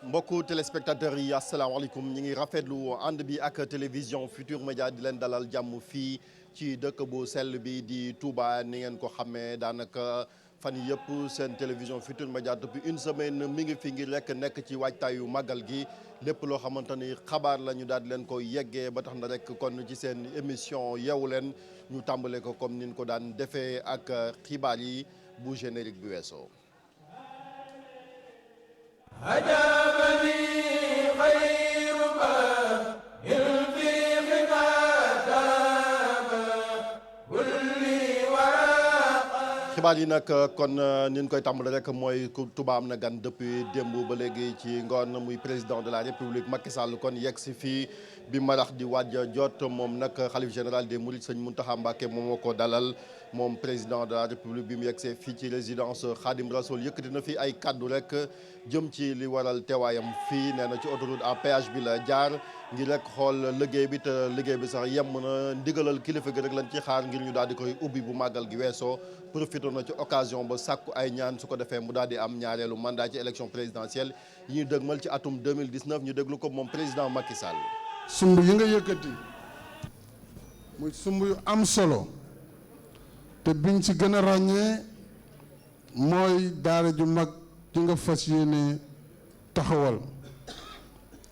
mbokku téléspectateurs yi asalaamaaleykum ñi ngi rafetlu ànd bi ak télévision Futur Média di leen dalal jàmm fii ci dëkk bu sell bi di Touba ni ngeen ko xamee daanaka fan yëpp seen télévision Futur Média depuis une semaine mi ngi fi ngir rek nekk ci waajtaayu màggal gi lépp loo xamante ni xabaar la ñu daal di leen ko yeggee ba tax na rek kon ci seen émission yeewu leen ñu tàmbale ko comme nin ko daan defee ak xibaar yi bu générique bi weesoo. xibaar yi nag kon ni ñu koy tàmbali rek mooy Touba am na gan depuis démb ba léegi ci ngoon muy président de la république Macky Sall kon yegg si fii bi marax di waaj jot moom nag xalif général des Mourides sëñ Mountakha Mbacké moom moo ko dalal moom président de la république bi mu yeggsee fii ci résidence Khadim Rassoul yëkkati na fi ay kaddu rek jëm ci li waral teewaayam fii nee na ci autoroute à péage bi la jaar ngir rek xool liggéey bi te liggéey bi sax yem na ndigalal kilifa gi rek lañ ci xaar ngir ñu daal di koy ubbi bu màggal gi weesoo profité na ci occasion ba sàkku ay ñaan su ko defee mu daal di am ñaareelu mandat ci élection présidentielle yi ñu dëgmal ci atum 2019 ñu déglu ko moom président Macky Sall. sumb yi nga yëkkati muy sumb yu am solo te biñ ci gën a ràññee mooy daara ju mag ji nga fas yéene taxawal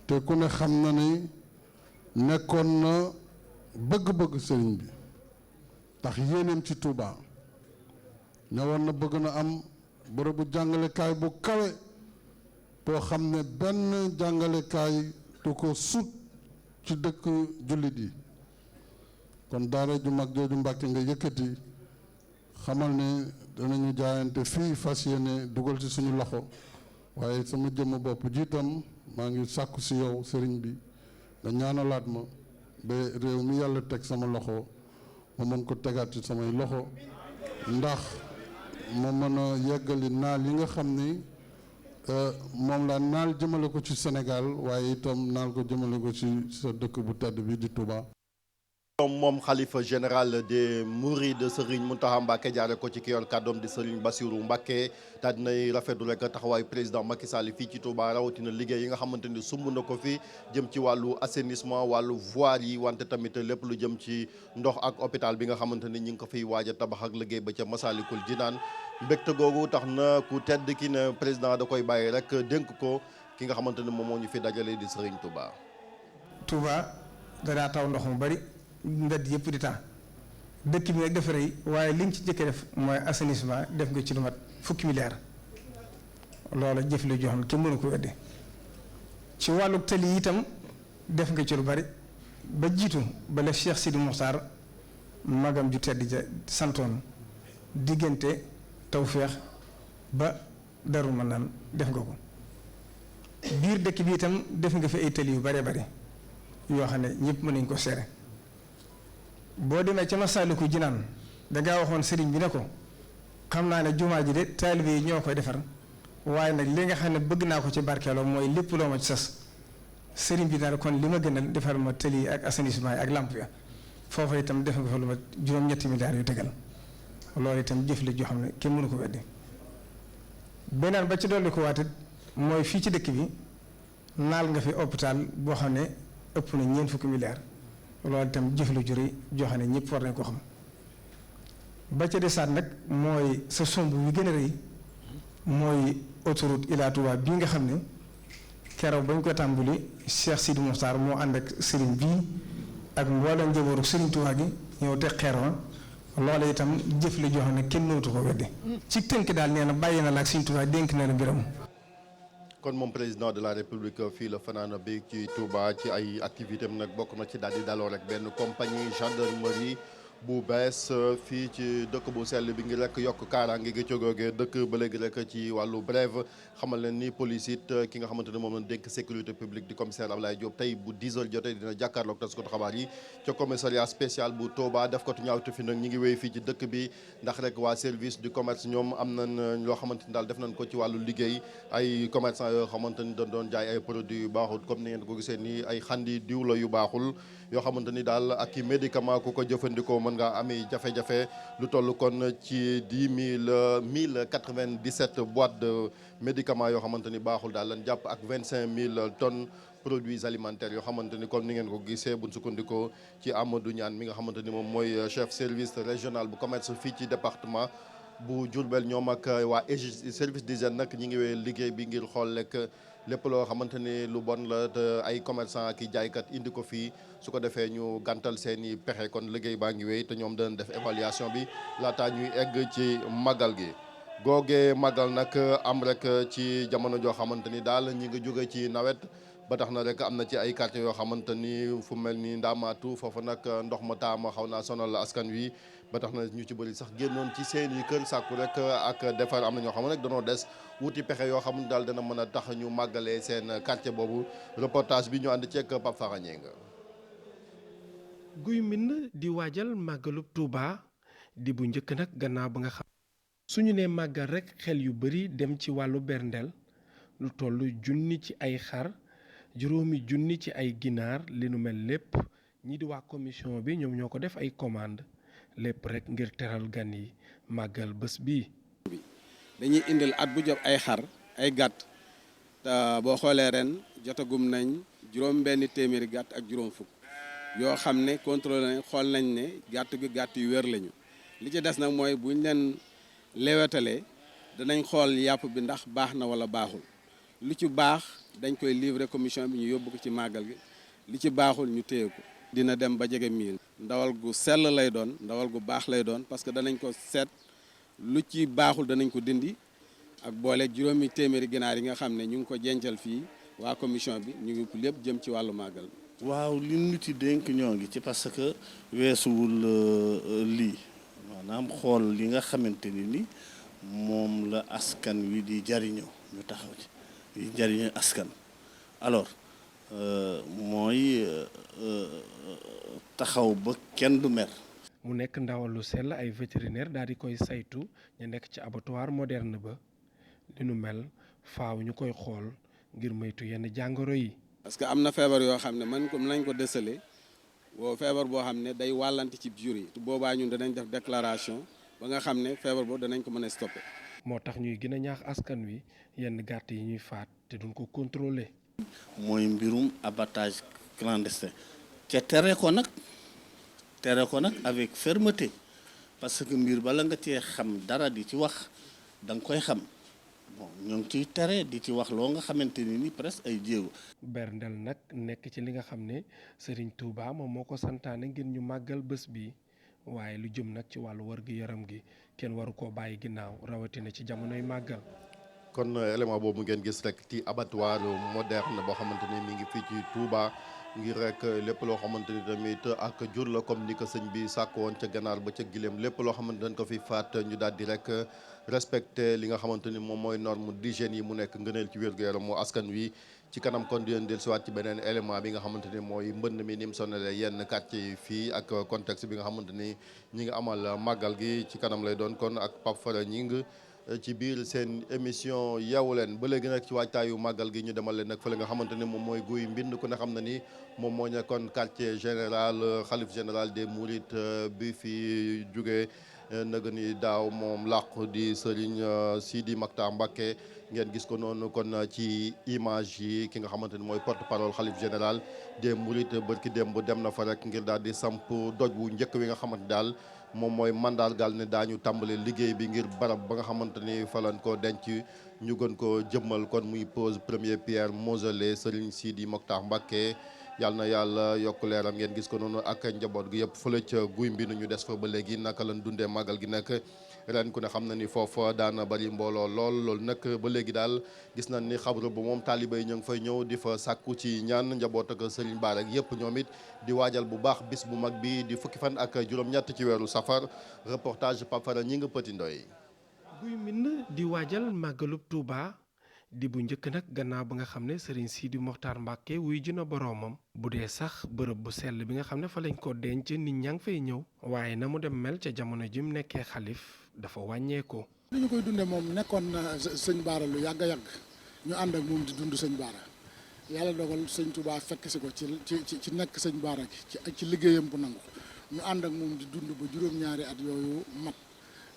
te ku ne xam na ni nekkoon na bëgg-bëgg sëriñ bi tax yéeneem ci Touba ñëwoon na bëgg na am bërëbu jàngalekaay bu kawe boo xam ne benn jàngalekaay du ko sut ci dëkk jullit yi kon daara ju mag jooju Mbàkke nga yëkkati xamal ne danañu jaayante fii fas yéene dugal ci suñu loxo waaye sama jëmm bopp jiitam maa ngi sàkku si yow sëriñ bi nga ñaanalaat ma ba réew mi yàlla teg sama loxo ma mën ko tegaat ci samay loxo ndax ma mën a yeggali naal yi nga xam ni moom laa naal jëmale ko ci Sénégal waaye itam naal ko jëmale ko ci sa dëkk bu tedd bi di Touba. moom xalifa général des Mourides Serigne Mountakha Mbacké jaare ko ci ki yor kàddoom di Serigne Bassirou Mbacké daal dinay rafetlu rek taxawaayu président Macky Sall fii ci Touba rawatina liggéey yi nga xamante ni sumb na ko fi jëm ci wàllu assainissement wàllu voirie yi wante tamit lépp lu jëm ci ndox ak hôpital bi nga xamante ni ñi ngi ko fiy waaj a tabax ak liggéey ba ca Massalikul Jinaan mbégte googu tax na ku tedd ki ne président da koy bàyyi rek dénk ko ki nga xamante ni moom moo ñu fi dajale di Serigne Touba. Touba danaa taw ndox mu bari. mbedd yëpp di taa dëkk bi nag dafa rëy waaye liñ ci jëkk def mooy assainissement def nga ci lu mat fukki milliards loola jëf la joo xam ne kenn mënu ko weddi ci wàllu tali yi itam def nga ci lu bari ba jiitu ba la Cheikh Sidi Mokhtar magam ju tedd ja santoon diggante Tawfeex ba Darou Manane def nga ko biir dëkk bi itam def nga fi ay tali yu bare bari yoo xam ne ñëpp mën nañ ko seere boo demee ca Masaalikul Jinaan dangaa waxoon sëriñ bi ne ko xam naa ne jumaa ji de taalibe yi ñoo koy defar waaye nag li nga xam ne bëgg naa ko ci barkeeloo mooy lépp loo ma ci sas sëriñ bi daal kon li ma gënal defar ma tëli yi ak assainissement yi ak lamp ya foofa itam def nga fa lu ma juróom-ñetti milliards yu tegal loolu itam jëf la joo xam ne kenn mënu ko weddi beneen ba ci dolli ko waate mooy fii ci dëkk bi naal nga fi hôpital boo xam ne ëpp na ñeent fukki milliards loolu itam jëf la juri joo xam ne ñëpp war nañ ko xam ba ca desaat nag mooy sa somb wi gën a rëy mooy autoroute Ila Touba bii nga xam ne keroog bañ ko tàmbali Cheikh Sidi Mokhtar moo ànd ak sëriñ bii ak mboolem njabootu sëriñ Touba gi ñëw teg xeer wa loolu itam jëf la joo xam ne kenn mënatu ko weddi ci tënk daal nee na bàyyi na la ak sëriñ Touba dénk na la mbiram. kon moom président de la république fii la fanaan bi ci Touba ci ay activité am nag bokk na ci daal di daloo rek benn compagnie gendarmerie bu bees fii ci dëkk bu sell bi ngir rek yokk kaaraange gi cogoogee dëkk ba léegi rek ci wàllu brève xamal leen ni police it ki nga xamante ne moom lañ dénk sécurité publique di commissaire Ablaye Diop tey bu 10 heures jotee dina jàkkaarloog taskatu xabaar yi ca commissariat spécial bu Touba def ko tu ñaawte fi nag ñi ngi wéy fii ci dëkk bi ndax rek waa service du commerce ñoom am nañ loo xamante ni daal def nañ ko ci wàllu liggéey ay commerçant yoo xamante ni doon jaay ay produits yu baaxul comme ni ngeen ko gisee nii ay xandi diw la yu baaxul yoo xamante ni daal ak i médicament ku ko jëfandikoo mën nga ami jafe-jafe lu toll kon ci 1097 boîtes de médicaments yoo xamante ni baaxul daal lan jàpp ak 25000 tonnes produits alimentaires yoo xamante ni comme ni ngeen ko gisee buñ sukkandikoo ci Amadou Niane mi nga xamante ni moom mooy chef service régional bu commerce fii ci département bu Diourbel. ñoom ak waa service d'hygiène nag ñi ngi wee liggéey bi ngir xool rek lépp loo xamante ni lu bon la te ay commerçant ak i jaaykat indi ko fii su ko defee ñu gàntal seen i pexe kon liggéey baa ngi wéy te ñoom danañ def évaluation bi laataa ñuy egg ci màggal gi. googee màggal nag am rek ci jamono joo xamante ni daal ñi ngi jóge ci nawet ba tax na rek am na ci ay quartiers yoo xamante ni fu mel ni Ndaamaatu foofu nag ndox ma taama xaw naa sonal askan wi ba tax na ñu ci bëri sax génnoon ci seen i kër sàkku rek ak defar am na ñoo xam ne rek danoo des wuti pexe yoo xam ne daal dana mën a tax ñu màggalee seen quartier boobu reportage bi ñu ànd ceeg Pape Farañe nga. Guy Mbind di waajal màggalub Touba di bu njëkk nag gannaaw ba nga xam suñu nee màggal rek xel yu bari dem ci wàllu berndeel lu toll junni ci ay xar juróomi junni ci ay ginaar li nu mel lépp ñi di waa commission bi ñoom ñoo ko def ay commande lépp rek ngir teral gan yi màggal bés bii. dañuy indil at bu jot ay xar ay gàtt te boo xoolee ren jotagum nañ juróom benn téeméeri gàtt ak juróom fukk yoo xam ne contrôlé nañ xool nañ ne gàtt gi gàtt yu wér lañu li ci des nag mooy buñ leen lewetalee danañ xool yàpp bi ndax baax na wala baaxul lu ci baax dañ koy livrer commission bi ñu yóbbu ko ci màggal gi li ci baaxul ñu téye ko. dina dem ba jege 1000 ndawal gu sell lay doon ndawal gu baax lay doon parce que danañ ko seet lu ci baaxul danañ ko dindi ak boole juróomi téeméeri ginaar yi nga xam ne ñu ngi ko jencal fii waa commission bi ñu ngi lépp jëm ci wàllu màggal bi. waaw li ñu ci dénk ñoo ngi ci parce que weesuwul lii maanaam xool li nga xamante ni moom la askan wi di jariñoo ñu taxaw ci di jariñoo askan alors mooy taxaw ba kenn du mer. mu nekk ndawal lu sell ay vétérinaire daal di koy saytu ñu nekk ci abattoir moderne ba li nu mel faaw ñu koy xool ngir moytu yenn jàngoro yi. parce que am na feebar yoo xam ne mën nañ ko déceler boo feebar boo xam ne day wàllante ci jur yi te boobaa ñun danañ def déclaration ba nga xam ne feebar boobu danañ ko mën a stopper. moo tax ñuy gën a ñaax askan wi yenn gàtt yi ñuy faat te duñ ko contrôler. mooy mbirum abattage clandestin te tere ko nag avec fermeté parce que mbir bala nga cee xam dara di ci wax da nga koy xam bon ñoo ngi ciy tere di ci wax loo nga xamante ni presque ay jéego. berndel nag nekk ci li nga xam ne Serigne Touba moom moo ko santaane ngir ñu màggal bés bi waaye lu jëm nag ci wàllu wër-gu-yaram gi kenn waru koo bàyyi ginnaaw rawatina ci jamonoy màggal. kon élément boobu ngeen gis rek ci abattoir moderne boo xamante ni mi ngi fii ci Touba ngir rek lépp loo xamante ni tamit ak jur la comme ni ko sëñ bi sàkk woon ca ganaar ba ca gileem lépp loo xamante dañ ko fi faat ñu daal di rek respecté li nga xamante ni moom mooy norme d'hygiène yi mu nekk ngëneel ci wér-gu-yaram moo askan wi. ci kanam kon di leen dellusiwaat ci beneen élément bi nga xamante ni mooy mbënn mi ni mu sonalee yenn quartier yi fii ak contexte bi nga xamante ni ñi ngi amal màggal gi ci kanam lay doon kon ak Pape Fara ñi ngi ci biir seen émission Yeewu Leen ba léegi nag ci waajtaayu màggal gi ñu demal leen nag fële nga xamante ni moom mooy Guy Mbind ku ne xam na ni moom moo nekkoon quartier général xalif général des Mourides bi fi jugee naga ni daaw moom làqu di Serigne Sidi Makhtar Mbacké ngeen gis ko noonu kon ci image yi ki nga xamante ni mooy porte-parole xalif général des Mourides bërki démb dem na fa rek ngir daal di samp doj wu njëkk wi nga xamante daal moom mooy mandargal ne daañu tàmbale liggéey bi ngir barab ba nga xamante ni falan ko denc ñu gën ko jëmmal kon muy pose première pierre mausolée Serigne Sidi Mokhtar Mbacké yàlla na yàlla yokk leeram ngeen gis ko noonu ak njaboot gi yëpp fële ca Guy Mbind ñu des fa ba léegi naka lañ dundee màggal gi nag ren ku ne xam na ni foofa daana bari mbooloo loolu nag ba léegi daal gis nañ ni xabru bu moom taaliba yi ñu ngi fay ñëw di fa sàkku ci ñaan njaboot ak Serigne Bara ak yëpp ñoom it di waajal bu baax bis bu mag bi di fukki fan ak juróom-ñett ci weeru safar reportage Pape Fara ñi nga Petit Ndoy. Guy Mbind di waajal màggalub Touba di bu njëkk nag gannaaw ba nga xam ne Serigne Sidi Mokhtar Mbacké wuy ji na boroomam bu dee sax bërëb bu sell bi nga xam ne fa lañ ko denc nit ñaa ngi fay ñëw waaye na mu dem mel ca jamono ji mu nekkee xalif dafa wàññeeku. li ñu koy dundee moom nekkoon na sëñ Bara lu yàgg a yàgg ñu ànd ak moom di dund sëñ Bara yàlla dogal sëñ Touba fekk si ko ci nekk sëñ Bara gi ci liggéeyam bu nangu ñu ànd ak moom di dund ba juróom-ñaari at yooyu mat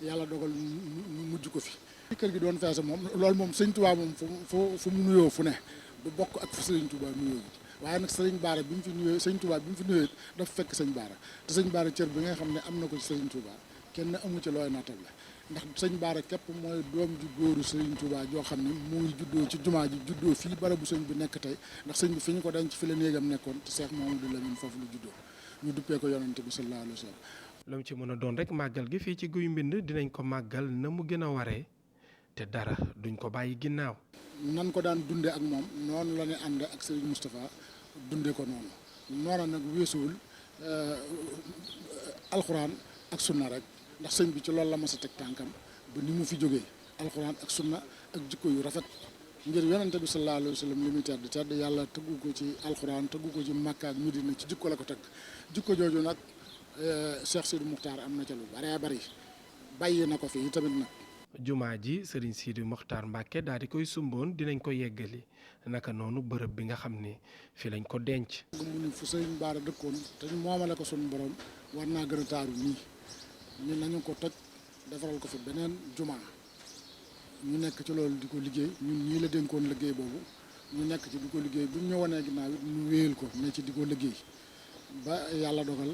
yàlla dogal ñu mujj ko fi. kër gi doon feese moom loolu moom sëñ Touba moom fu mu nuyoo fu ne du bokk ak fu sëñ Touba nuyoo waaye nag sëñ Baara bi mu fi nuyoo sëñ Touba bi mu fi nuyoo dafa fekk sëñ Baara te sëñ Baara cër bi nga xam ne am na ko ci sëñ Touba kenn amu ci looy naatable ndax sëñ Baara képp mooy doom ju góoru sëñ Touba joo xam ne mu ngi juddoo ci jumaa ji juddoo fii barabu sëñ bi nekk tey ndax sëñ bi fi ñu ko denc fi la néegam nekkoon te Cheikh Mamadou Lamine foofu la juddoo ñu duppee ko yonante bi sallallahu alayhi wa sallam. lu mu ci mën a doon rek màggal gi fii ci Guy Mbind dinañ ko màggal na mu gën a waree te dara duñ ko bàyyi ginnaaw. nan ko daan dunde ak moom noonu la ñu ànd ak Serigne Moustapha dunde ko noonu noonu nag weesuwul alxuraan ak sunna rek ndax sëñ bi ci loolu la mas a teg tànkam ba ni mu fi jógee alxuraan ak sunna ak jikko yu rafet ngir yonente bi sallallahu alayhi wa sallam li muy tedd yàlla tëggu ko ci alxuraan tëggu ko ci Makka ak Medina ci jikko la ko teg jikko jooju nag Cheikh Sidi Moukhtar am na ca lu baree bari bàyyi na ko fi tamit nag. jumaa ji Serigne Sidi Moukhtar Mbacke daal di koy sumboon dinañ ko yeggali naka noonu bërëb bi nga xam ne fi lañ ko denc. mu ni fu Serigne Bara dëkkoon te ñu moomale ko sunu borom war naa gën a taaru nii ñu nañu ko toj defaral ko fi beneen jumaa ñu nekk ci loolu di ko liggéey ñun ñii la dénkoon liggéey boobu ñu nekk ci di ko liggéey bu ñu wanee ginnaaw it ñu wéyal ko ne ci di ko liggéey ba yàlla dogal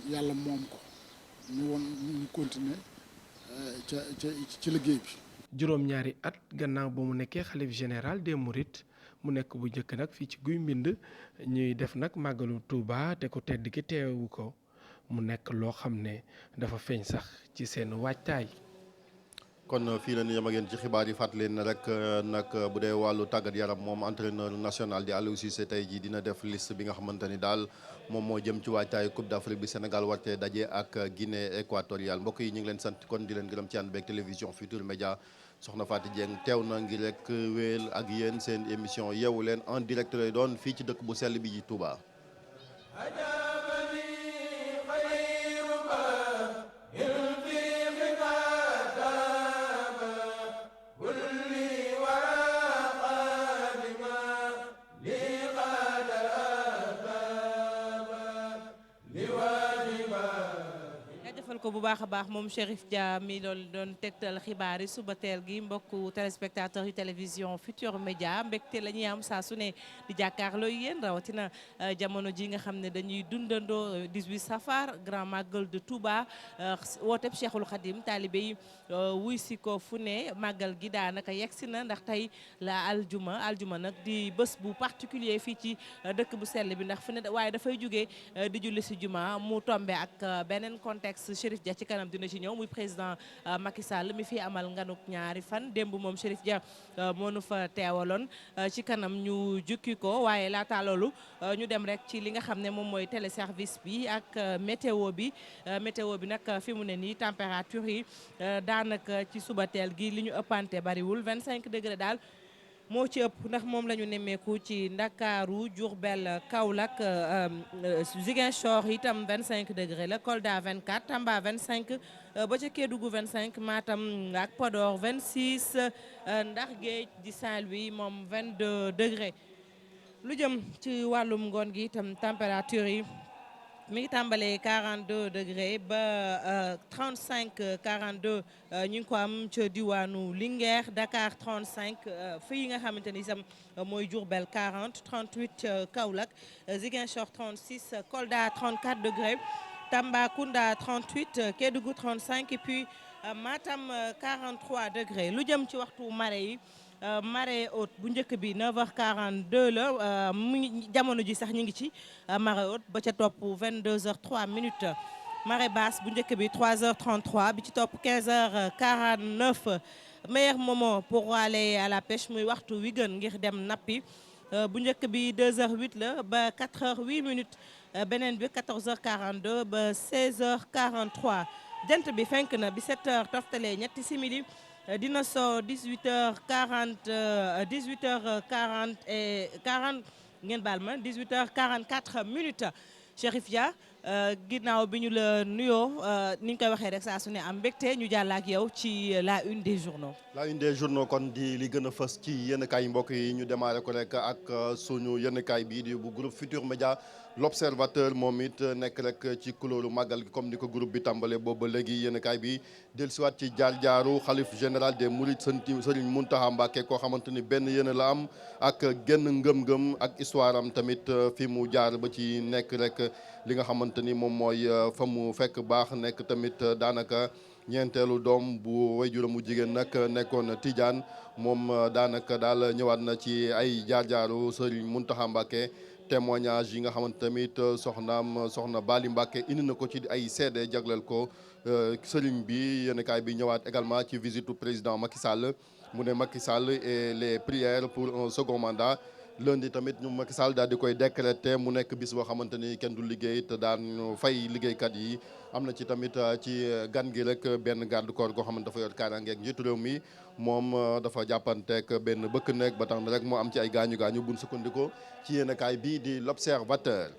yàlla moom ko ñu continuer ci liggéey bi. juróom-ñaari at gannaaw ba mu nekkee xalif général des Mourides mu nekk bu njëkk nag fii ci Guy Mbind ñuy def nag màggalu Touba te ko tedd ki teewu ko mu nekk loo xam ne dafa feeñ sax ci seen waajtaay. kon fii la ñu yem ak yéen ci xibaar yi fàttali leen rek nag bu dee wàllu tàggat yaram moom entraîneur national di Aliou Cissé tey jii dina def liste bi nga xamante ni daal moom moo jëm ci waajtaayu Coupe d'Afrique bi Sénégal warte daje ak Guinée équatoriale mbokk yi ñu ngi leen sant kon di leen gërëm ci ànd beeg télévision Futurs Médias soxna Fatou Dieng teew na ngir rek wéel ak yéen seen émission yeewu leen en direct lay doon fii ci dëkk bu sell bi ji Touba. ko bu baax a baax moom Chérif Dia mi doon tegtal xibaar yi suba teel gi mbokku téléspectateurs yu télévision Futurs Médias mbégte la ñuy am saa su ne di jàkkaarloo yéen rawatina jamono ji nga xam ne dañuy dundandoo 18 safar grand magal de Touba wooteb Cheikhul Khadim taalibe yi wuy si ko fu ne màggal gi daanaka yegsi na ndax tey la aljuma nag di bés bu particulier fii ci dëkk bu sell bi ndax fu ne waaye dafay jógee di julli si juma mu tombe ak beneen contexte Chérif Dia ci kanam dina ci ñëw muy président Macky Sall mi fi amal nganuk ñaari fan démb moom Chérif Dia moo nu fa teewaloon ci kanam ñu jukki ko waaye laata loolu ñu dem rek ci li nga xam ne moom mooy téléservice bi ak météo bi nag fi mu ne nii température yi daanaka ci suba teel gi li ñu ëppante bariwul 25 degré daal moo ci ëpp ndax moom la ñu nemmeeku ci Ndakaaru Diourbel Kaolack Ziguinchor itam 25 degré la Kolda 24 Tamba 25 ba ca Kédougou 25 Matam ak Podor 26 ndax géej di Saint-Louis moom 22 degré lu jëm ci wàllum ngoon gi itam température yi mi ngi tàmbalee 42 degré ba 35 42 ñu ngi ko am ca diwaanu Linguère Dakar 35 fii nga xamante ni itam mooy Diourbel 40 38 Kaolack Ziguinchor 36 Kolda 34 degré Tambacounda 38 Kédougou 35 et puis Matam 43 degré lu jëm ci waxtu marée yi. Marée haute bu njëkk bi 9h42 la mu ngi jamono ji sax ñu ngi ci marée haute ba ca topp 22h03 minutes marée basse bu njëkk bi 3h33 bi ci topp 15h49 meilleur moment pour aller à la pêche muy waxtu wi gën ngir dem nappi bu njëkk bi 2h08 la ba 4h08 minutes beneen bi 14h42 ba 16h43 jant bi fenk na bi 7h toftalee ñetti simili. dina soo 18h40 et 40 ngeen baal ma 18h44 minutes Chérif Dia ginnaaw bi ñu la nuyoo ni ñu koy waxee rek saa su ne am mbégte ñu jàll ak yow ci la une des journaux. la une des journaux kon di li gën a fës ci yenn kaay mbokk yi ñu démarré ko rek ak suñu yenn kaay bii di bu groupe Futurs Médias l'observateur moom it nekk rek ci couleur màggal gi comme ni ko groupe bi tàmbalee boobu ba léegi yéenekaay bi dellusiwaat ci jaar-jaaru xalif général des Mourides Serigne Mountakha Mbacké koo xamante ni benn yéene la am ak genn ngëm-ngëm ak histoire am tamit fi mu jaar ba ci nekk rek li nga xamante ni moom mooy fa mu fekk baax nekk tamit daanaka ñeenteelu doom bu waajuram mu jigéen nag nekkoon Tidiane moom daanaka daal ñëwaat na ci ay jaar-jaaru Serigne Mountakha Mbacké témoignage yi nga xamante tamit soxna Bali Mbacké indi na ko ci ay seede jagleel ko sëriñ bi yéenekaay bi ñëwaat également ci visite président Macky Sall mu ne Macky Sall et les prières pour un second mandat lundi tamit ñu Macky Sall daal di koy décréter mu nekk bis boo xamante ni kenn du liggéey te daan fay liggéeykat yi am na ci tamit ci gan gi rek benn garde corps goo xamante dafa yor kaaraange ak njiitu réew mi moom dafa jàppanteeg benn bëkk nekk ba tax na rek moo am ci ay gaañu buñ sukkandikoo ci yéenekaay bii di l'Observateur.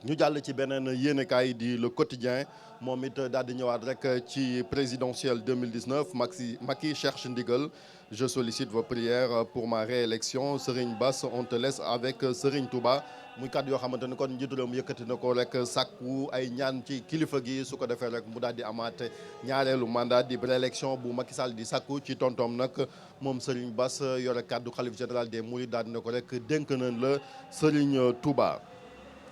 ñu jàll ci beneen yéenekaay di Le Quotidien moom it daal di ñëwaat rek ci présidentielle 2019 Macky cherche ndigal je sollicite vos prières pour ma réélection Serigne Bass on te laisse avec Serigne Touba muy kàddu yoo xamante ni kon njiitu réew mi yëkkati na ko rek sàkku ay ñaan ci kilifa gi su ko defee rek mu daal di amaat ñaareelu mandat di réélection bu Macky Sall di sàkku ci tontoom nag moom Serigne Bass yore kàddu xalif général des Mourides daal di na ko rek dénk nañ la Serigne Touba.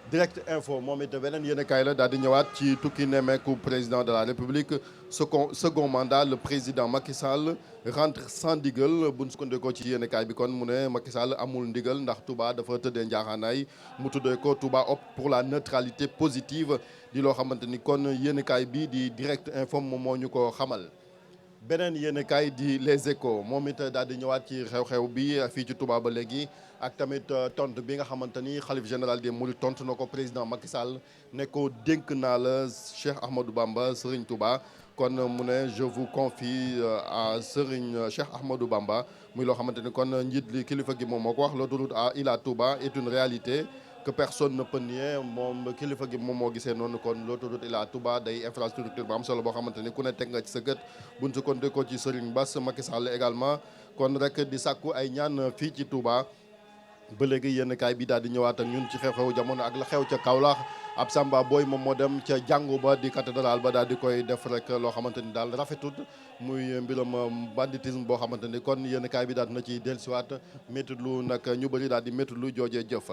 Direct Info moom it beneen yéenekaay la daal di ñëwaat ci tukki nemmeeku président de la République second mandat le président Macky Sall rentre sans ndigal bu ñu sukkandikoo ci yéenekaay bi kon mu ne Macky Sall amul ndigal ndax Touba dafa tëddee njaaxaanaay mu tuddee ko Touba opte pour la neutralité positive di loo xamante ni kon yéenekaay bi di Direct Info moom moo ñu ko xamal. beneen yéenekaay di Les Échos moom it daal di ñëwaat ci xew-xew bi fii ci Touba ba léegi ak tamit tontu bi nga xamante ni xalif général des Mourides tontu na ko président Macky Sall ne ko dénk naa la Cheikh Ahmadou Bamba Serigne Touba kon mu ne je vous confie à Serigne Cheikh Ahmadou Bamba muy loo xamante ni kon njiit li kilifa gi moom moo ko wax l'autoroute à Ila Touba est une réalité que personne ne peut nier moom kilifa gi moom moo gisee noonu kon l'autoroute Ila Touba day infrastructure bu am solo boo xamante ni ku ne teg nga ci sa gët buñ sukkandikoo ci Serigne Bass Macky Sall également kon rek di sàkku ay ñaan fii ci Touba ba léegi yenn kaay bi daal di ñëwaat ak ñun ci xew-xew jamono ak la xew ca Kaolack ab Samba Boy moom moo dem ca jàngu ba di cathédrale ba daal di koy def rek loo xamante ni daal rafetut muy mbiram banditisme boo xamante ni kon yenn kaay bi daal dina ci dellusiwaat métti lu nag ñu bëri daal di métti lu joojee jëf.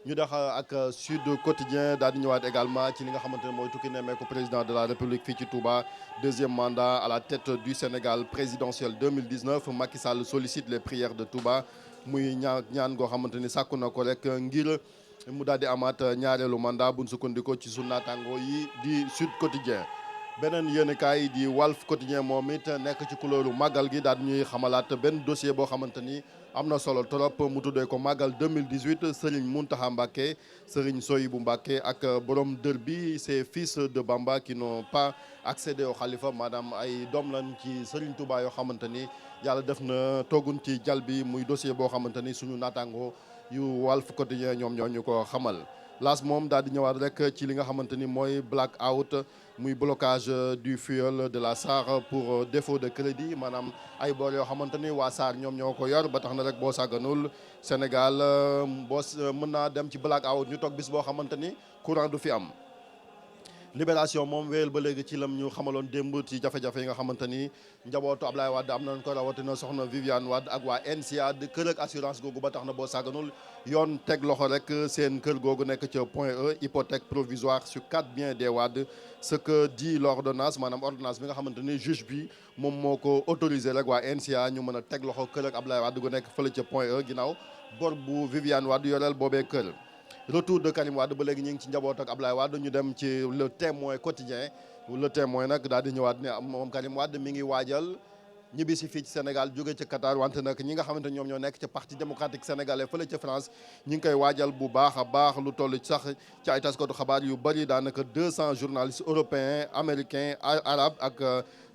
ñu dox ak Sud Quotidien daal di ñëwaat également ci li nga xamante ne mooy tukki nemmeeku président de la République fii ci Touba deuxième mandat à la tête du Sénégal présidentiel 2019 Macky Sall sollicite les prières de Touba muy ñaan goo xamante ni sàkku na ko rek ngir mu daal di amaat ñaareelu mandat buñ sukkandikoo ci sunu naataango yi di Sud Quotidien. beneen yéenekaay di Walf Quotidien moom it nekk ci couleur màggal gi daal ñuy xamalaat benn dossier boo xamante ni am na solo trop mu tuddee ko màggal 2018 Serigne Mountakha Mbacké Serigne Soyibou Mbacké ak borom dër bi ces fils de Bamba qui n'ont pas accédé au xalifa maanaam ay doom lañ ci Serigne Touba yoo xamante ni yàlla def na toogun ci jal bi muy dossier boo xamante ni suñu naataango yu Walf Quotidien ñoom ñoo ñu ko xamal. Las moom daal di ñëwaat rek ci li nga xamante ni mooy black out muy blocage du fuel de la SAR pour défaut de crédit maanaam ay boor yoo xamante ni waa SAR ñoom ñoo ko yor ba tax na rek boo sàgganul Sénégal mën naa dem ci black out ñu toog bis boo xamante ni courant du fi am. Libération moom wéyal ba léegi ci lam ñu xamaloon démb ci jafe-jafe yi nga xamante ni njabootu Ablaye Wade am nañ ko rawatina soxna Viviane Wade ak waa NCA kër ak assurance googu ba tax na boo sàgganul yoon teg loxo rek seen kër googu nekk ca Point E hypothèque provisoire sur 4 biens des Wade ce que dit l'ordonnance maanaam ordonnance bi nga xamante ni juge bi moom moo ko autorisé rek waa NCA ñu mën a teg loxo kër ak Ablaye Wade gu nekk fële ca Point E ginnaaw bor bu Viviane Wade yoreel boobee kër. Retour de Karim Wade ba léegi ñu ngi ci njaboot ak Ablaye Wade ñu dem ci le Témoin quotidien le Témoin nag daal di ñëwaat ne moom Karim Wade mi ngi waajal ñibbi si fii ci Sénégal jóge ca Qatar wante nag ñi nga xamante ñoom ñoo nekk ca parti démocratique sénégalais fële ca France ñi ngi koy waajal bu baax a baax lu toll sax ci ay taskatu xabaar yu bëri daanaka 200 journalistes européens américains arabes ak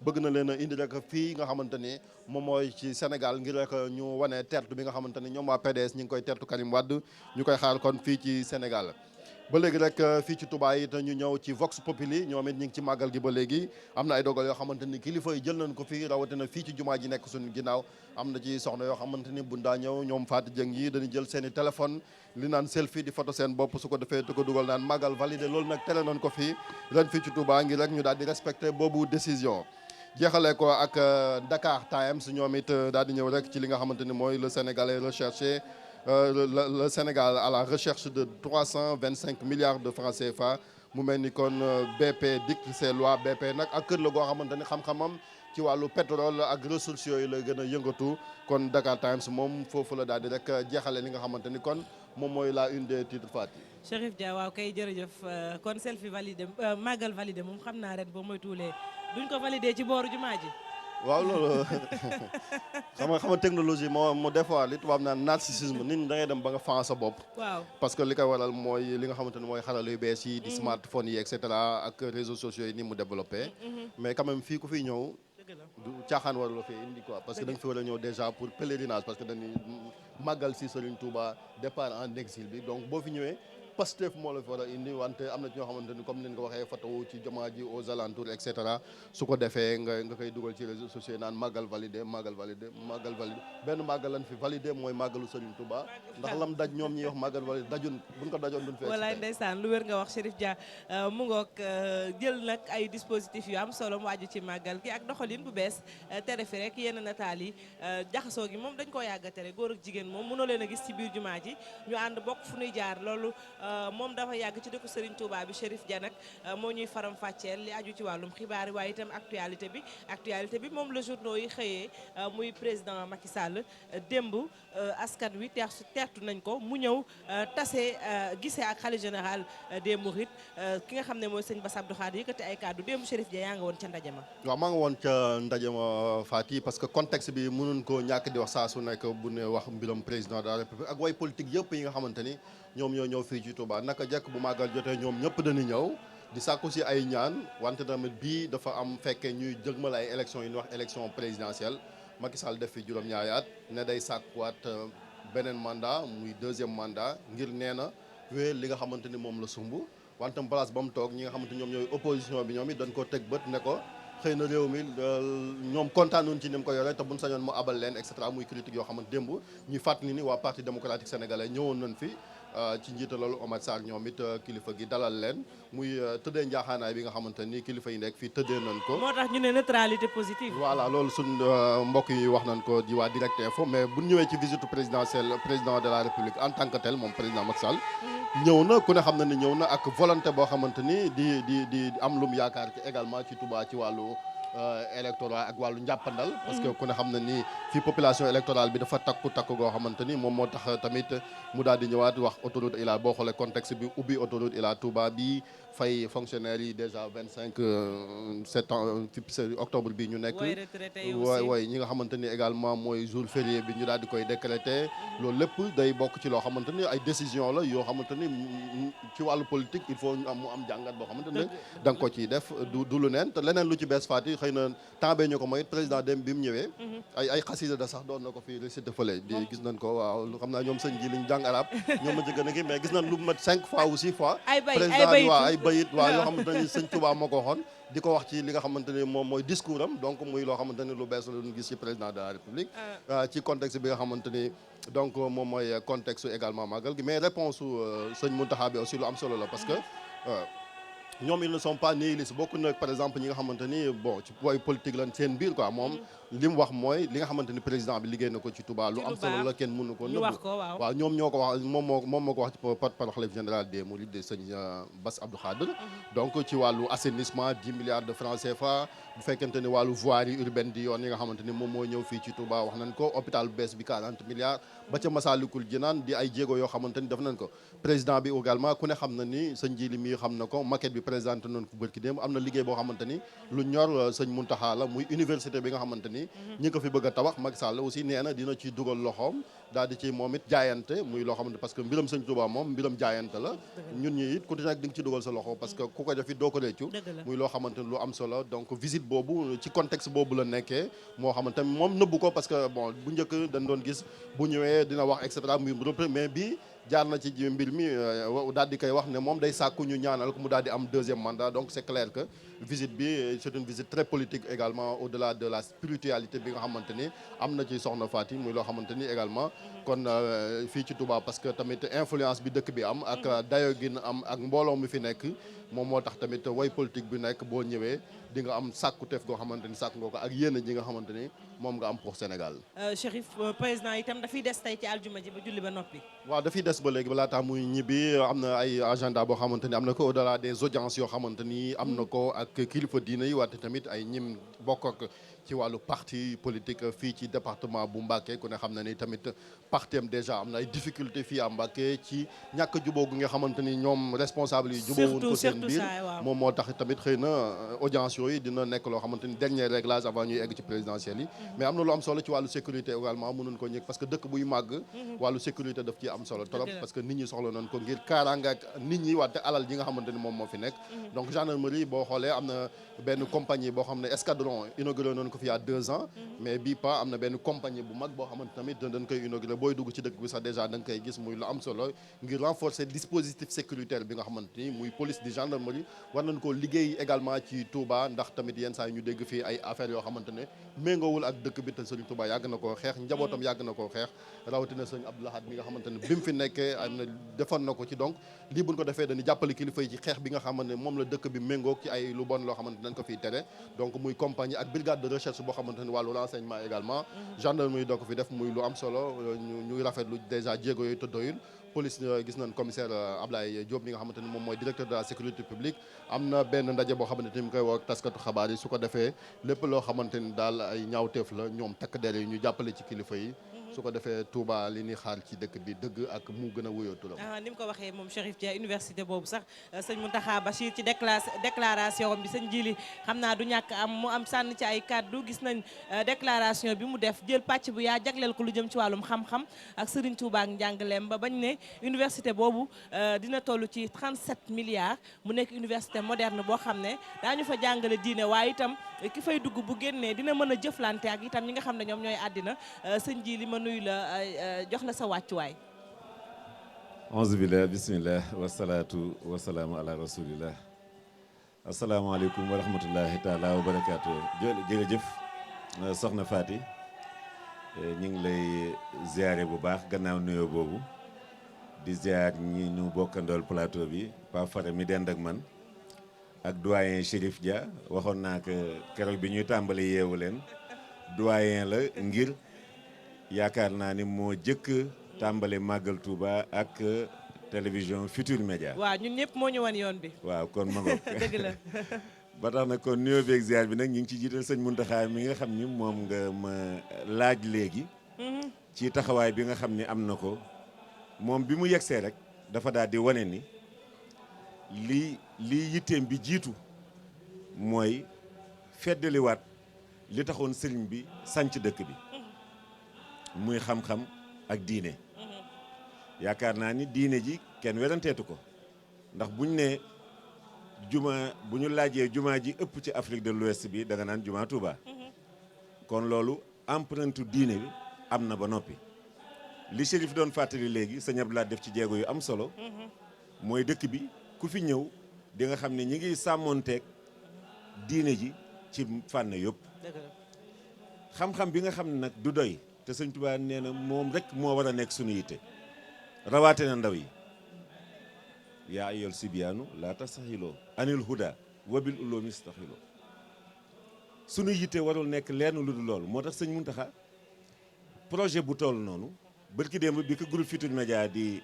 bëgg na leen a indi rek fii nga xamante ni moom mooy ci Sénégal ngir rek ñu wane tertu bi nga xamante ni ñoom waa PDS ñi ngi koy tertu Karim Wade ñu koy xaar kon fii ci Sénégal. ba léegi rek fii ci Touba it ñu ñëw ci Vox Populi ñoom it ñu ngi ci màggal gi ba léegi am na ay dogal yoo xamante ni kilifa yi jël nañ ko fii rawatina fii ci jumaa ji nekk suñu ginnaaw am na ci soxna yoo xamante ni bu daa ñëw ñoom Fatou Dieng yi dañuy jël seen i téléphone li naan selfie di photo seen bopp su ko defee te ko dugal naan màggal validé loolu nag tere nañ ko fii ren fii ci Touba ngir rek ñu daal di respecté boobu décision. jeexalee ko ak Dakar Times ñoom it daal di ñëw rek ci li nga xamante ni mooy le Sénégalais recherché. Le Sénégal à la recherche de 325 milliards de francs CFA mu mel ni kon BP dicte ses lois BP nag ak kër la goo xamante ni xam-xamam ci wàllu pétrole ak ressources yooyu la gën a yëngatu kon Dakar Times moom foofu la daal di rek jeexale li nga xamante ni kon moom mooy la une des titres Fati. Chérif Dia waaw kay jërëjëf kon selfie validé màggal validé moom xam naa ren boo moytuwulee duñ ko validé ci booru jumaa ji. waaw loolu xam nga technologie moo des fois li tubaab naan narcissisme nit ñi da ngay dem ba nga fan sa bopp. waaw parce que li koy waral mooy li nga xamante ni mooy xarala yu bees yi. di smartphone yi et cetera ak réseaux sociaux yi ni mu développé. mais quand même fii ku fiy ñëw. du caaxaan war la fee indi quoi parce que da nga fi war a ñëw déjà pour pèlerinage parce que dañuy màggal si Serigne Touba départ en exil bi donc boo fi ñëwee. Pastef moo la fi war a indi wante am na ci ñoo xamante ni comme ni nga ko waxee photo ci jumaa ji aux alentours et cetera su ko defee nga koy dugal ci réseaux sociaux naan màggal validé benn màggal lan fi validé mooy màggalu Serigne Touba ndax lam daj ñoom ñuy wax màggal validé dajun buñ ko dajoon duñ fekk. walaay ndeysaan lu wér nga wax Chérif Dia mu ngoog jël nag ay dispositifs yu am solo mu aju ci màggal gi ak doxalin bu bees tere fi rek yenn nataal yi jaxasoo gi moom dañ koo yàgg a tere góor ak jigéen moom mënoo leen a gis ci biir jumaa ji ñu ànd bokk fu ñuy jaar loolu moom dafa yàgg ci dëkku Serigne Touba bi Chérif Dia nag moo ñuy faram fàcceel li aju ci wàllum xibaar yi waaye itam actualité bi moom la journaux yi xëyee muy président Macky Sall démb askan wi teertu nañ ko mu ñëw tase gisee ak xalifa général des Mourides ki nga xam ne mooy sëñ Bass Abdou Khadre yëkkati ay kàddu démb Chérif Dia yaa nga woon ca ndaje ma. waaw maa nga woon ca ndaje ma Fati parce que contexte bi mënuñ koo ñàkk di wax saa su nekk bu ne wax mbiram président de la République ak way politique yëpp yi nga xamante ni ñoom ñoo ñëw fii ci Touba naka jekk bu màggal jotee ñoom ñëpp dañuy ñëw di sàkku si ay ñaan wante tamit bii dafa am fekkee ñuy jëgmal ay élections yi ñuy wax élection présidentielle Macky Sall def fi juróom-ñaari at ne day sàkkuwaat beneen mandat muy deuxième mandat ngir nee na wéyal li nga xamante ni moom la sumb wante place ba mu toog ñi nga xamante ñoom ñooy opposition bi ñoom it dañ ko teg bët ne ko xëy na réew mi ñoom kontaanuñ ci ni mu ko yore te buñ sañoon mu abal leen et cetera muy critique yoo xamante démb ñuy fàttali ni waa parti démocratique sénégalais ñëwoon nañ fi ci njiitalalu Omar Sarr ñoom it kilifa gi dalal leen muy tëddee njaaxaanaay bi nga xamante ni kilifa yi nekk fii tëddee nañ ko. moo tax ñu ne neutralité positive. voilà loolu suñ mbokk yi wax nañ ko di waa Direct Info mais bu ñu ñëwee ci visite présidentielle président de la République en tant que tel moom président Macky Sall. ñëw na ku ne xam na ni ñëw na ak volonté boo xamante ni di am lum yaakaar ci également ci Touba ci wàllu. électorat ak wàllu njàppandal parce que ku ne xam na ni fii population électorale bi dafa takku goo xamante ni moom moo tax tamit mu daal di ñëwaat wax autoroute Ila boo xoolee contexte bi ubbi autoroute Ila Touba bi fay fonctionnaires yi déjà 25 octobre bi ñu nekk way ñi nga xamante ni également mooy jour férié bi ñu daal di koy décréter loolu lépp day bokk ci loo xamante ni ay décision la yoo xamante ni ci wàllu politique il faut mu am jàngat boo xamante ne da nga ko ciy def du lu neen te leneen lu ci bees Fati xëy na temps bee ñu ko mooy président dem bi mu ñëwee ay xasida da sax doon na ko fi récité fële di gis nañ ko waaw xam naa ñoom sëñ ji liñ jàng arab ñoom ma jëgën a gi mais gis nañ lu mat 5 fois ou 6 fois président bi waaw ay bayit waaw yoo xamante ni sëñ Touba moo ko waxoon di ko wax ci li nga xamante ni moom mooy discours am donc muy loo xamante ni lu bees la ñu gis ci président de la République ci contexte bi nga xamante ni donc moom mooy contexte également màggal gi mais réponse sëñ Mountakha bi aussi lu am solo la parce que ñoom ils ne sont pas nihilistes bokk na par exemple ñi nga xamante ni bon ci way politique lan seen biir quoi moom li mu wax mooy li nga xamante ni président bi liggéey na ko ci Touba lu am solo la kenn mënu ko nëbb waaw ñoom ñoo ko wax moom moo ko wax ci par xalif général des Mourides de sëñ Bass Abdou Khadre donc ci wàllu assainissement 10 milliards de francs CFA bu fekkente ni wàllu voirie urbaine di yoon yi nga xamante ni moom moo ñëw fii ci Touba wax nañ ko hôpital bu bees bi 40 milliards ba ca Massalikul Jinaan di ay jéego yoo xamante ni def nañ ko président bi également ku ne xam na ni sëñ Jili mi xam na ko maquette bi présenté noonu ko bërki démb am na liggéey boo xamante ni lu ñor sëñ Mountakha la muy université bi nga xamante ni ñi ko fi bëgg a tabax Macky Sall aussi nee na dina ci dugal loxoom daal di ci moom it jaayante muy loo xamante parce que mbiram sëñ Touba moom mbiram jaayante la ñun ñi it ku ci nekk di nga ci dugal sa loxo parce que ku ko def it doo ko réccu muy loo xamante ni lu am solo donc visite boobu ci contexte boobu la nekkee moo xamante moom nëbbu ko parce que bon bu njëkk dañ doon gis bu ñëwee dina wax et cetera muy mais bii jaar na ci mbir mi daal di koy wax ne moom day sàkku ñu ñaanal ko mu daal di am deuxième mandat. Donc c'est clair que visite bi c'est une visite très politique également, au-delà de la spiritualité bi nga xamante ni am na ci soxna Faty, muy loo xamante ni également kon fii ci Touba, parce que tamit influence bi dëkk bi am ak dayo gi am ak mbooloo mi fi nekk moom moo tax tamit way politique bi nekk boo ñëwee di nga am sàkkuteef goo xamante ni sàkk nga ko ak yéen ji nga xamante ni moom nga am pour Sénégal. Chérif, président itam dafay des tey ci aljuma ji ba julli ba noppi. waaw dafay des ba léegi balaa tax muy ñibbi am na ay agenda boo xamante ni am na ko au-delà des audiences yoo xamante ni am na ko ak kilifa diina yi wante tamit ay ñim bokk ak ci wàllu parti politique fii ci département bu Mbacké. Ku ne xam na ni tamit parti am déjà am na ay difficultés fii à Mbacké ci ñàkk jubóo gi nga xamante ni ñoom responsable yi jubóowuñ ko seen biir moom moo tax tamit xëy na audience yooyu dina nekk loo xamante ni dernier réglage avant ñuy egg ci présidentielles yi. Mais am na lu am solo ci wàllu sécurité également mënuñ ko ñëg parce que dëkk buy màgg wàllu sécurité daf ci am solo trop, parce que nit ñi soxla nañ ko ngir kaaraanga ak nit ñi wante alal ji nga xamante ni moom moo fi nekk. Donc gendarmerie boo xoolee am na benn compagnie boo xam ne escadron inauguré nañ ko fi il y a 2 ans, mais bii pas am na benn compagnie bu mag boo xamante tamit dañ koy inauguré. Booy dugg ci dëkk bi sax déjà da nga koy gis muy lu am solo ngir renforcer dispositif sécuritaire bi nga xamante ni muy police di gendarmerie war nañ koo liggéey également ci Touba, ndax tamit yenn saa yi ñu dégg fii ay affaires yoo xamante ne méngoowul ak dëkk bi te sëñ Touba yàgg na koo xeex, njabootam yàgg na koo xeex, rawatina sëñ Abdou Lahad mi nga xamante ne bi mu fi nekkee am na defoon na ko ci. Donc lii buñ ko defee dañuy jàppale kilifa yi ci xeex bi nga xamante ne moom la dëkk bi méngoog ci ay lu bon loo xamante dañ ko fiy tere. Donc muy compagnie ak brigade de recherche boo xamante ne wàllu renseignement également gendarmerie doo ko fi def muy lu am solo. ñuy rafetlu déjà jéego yooyu te doyul. Police gis nañ commissaire Ablaye Diop mi nga xamante ni moom mooy directeur de la sécurité publique am na benn ndaje boo xamante ni mu koy woo ak taskatu xabaar yi su ko defee lépp loo xamante ni daal ay ñaawteef la ñoom takk der yi ñu jàppale ci kilifa yi. su ko defee Touba li ñuy xaar ci dëkk bi dëgg ak mu gën a wuyoo turam. ni mu ko waxee moom Chérif Dia université boobu sax sëñ Mountakha Bachir ci déclaration bi sëñ Jili xam naa du ñàkk am mu am sànni ci ay kàddu. Gis nañ déclaration bi mu def jël pàcc bu yaa jagleel ko lu jëm ci wàllum xam-xam ak Serigne Touba ak njàngaleem ba bañ ne université boobu dina toll ci 37 milliards mu nekk université moderne boo xam ne daañu fa jàngale diine waaye itam ki fay dugg bu génnee dina mën a jëflante ak itam ñi nga xam ne ñoom ñooy àddina. sëñ Jili ma nuyu la jox la sa wàccuwaay. auzu billah bismillah wasalaatu wasalaamu ala rasulillah. asalaamaaleykum wa rahmatullahi taala wa barakaatu. jërëjëf soxna Faty ñu ngi lay ziare bu baax gannaaw nuyoo boobu di ziar ñi ñu bokkandool plateau bi Pa Fara mi dend ak man ak doyen Chérif Dia. waxoon naa ko keroog bi ñuy tàmbali yeewu leen doyen la ngir yaakaar naa ni moo jëkk tàmbali màggal Touba ak télévision Futur Média. waaw ñun ñëpp moo ñu wan yoon bi. waaw kon ma ngoog dëgg la. ba tax na kon nuyoo beeg ziar bi nag ñu ngi ci jiital sëñ Mountakha mi nga xam ni moom nga ma laaj léegi. ci taxawaay bi nga xam ni am na ko moom bi mu yegsee rek dafa daal di wane ni lii yitteem bi jiitu mooy feddaliwaat li taxoon sëriñ bi sanc dëkk bi. muy xam-xam ak diine. yaakaar naa ni diine ji kenn weranteetu ko ndax buñ ne bu ñu laajee jumaa ji ëpp ci Afrique de l'Ouest bi da nga naan jumaa Touba. kon loolu empreinte diine bi am na ba noppi. li Chérif doon fàttali léegi sëñ Abdoulaye def ci jéego yu am solo. mooy dëkk bi ku fi ñëw di nga xam ne ñi ngi sàmmoonteeg diine ji ci fànn yëpp. xam-xam bi nga xam ne nag du doy. te sëñ Tuubaa nee na moom rek moo war a nekk sunu yitte rawaate na ndaw yi yaa ayyuhal sibyaanu laa tastaxiloo anil huda wabil uloomi staxiloo sunu yitte warul nekk lenn lu dul loolu moo tax sëñ Muntaxa projet bu toll noonu bërki démb bi ko groupe Futurs Médias di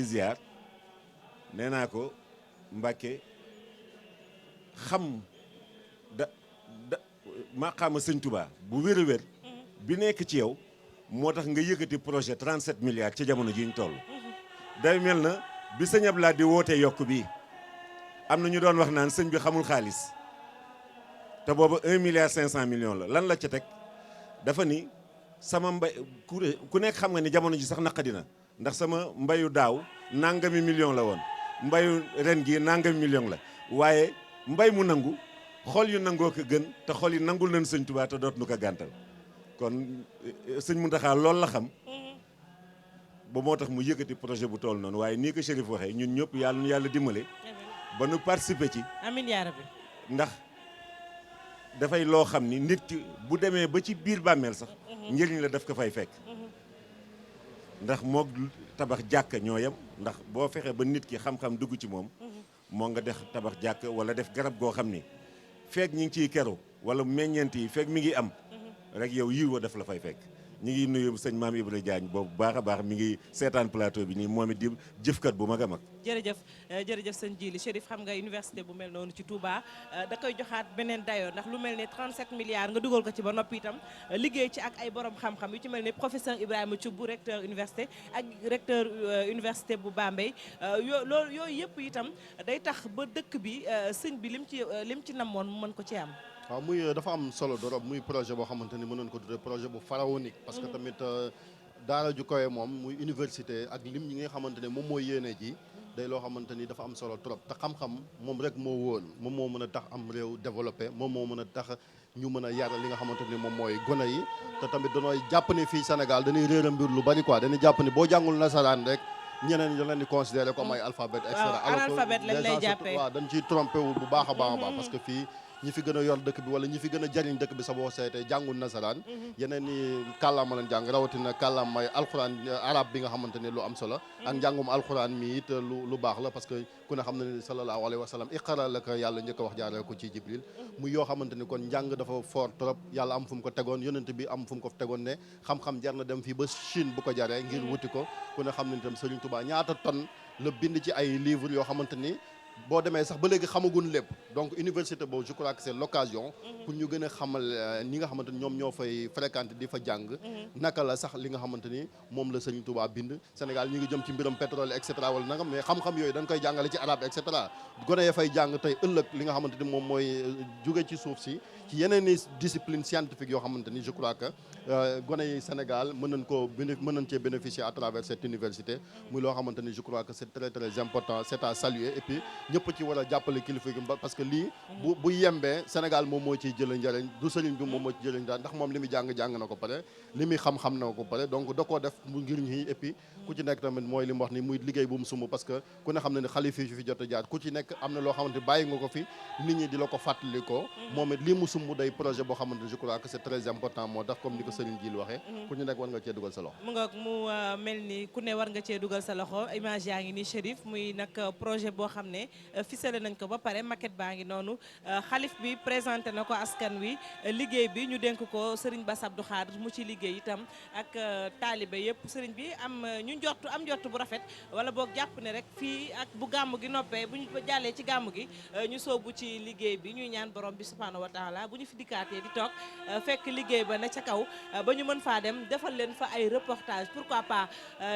ziar nee naa ko Mbàkke xam maqaama sëñ Tuubaa bu wér a wér bi nekk ci yow moo tax nga yëkkati projet 37 milliards ci jamono ji ñu toll. day mel na bi sëñ Abdoulaye di wootee yokk bi am na ñu doon wax naan sëñ bi xamul xaalis te booba 1 milliard 500 millions la lan la ca teg dafa ni sama mbay ku nekk xam nga ni jamono ji sax naqadina ndax sama mbayu daaw nangami million la woon mbayu ren gi nangami million la waaye mbay mu nangu xol yu nangoo ko gën te xol yi nangul nañ sëñ Tuubaa te doot nu ko gàntal kon sëñ Mountakha loolu la xam ba moo tax mu yëkkati projet bu toll noonu waaye nii ko Chérif waxee ñun ñëpp yàlla nu yàlla dimbale ba nu participer ci. amiin yaa rabbi. ndax dafay loo xam ni nit ki bu demee ba ci biir bàmmeel sax njëriñ la daf ko fay fekk ndax moog tabax jàkka ñoo yem ndax boo fexee ba nit ki xam-xam dugg ci moom moo nga def tabax jàkka wala def garab goo xam ni fekk ñi ngi ciy keru wala meññeent yi fekk mi ngi am rek yow yiw wa daf la fay fekk. ñu ngi nuyu sëñ Maam Ibra Diagne boobu baax a baax mi ngi seetaan plateau bi nii moom it di jëfkat bu mag a mag. jërëjëf jërëjëf sëñ Djily Chérif xam nga université bu mel noonu ci Touba da koy joxaat beneen dayoo ndax lu mel ne 37 milliards nga dugal ko ci ba noppi itam liggéey ci ak ay borom xam-xam yu ci mel ne professeur Ibrahima Thioub bu recteur université ak recteur université bu Bambey loolu yooyu yëpp itam day tax ba dëkk bi sëñ bi lim ci namoon mu mën ko ci am. waaw muy dafa am solo dorop muy projet boo xamante ni mënoon ko tuddee projet bu pharaonique parce que tamit daara ju koy moom muy université ak lim ñi nga xamante ne moom mooy yéene ji day loo xamante ni dafa am solo trop te xam-xam moom rek moo wóor moom moo mën a tax am réew développé moom moo mën a tax ñu mën a yar li nga xamante ni moom mooy gone yi te tamit danooy jàpp ni fii Sénégal dañuy réer a mbir lu bari quoi dañuy jàpp ni boo jàngul nasaraan rek ñeneen ñi leen di considéré comme ay alphabet et cetera analphabète lañ lay jàppee waaw dañ ciy trompé wu bu baax a baax a baax parce que fii ñi fi gën a yor dëkk bi wala ñi fi gën a jariñ dëkk bi sa boo seetee jàngul nasaraan yeneen ni kàllaama leen jàng rawatina kàllaamay alxuraan arab bi nga xamante ne lu am solo ak njàngum alxuraan mi it lu baax la parce que ku ne xam na ne sallallahu alayhi wa sallam iqra la ko yàlla njëkk a wax jaaree ko ci Jibril muy yoo xamante ni kon njàng dafa fort trop yàlla am fu mu ko tegoon yonent bi am fu mu ko tegoon ne xam-xam jar na dem fii ba Chine bu ko jaree ngir wuti ko ku ne xam ne itam Serigne Touba ñaata tonne la bind ci ay livres yoo xamante ni boo demee sax ba léegi xamagun lépp donc université boobu je crois que c'est l'occasion pour ñu gën a xamal ñi nga xamante ni ñoom ñoo fay fréquenter di fa jàng naka la sax li nga xamante ni moom la Serigne Touba bind Sénégal ñu ngi jëm ci mbiram pétrole et cetera wala nangam mais xam-xam yooyu dañ koy jàngale ci arabe et cetera gone ya fay jàng tey ëllëg li nga xamante ni moom mooy jóge ci suuf si ci yeneen i discipline scientifique yoo xamante ni je crois que gone yi Sénégal mën nañ cee bénéficier à travers cette université muy loo xamante ni je crois que c'est très très important c'est à saluer et puis ñëpp ci war a jàppale kilifa gi parce que lii bu yembee Sénégal moom moo ciy jëlee njëriñ du sëriñ bi moom moo ci jëlee njëriñ ndax moom li muy jàng na ko pare li muy xam-xam na ko pare donc da koo def mu ngir ñi et puis ku ci nekk tamit mooy li mu wax ni muy liggéey bu mu sumb parce que ku ne xam ne ne xalifa yi fi jot a jaar ku ci nekk am na loo xamante bàyyi nga ko fi nit ñi di la ko fàttali ko moom it lii mu sumb day projet boo xamante je crois que c'est très important moo tax comme ni ko sëriñ Djily waxee ku ñu nekk war nga cee dugal sa loxo mu mel ni ku ne war nga cee dugal sa loxo image yaa ngi ni Chérif muy nag projet boo xam ne ficelé nañ ko ba pare maquette baa ngi noonu xalif bi présenté na ko askan wi liggéey bi ñu dénk ko Serigne Bass Abdou Khadre mu ci liggéey itam ak taalibe yëpp Serigne bi am ñu njort bu rafet wala boog jàpp ne rek fii ak bu gàmm gi noppee bu ñu jàllee ci gàmm gi ñu soobu ci liggéey bi ñuy ñaan borom bi subhanahu wa taala bu ñu fi dikkaatee di toog fekk liggéey ba na ca kaw ba ñu mën faa dem defal leen fa ay reportage pourquoi pas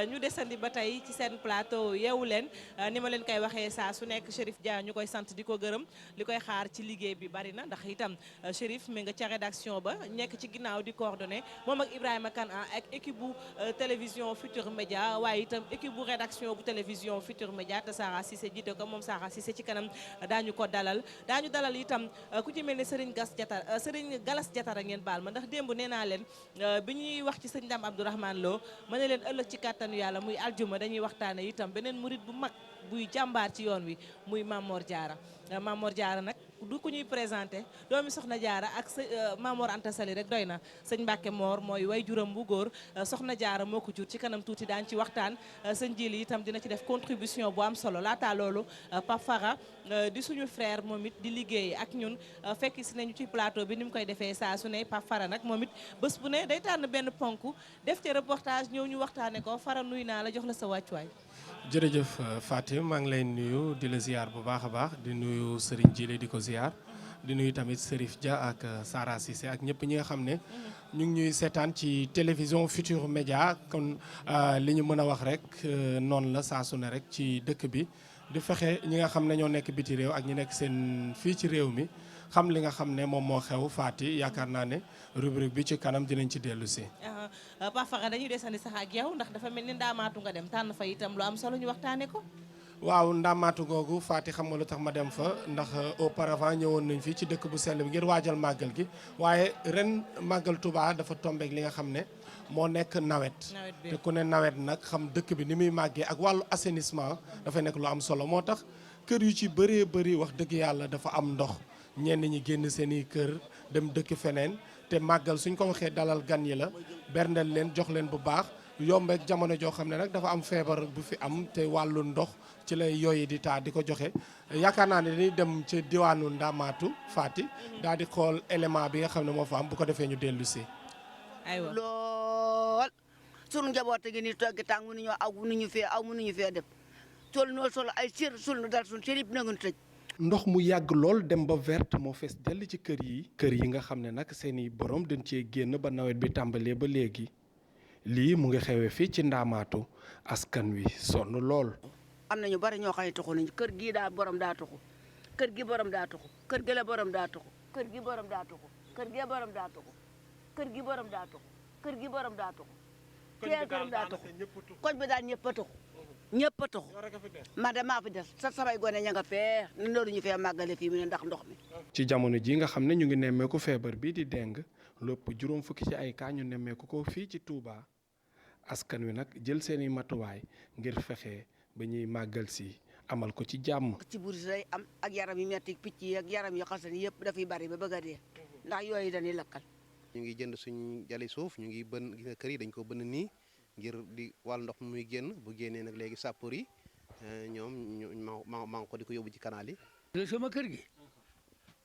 ñu desandi ba tey ci seen plateau yeewu leen ni ma leen koy waxee saa su nekk Chérif Dia ñu koy sant di ko gërëm li koy xaar ci liggéey bi bari na ndax itam Chérif mi nga ca rédaction ba nekk ci ginnaaw di coordonné moom ak Ibrahima Kane ak équipe bu télévision Futur Média waaye itam équipe bu rédaction bu télévision Futur Média te Sara Cissé jiite ko moom Sara Cissé ci kanam daañu dalal itam ku ci mel ne Serigne Galas Diatara ngeen baal ma ndax démb nee naa leen bi ñuy wax ci sëñ Dame Abdourahmane Lo ma ne leen ëllëg ci kàttanu yàlla muy aljuma dañuy waxtaane itam beneen murit bu mag buy jàmbaar ci yoon wi muy Mamor Diarra nag du ku ñuy présenté doomi soxna Diarra ak Mamor Anta Sali rek doy na sëñ Mbacke Mor mooy way juram bu góor soxna Diarra moo ko jur ci kanam tuuti daan ci waxtaan sëñ Djily itam dina ci def contribution bu am solo laata loolu Pape Fara di suñu frère moom it di liggéey ak ñun fekk si nañu ci plateau bi ni mu koy defee saa su ne Pape Fara nag moom it bés bu ne day tànn benn ponk def ci reportage ñëw ñu waxtaane ko Fara nuy naa la jox la sa wàccuwaay. jërëjëf Fatim maa ngi lay nuyu di la ziar bu baax a baax di nuyu Serigne Djily di ko ziar di nuyu tamit Chérif Dia ak Sara Cissé ak ñëpp ñi nga xam ne ñu ngi ñuy seetaan ci télévision Futur Média kon li ñu mën a wax rek noonu la saa su ne rek ci dëkk bi di fexe ñi nga xam ne ñoo nekk biti réew ak ñi nekk seen fii ci réew mi xam li nga xam ne moom moo xew Fati yaakaar naa ne rubrique bi ci kanam dinañ ci dellu si. Pape Fara dañuy desandi sax ak yow ndax dafa mel ni ndaamaatu nga dem tànn fa itam lu am solo ñu waxtaane ko. waaw Ndamaatu googu Fati xam nga lu tax ma dem fa ndax auparavant ñëwoon nañ fi ci dëkk bu sell bi ngir waajal màggal gi waaye ren màggal Touba dafa tombeek li nga xam ne moo nekk nawet te ku ne nawet nag xam dëkk bi ni muy màggee ak wàllu assainissement dafay nekk lu am solo moo tax kër yu ci bëree bëri wax dëgg yàlla dafa am ndox ñenn ñi génn seeni kër dem dëkk feneen te màggal suñ ko waxee dalal gan yi la berndeel leen jox leen bu baax yombeek jamono joo xam ne nag dafa am feebar bu fi am te wàllu ndox ci lay yooyi di taa di ko joxe yaakaar naa ne dañuy dem ci diwaanu Ndamaatu Fati daal di xool élément bi nga xam ne moo fa am bu ko defee ñu dellu si. aywa lool sunu njaboot gi ni toggi tàng mënuñoo aw mënuñu fee dem sol noo sol ay sir sul nu dal suñu sër yëpp na nga tëj. ndox mu yàgg lool dem ba verte moo fees dell ci kër yi nga xam ne nag seeni borom dañ cee génn ba nawet bi tàmbalee ba léegi lii mu ngi xewee fii ci Ndamaatu askan wi sonn lool. am na ñu bari ñoo xam ne taxu nañu kër gii daa borom daa taxu kër gi borom daa taxu kër gi la borom daa taxu kër gi borom daa taxu kër gi borom daa taxu kër gi borom daa taxu kër gi borom daa taxu kër borom daa taxu koñ bi daal ñëpp a taxu ñëpp a taxu man de maa fi des sa samay gone ña nga fee ni loolu ñu fee màggale fii mu ne ndax ndox mi. ci jamono ji nga xam ne ñu ngi nemmeeku feebar bii di dengue lépp juróom fukki ci ay cas ñu nemmeeku ko fii ci Touba askan wi nag jël seeni matuwaay ngir fexe ba ñuy màggal si amal ko ci jàmm. ci buri day am ak yaram yu metti picc yi ak yaram yu xasan yëpp dafay bari ba bëgg a dee ndax yooyu dañuy lakkal. ñu ngi jënd suñ jali suuf ñu ngi bën gis nga kër yi dañ ko bënn nii ngir di wàll ndox muy génn bu génnee nag léegi sàppur yi ñoom ñu ma ko di ko yóbbu ci canal yi. sama kër gi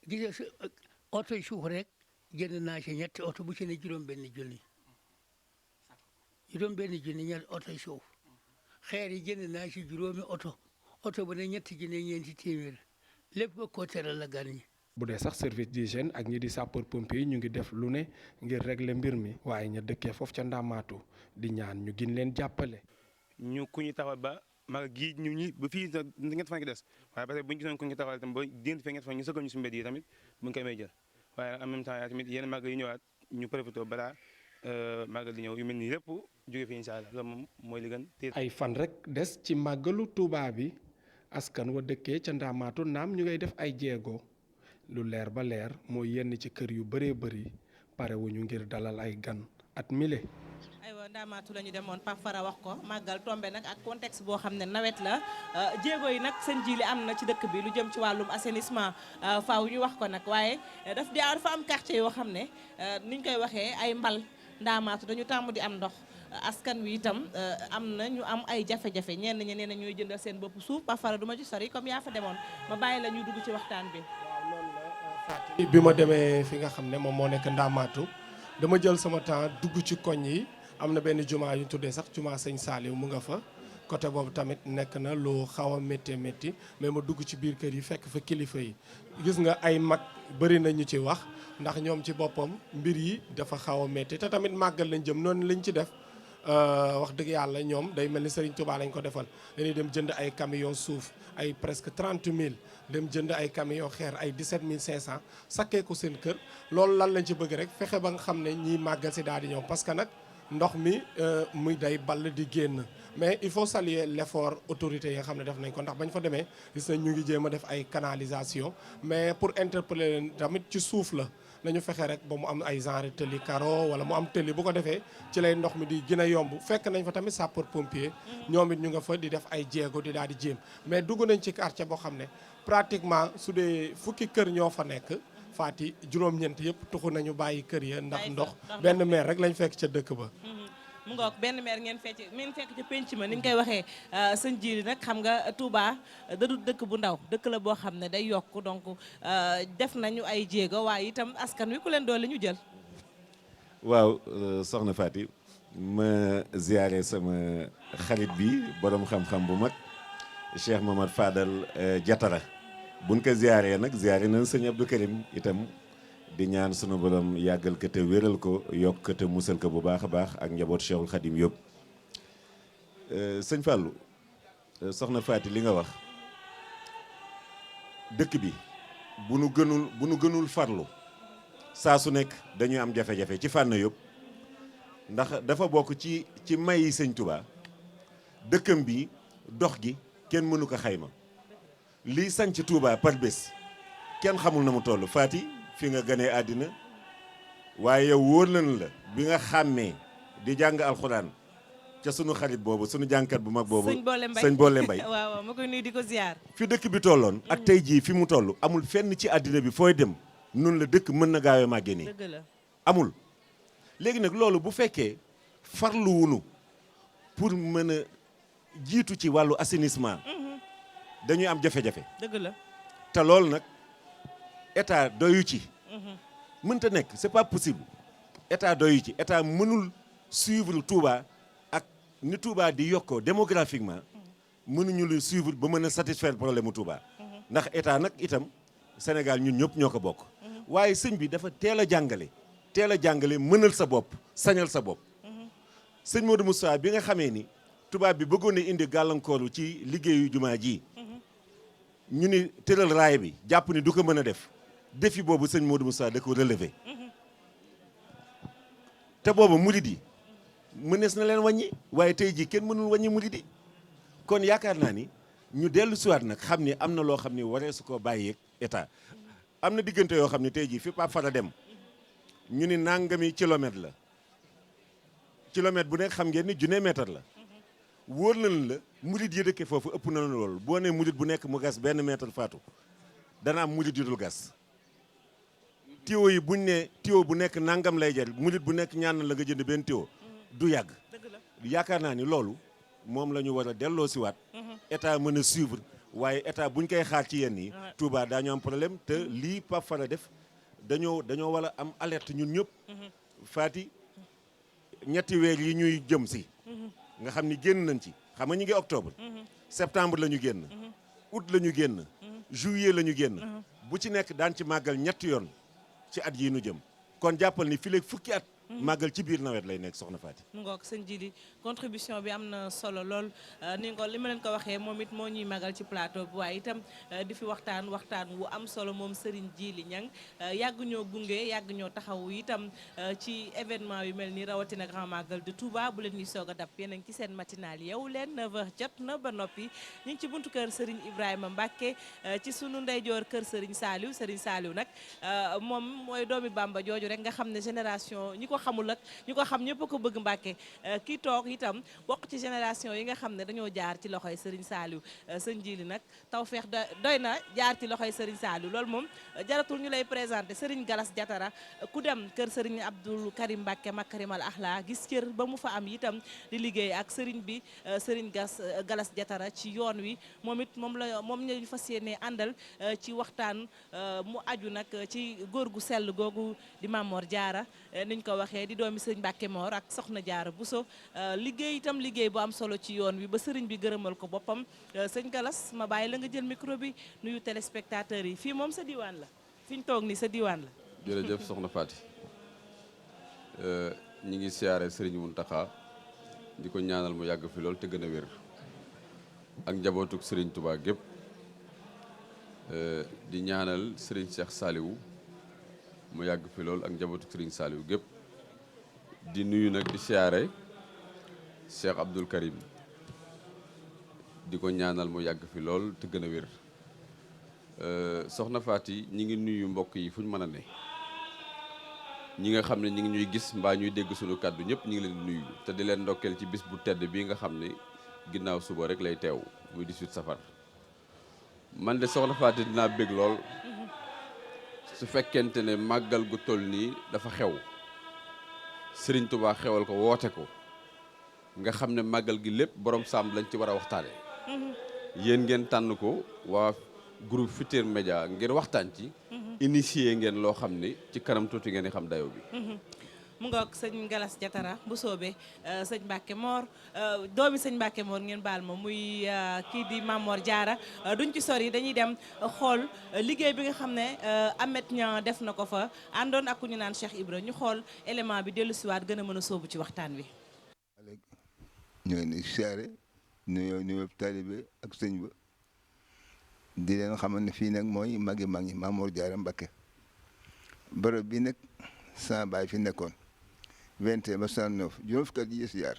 gis nga oto yi suuf rek jënd naa ci ñetti oto bu ci ne juróom-benn junni ñetti oto yi suuf xeer yi jënd naa ci juróomi oto bu ne ñetti junni ñeenti téeméer lépp ba koo teral la gan ñi. bu dee sax service d'hygiène ak ñi di sapeur pompier yi ñu ngi def lu ne ngir régler mbir mi waaye ña dëkkee foofu ca Ndamaatu di ñaan ñu gin leen jàppale. ñu ku ñu taxawal ba mag gii ñu ñi ba fii ñett fan gi des waaye parce que bu ñu gisoon ku ñu taxawal tam ba diggante fee ñett fan ñu sëgal ñu si mbedd yi tamit bu ñu koy may jël waaye en même temps yaa tamit yenn màggal yi ñëwaat ñu profité balaa màggal di ñëw yu mel nii lépp jóge fi incha allah loolu moom mooy li gën. ay fan rek des ci màggalu Touba bi askan wa dëkkee ca Ndamaatu naam ñu ngay def ay jéego lu leer ba leer mooy yenn ci kër yu bëree bëri pare wu ñu ngir dalal ay gan at mile. aywa Ndamaatu la ñu demoon Pape Fara wax ko màggal tombe nag ak contexte boo xam ne nawet la jéego yi nag seen ji li am na ci dëkk bi lu jëm ci wàllum assainissement faaw ñu wax ko nag waaye dafa am quartier yoo xam ne niñ koy waxee ay mbal Ndamaatu dañu tàmm di am ndox askan wi itam am na ñu am ay jafe-jafe ñenn ñi nee na ñooy jëndal seen bopp suuf Pape Fara du ma ci sori comme yaa fa demoon ma bàyyi la ñuy dugg ci waxtaan bi. bi ma demee fi nga xam ne moom moo nekk Ndamaatu dama jël sama temps dugg ci koñ yi am na benn jumaa yu ñu tuddee sax jumaa sëñ Saliou mu nga fa côté boobu tamit nekk na lu xaw a métti métti mais ma dugg ci biir kër yi fekk fa kilifa yi gis nga ay mag bëri na ñu ci wax ndax ñoom ci boppam mbir yi dafa xaw a métti te tamit màggal lañ jëm noonu lañ ci def wax dëgg yàlla ñoom day mel ni Serigne Touba lañ ko defal dañuy dem jënd ay camion suuf ay presque 30 000 dem jënd ay camion xeer ay 17 500 sakkee ko seen kër loolu lan lañ ci bëgg rek fexe ba nga xam ne ñiy màggal si daal di ñëw parce que nag ndox mi muy day ball di génn mais il faut saluer l'effort autorité yi nga xam ne def nañ ko ndax bañ fa demee gis nañ ñu ngi jéem a def ay canalisation mais pour interpeller leen tamit ci suuf la nañu fexe rek ba mu am ay genre tëli karo wala mu am tëli bu ko defee ci lay ndox mi di gën a yomb fekk nañ fa tamit sapeur pompier ñoom it ñu nga fa di def ay jéego di daal di jéem mais dugg nañ ci quartier boo xam ne pratiquement su dee fukki kër ñoo fa nekk Fati juróom-ñeent yëpp tuxu nañu bàyyi kër ya ndax ndox benn meer rek lañ fekk ca dëkk ba. mu ngoog benn meer ngeen fekk ca penc ma ni ñu koy waxee sëñ Jili nag xam nga Touba da du dëkk bu ndaw dëkk la boo xam ne day yokk donc def nañu ay jéego waaye itam askan wi ku leen doole ñu jël. waaw soxna Fati ma ziare sama xarit bi borom xam-xam bu mag Cheikh Mamad Fadal Diatara buñ ko ziaree nag ziare nañ sëñ Abdou Karim itam. di ñaan sunu borom yàggal ko te wéral ko yokk ko te musal ko bu baax a baax ak njaboot Cheikhul Khadim yëpp sëñ Fallou soxna Faty li nga wax dëkk bi bu nu gënul farlu saa su nekk dañuy am jafe-jafe ci fànn yëpp ndax dafa bokk ci may yi sëñ Touba dëkkam bi dox gi kenn mënu ko xayma lii sanc Touba par bés kenn xamul na mu toll. Fati fi nga ganee àddina waaye yow wóor nañ la bi nga xàmmee di jàng alxuraan ca sunu xarit boobu sunu jàngkat bu mag boobu sëñ Boole Mbay waaw ma koy nuyu di ko ziar. fi dëkk bi tolloon ak tey jii fi mu toll amul fenn ci àddina bi fooy dem nun la dëkk mën na gaawee màggee nii dëgg la amul. léegi nag loolu bu fekkee farlu wunu pour mën a jiitu ci wàllu assainissement dañuy am jafe-jafe. dëgg la te loolu nag état doyu ci mënta nekk c'est pas possible état doyu ci état mënul suivre Touba ak ni Touba di yokkoo démographiquement mënuñu lu suivre ba mën a satisfaire problème mu Touba ndax état nag itam Sénégal ñun ñëpp ñoo ko bokk waaye sëñ bi dafa teel a jàngale mënal sa bopp sañal sa bopp sëñ Modou Moussa bi nga xamee ni tubaab bi bëggoon na indi gàllankooru ci liggéeyu jumaa ji ñu ni tëral raay bi jàpp ni du ko mën a def défi boobu sëñ Modou Moussa da ko relever te boobu murid yi mënees na leen wàññi waaye tey jii kenn mënul wàññi murid yi kon yaakaar naa ni ñu dellu siwaat nag xam ni am na loo xam ni waree su ko bàyyeeg état am na diggante yoo xam ne tey jii fi Pape Fara dem ñu ni nangami kilomètre la kilomètre bu nekk xam ngeen ni junne mètre la wóor nañ la murid yi dëkke foofu ëpp na loolu boo nee murid bu nekk mu gas benn mètre faatu dana am murid yu dul gas tiwo yi buñ ne tiwo bu nekk nangam lay jar murid bu nekk ñaan la nga jënd benn tiwo du yàgg yaakaar naa ni loolu moom la ñu war a delloo siwaat état mën a suivre waaye état buñ koy xaar ci yenn yi Touba daañu am problème te lii Pape Fara def dañoo war a am alerte ñun ñëpp Fati ñetti weer yi ñuy jëm si nga xam ni génn nañ ci xam nga ñu ngi octobre septembre la ñu génn août la ñu génn juillet la ñu génn bu ci nekk daan ci màggal ñetti yoon ci at yii nu jëm kon jàppal ni fileeg fukki at màggal ci biir nawet lay nekk soxna Faty. mu ngoog sëñ Djily contribution bi am na solo lool ni nga ko li ma leen ko waxee moom it moo ñuy màggal ci plateau bi waaye itam di fi waxtaan wu am solo moom Serigne Djily Niang yàgg ñoo gunge yàgg ñoo taxawu itam ci événement yu mel ni rawatina grand magal de Touba bu leen ñuy soog a dab yéen a ngi ci seen matinal yeewu leen 9h jot na ba noppi ñu ngi ci buntu kër Serigne Ibrahima Mbacke ci sunu ndeyjoor kër Serigne Saliou nag moom mooy doomi Bamba jooju rek nga xam ne génération ñi ko xamul ak ñu ko xam ñëpp ko bëgg Mbàkke kii toog itam bokk ci génération yi nga xam ne dañoo jaar ci loxoy Serigne Saliou sëñ Djily nag tawfeex doy na jaar ci loxoy Serigne Saliou loolu moom jaratul ñu lay présenté Serigne Galas Jatara ku dem kër Serigne Abdoul Karim Mbàkke Makarimal Ahla gis cër ba mu fa am itam di liggéey ak Serigne bi Serigne Galas Jatara ci yoon wi moom lañu fas yéene àndal ci waxtaan mu aju nag ci góor gu sell googu di Mamor Diarra niñ ko waxee di doomi sëñ Mbàkke Mor ak soxna Jaara Buso liggéey itam liggéey bu am solo ci yoon wi ba sëriñ bi gërëmal ko boppam sëñ Galas ma bàyyi la nga jël micro bi nuyu téléspectateurs yi fii moom sa diwaan la fi ñu toog nii sa diwaan la. jërëjëf soxna Faty ñi ngi siyaare sëriñ Muntaxa di ko ñaanal mu yàgg fi lool te gën a wér ak njabootuk sëriñ Touba gépp di ñaanal sëriñ Cheikh Saliou mu yàgg fi lool ak njabootuk sëriñ Saliou gépp di nuyu nag di siyaare Cheikh Abdoul Karim di ko ñaanal mu yàgg fi lool te gën a wér soxna Faty ñi ngi nuyu mbokk yi fu ñu mën a ne ñi nga xam ne ñi ngi ñuy gis mbaa ñuy dégg suñu kàddu ñëpp ñi ngi leen di nuyu te di leen ndokkeel ci bis bu tedd bii nga xam ne ginnaaw suba rek lay teew muy 18 safar man de soxna Faty dinaa bég lool su fekkente ne màggal gu toll nii dafa xew Sëriñ Touba xewal ko woote ko nga xam ne màggal gi lépp borom saam lañ ci war a waxtaane yéen ngeen tànn ko waa groupe Futurs Médias ngir waxtaan ci initié ngeen loo xam ne ci kanam tuuti ngeen di xam dayo bi mu ngoog sëñ Galas Jatara bu soobee sëñ Mbàkke Mor doomi sëñ Mbàkke Mor ngeen baal ma muy kii di Mamor Diarra duñ ci sori dañuy dem xool liggéey bi nga xam ne Amet Niang def na ko fa àndoon ak ku ñu naan Cheikh Ibra ñu xool élément bi dellu siwaat gën a mën a sóobu ci waxtaan wi. ñoo ni siyaare nuyoo taalibe ak sëñ ba di leen xamal ne fii nag mooy magi Mamor Diarra Mbàkke bërëb bi nag sama baay fi nekkoon 21 ba 69 juróom fukki at yi yées yaar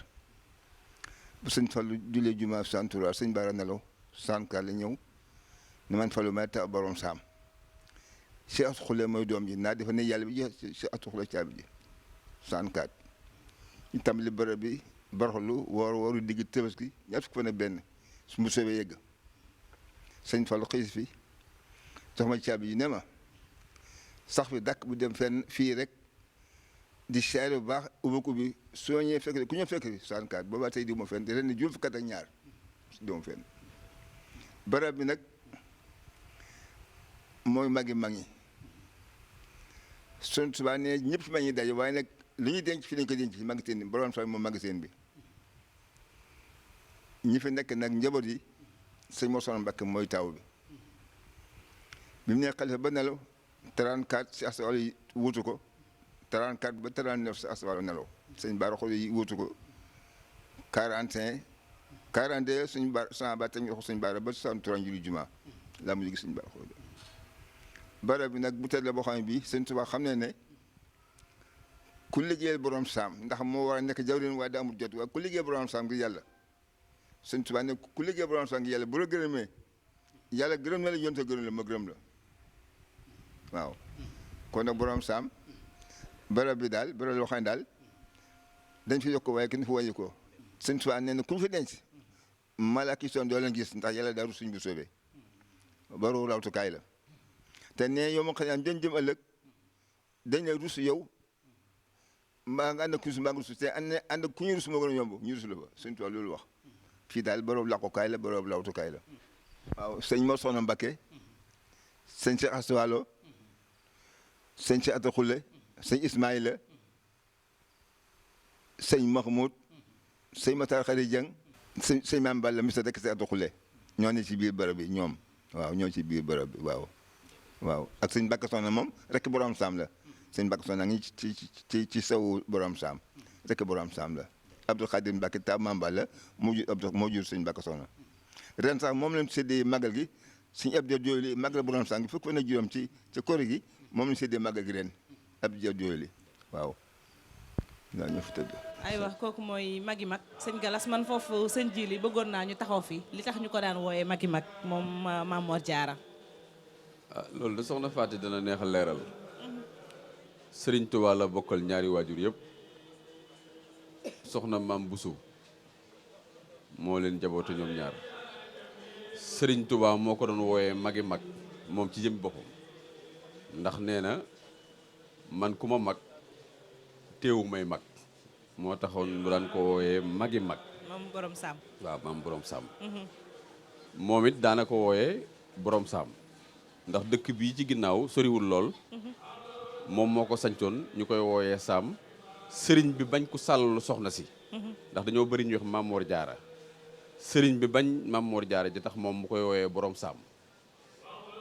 bu sëñ Fallu julee jumaa 63 sëñ Baara nelaw 64 la ñëw ne man falu may ta borom saam Cheikh Atou Khoule mooy doom ji naa defa ne yàlla bi ji Cheikh Atou Khoule caabi ji 64 ñu tàmbali bërëb bi baraxlu wooru digg Tabaski ñaar fukki fan ak benn su mu soobee yegg sëñ Fallou xëy fi jox ma caabi ji ne ma sax bi dàkk bu dem fenn fii rek di seere bu baax ubbi soo ñëwee fekk ku ñëw fekk 64 boobaa tey di ma fenn ren ni juróom fukki at ak ñaar di ma fenn barab bi nag mooy magi mag ñi son subaa ne ñëpp fi mag ñi daje waaye nag lu ñuy denc fi lañ ko denc ci magasin bi borom sax moom magasin bi ñi fi nekk nag njaboot yi sëñ Mor Soxna Mbakke mooy taw bi mu ne xalifa ba nelaw 34 si asawal yi wuutu ko 34 ba 39 si asawal nelaw sëñ Baara Xol yi wuutu ko 41 42 suñu baar sama baat tamit wax suñu baara ba 63 julli juma laa mujj gis suñu Baara Xol bara bi nag bu tedd la boo xam ne bii sëñ Tuubaa xam ne ku liggéeyal borom saam ndax moo war a nekk jawriñ waaye daa amul jot waaye ku liggéeyal borom saam ngir yàlla sëñ Tuubaa ne ku liggéeyal borom saam ngir yàlla bu la gërëmee yàlla gërëm na la yonte gërëm la ma gërëm la waaw kon nag borom saam barab bi daal barab loo xam ne daal dañ fi yokk waaye kenn fi wàññi ko sëñ Tuubaa nee na ku ñu fi denc malaaka yi soon doo leen gis ndax yàlla daa rus suñ bu soobee baru rawtukaay la te nee yow ma xam ne dañ jëm ëllëg dañ lay rus yow mbaa nga ànd ak rus mbaa nga rus te ànd ak ku ñu rus moo gën a yomb ñu rus la fa sëñ Tuubaa loolu wax fii daal baru làqukaay la baru rawtukaay la waaw sëñ Mor Soxna Mbakke sëñ Cheikh Astou Walo sëñ Cheikh Atou Khoule sëñ Ismaïla sëñ Mahmoud sëñ Matar Khary Dieng sëñ Mame Balla mi sa dëkk Cheikh Atou Khoule ñoo ne ci biir barab bi ñoom waaw ñoo ci biir barab bi waaw ak sëñ Mbàkke Soxna moom rek borom saam la sëñ Mbàkke Soxna ngi ci sawu borom saam rek borom saam la Abdou Khadir Mbàkke ta Mame Balla moo jur sëñ Mbàkke Soxna ren sax moom lañ séddee magal gi suñu Abdou Jooyli magal borom saam gi fukk fan ak juróom ci kori gi moom lañ séddee magal gi ren Abdou Jooyli waaw ñoo fi tëdd aywa kooku mooy magi mag sëñ Galas man foofu sëñ Jili bëggoon naa ñu taxaw fi li tax ñu ko daan wooyee magi mag moom Mame Mor Diarra. loolu de soxna Faati dana neex a leeral Sëriñ Tuubaa la bokkal ñaari waajur yëpp soxna Maam Busu moo leen jaboote ñoom ñaar Sëriñ Tuubaa moo ko doon wooyee magi mag moom ci jëm boppam ndax nee na man ku ma mag teewu may mag moo taxoon mu daan ko wooyee magi mag. moom borom saam. waaw maam borom saam. moom it daana ko wooyee borom saam ndax dëkk bii ci ginnaaw soriwul lool. moom moo ko sancoon ñu koy wooyee saam sëriñ bi bañ ku sàllalu soxna si. ndax dañoo bëri ñu wax Mame Mor Diarra sëriñ bi bañ Mame Mor Diarra ji tax moom mu koy wooyee borom saam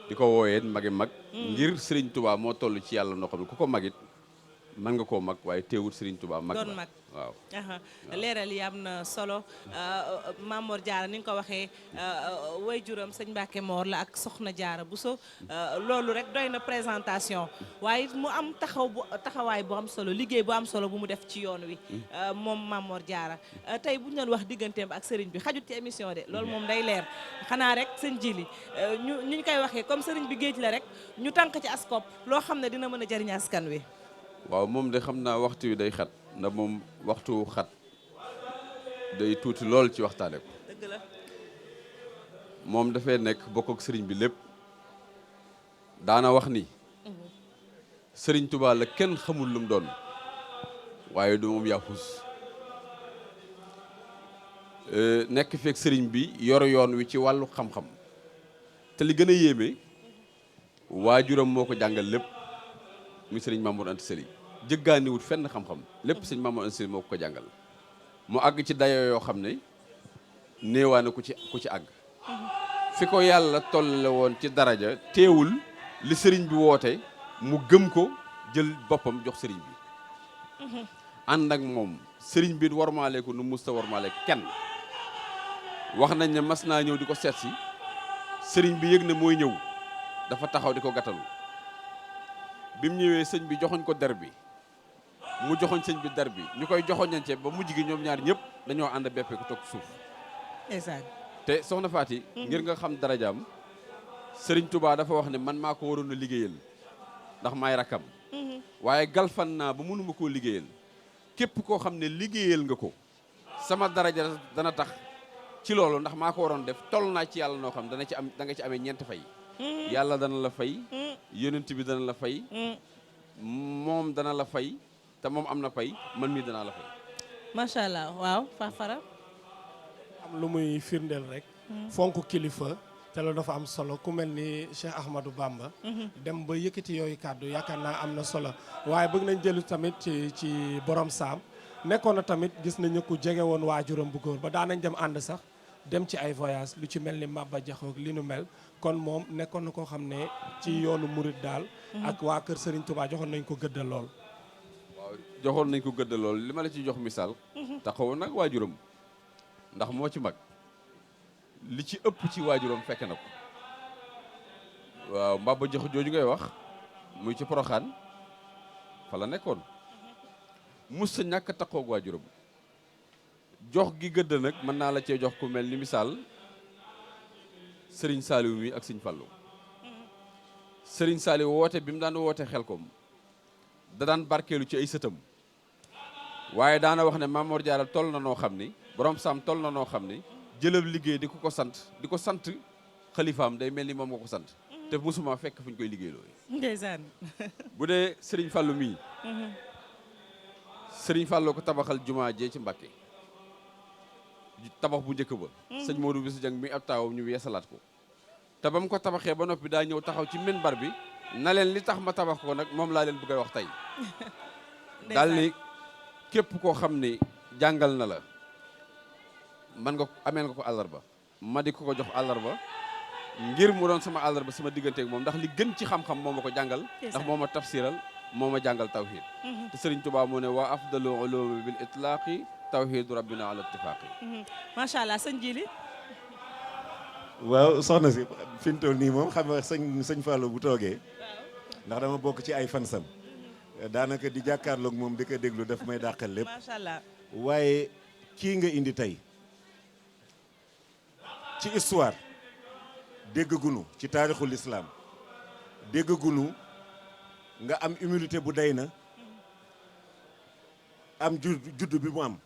di ko wooyee magi mag. ngir Sëriñ Tuubaa moo toll ci yàlla noo xam ne ku ko magit mën nga koo mag waaye teewul Serigne Touba mag doon mag waaw leeral yi am na solo Mame Mor Diarra ni nga ko waxee waajuram sëñ Mbacke Mor la ak soxna Diarra Bousso loolu rek doy na présentation waaye mu am taxawaay bu am solo liggéey bu am solo bu mu def ci yoon wi moom Mame Mor Diarra tey bu ñu doon wax digganteem ak Serigne bi xajut ci émission de loolu moom day leer xanaa rek sëñ Jili ñu koy waxee comme Serigne bi géej la rek ñu tànk ci askop loo xam ne dina mën a jëriñ askan wi. waaw moom de xam naa waxtu wi day xat ndax moom waxtu xat day tuuti lool ci waxtaane ko dëgg la moom dafay nekk bokk ak sëriñ bi lépp daana wax ni sëriñ Tuubaa la kenn xamul lu mu doon waaye du moom yàppus nekk feek sëriñ bi yor yoon wi ci wàllu xam-xam te li gën a yéeme waajuram moo ko jàngal lépp muy sëriñ Mamour Anta Sali jëggaaniwut fenn xam-xam lépp sëriñ Mamour Anta Sali moo ko jàngal mu àgg ci dayo yoo xam ne néewaane ku ci àgg fi ko yàlla tolle woon ci daraja teewul li sëriñ bi woote mu gëm ko jël boppam jox sëriñ bi ànd ak moom sëriñ bi warmaale ko nu musta warmaale kenn wax nañ ne mas naa ñëw di ko seet si sëriñ bi yëg ne mooy ñëw dafa taxaw di ko gàttalu bi mu ñëwee sëñ bi joxoñ ko der bi mu joxoñ sëñ bi der bi ñu koy joxoñance ba mujj gi ñoom ñaar ñëpp dañoo ànd beppe ko toog suuf exact te soxna Faati ngir nga xam darajaam Serigne Touba dafa wax ne man maa ko waroon a liggéeyal ndax maay rakkam waaye galfan naa ba mënuma koo liggéeyal képp koo xam ne liggéeyal nga ko sama daraja dana tax ci loolu ndax maa ko waroon def toll naa ci yàlla noo xam da nga ci amee ñeenti fay yàlla dana la fay yonent bi dana la fay moom dana la fay te moom am na fay man mii danaa la fay macha allah waaw Fafara am lu muy firndeel rek fonk kilifa te loolu dafa am solo ku mel ni Cheikh Ahmadou Bamba dem ba yëkkati yooyu kàddu yaakaar naa am na solo waaye bëgg nañ jëlu tamit ci borom saam nekkoon na tamit gis nañu ku jege woon waajuram bu góor ba daan nañ dem ànd sax dem ci ay voyage lu ci mel ni Maba Jaxu li nu mel kon moom nekkoon na koo xam ne ci yoonu murit daal ak waa kër Serigne Touba joxoon nañ ko gëddal lool waaw joxoon nañ ko gëddal lool li ma la ci jox misaal taxawoon nag waajuram ndax moo ci mag li ci ëpp ci waajuram fekk na ko waaw Maba Jaxu jooju ngay wax muy ci Poroxaan fa la nekkoon mus sa ñàkk a taxawoog waajuram jox gi gëdd nag mën naa la cee jox ku mel ni misaal Serigne Saliou mi ak Serigne Fallou Serigne Saliou woote bi mu daan woote Xelkom da daan barkeelu ci ay sëtam waaye daana wax ne Mamor Diarra toll na noo xam ni borom saam toll na noo xam ni jëlab liggéey di ko sant xalifaam day mel ni moom nga ko sant te musuma fekk fu ñu koy liggéey loolu ndeysaan bu dee Serigne Fallou mii Serigne Fallou ko tabaxal jumaa jee ci Mbàkke tabax bu njëkk ba sëñ Modou Bissou Dieng mi ab taawam ñu yeesalaat ko te ba mu ko tabaxee ba noppi daa ñëw taxaw ci minbar bi na leen li tax ma tabax ko nag moom laa leen bëgg a wax tey daal ni képp koo xam ni jàngal na la man nga ameel nga ko àllarba ma di ko jox àllarba ngir mu doon sama àllarba sama digganteeg moom ndax li gën ci xam-xam moo ma ko jàngal ndax moo ma tafsiral moo ma jàngal tawhid te Serigne Touba moo ne waa afdalu ulumi bil itlaqi tawhidu rabbina ala ittifaqi macha allah sëñ Jili waaw soxna si fi mu toll nii moom xam nga sëñ Fallou bu toogee ndax dama bokk ci ay fansam daanaka di jàkkaarloog moom di ko déglu daf may dàqal lépp macha allah waaye kii nga indi tey ci histoire dégg gunu ci taarixul islam dégg gunu nga am humilité bu day na am juddu bi mu am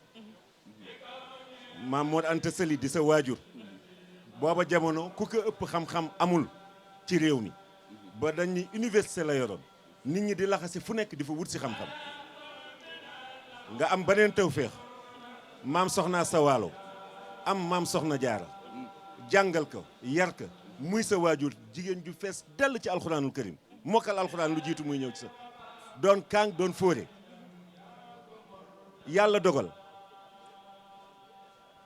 Maam Mor Anta Sali di sa waajur booba jamono ku ko ëpp xam-xam amul ci réew mi ba dañ ni université la yoroon nit ñi di laxasi fu nekk di fa wut si xam-xam nga am beneen tawféex maam soxna sa waalo am maam soxna jaara jàngal ko yar ko muy sa waajur jigéen ju fees dell ci alxuraanul karim mokkal alxuraan lu jiitu muy ñëw ci sa doon kaang doon fóore yàlla dogal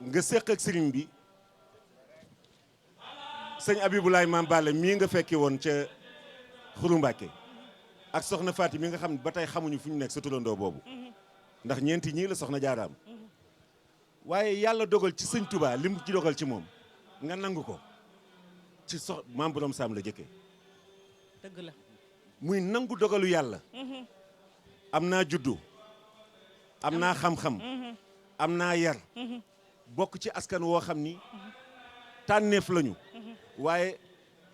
nga séq ak sëriñ bi sëñ Abibulaay maam Balla mii nga fekki woon ca Xuru Mbàkke ak soxna Faati mi nga xam ne ba tey xamuñu fu ñu nekk sa turandoo boobu ndax ñeenti ñii la soxna jaaraam waaye yàlla dogal ci sëñ Touba li mu ci dogal ci moom nga nangu ko ci maam borom saam la jëkkee dëgg la muy nangu dogalu yàlla am naa juddu am naa xam-xam am naa yar bokk ci askan woo xam ni tànneef lañu waaye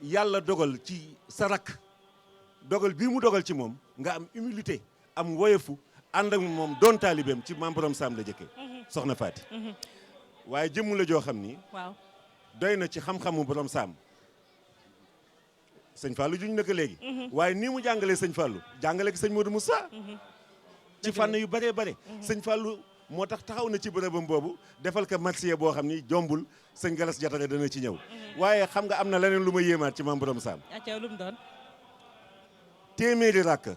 yàlla dogal ci sa rakk dogal bii mu dogal ci moom nga am humilité am woyefu ànd ak moom doon taalibeem ci maam borom saam la jëkkee soxna Faati waaye jëmm la joo xam ni waaw doy na ci xam-xamu borom saam sëñ Fallou juñ na ko léegi waaye nii mu jàngalee sëñ Fallou jàngale ko sëñ Modou Moussa ci fànn yu bëree bare sëñ Fallou moo tax taxaw na ci bërëbam boobu defal ko marsiya boo xam ni jombul sëñ Galas Jatare dana ci ñëw waaye xam nga am na leneen lu ma yéemaat ci maam borom saam acca lu mu doon téeméeri ràkk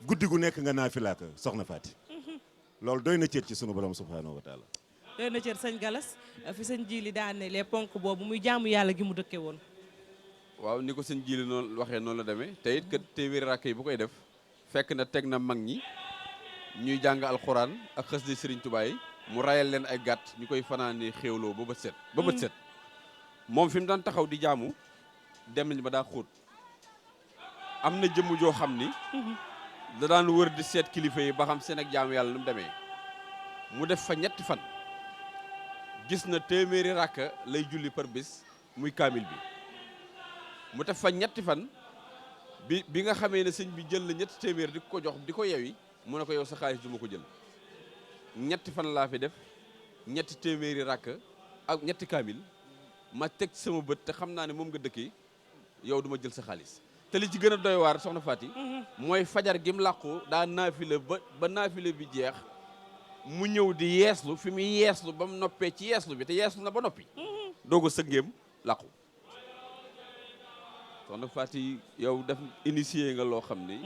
guddi gu nekk nga naafila ko soxna Faati loolu doy na cër ci sunu borom subhanahu wa taala doy na cër sëñ Galas fi sëñ Jili daane les ponk boobu muy jaamu yàlla gi mu dëkke woon waaw ni ko sëñ Jili noonu waxee noonu la demee te it kat téeméeri ràkk yi bu koy def fekk na teg na mag ñi ñuy jàng alxuraan ak xës di Serigne Touba yi mu rayal leen ay gàtt ñu koy fanaani xéewloo ba bët set moom fi mu daan taxaw di jaamu dem nañ ba daa xóot am na jëmm joo xam ni da daan wër di seet kilifa yi ba xam seen ak jaamu yàlla nu mu demee mu def fa ñetti fan gis na téeméeri rakka lay julli par bés muy kaamil bi mu def fa ñetti fan bi nga xamee ne sëñ bi jël na ñetti téeméer di ko jox di ko yewi mu ne ko yow sa xaalis du ma ko jël ñetti fan laa fi def ñetti téeméeri rakka ak ñetti kaamil ma teg sama bët te xam naa ne moom nga dëkkee yow du ma jël sa xaalis te li ci gën a doy waar soxna Faty mooy fajar gi mu làqu daa naafile ba naafile bi jeex mu ñëw di yeeslu fi muy yeeslu ba mu noppee ci yeeslu bi te yeeslu na ba noppi doog a sëngeem làqu soxna Faty yow def initié nga loo xam ni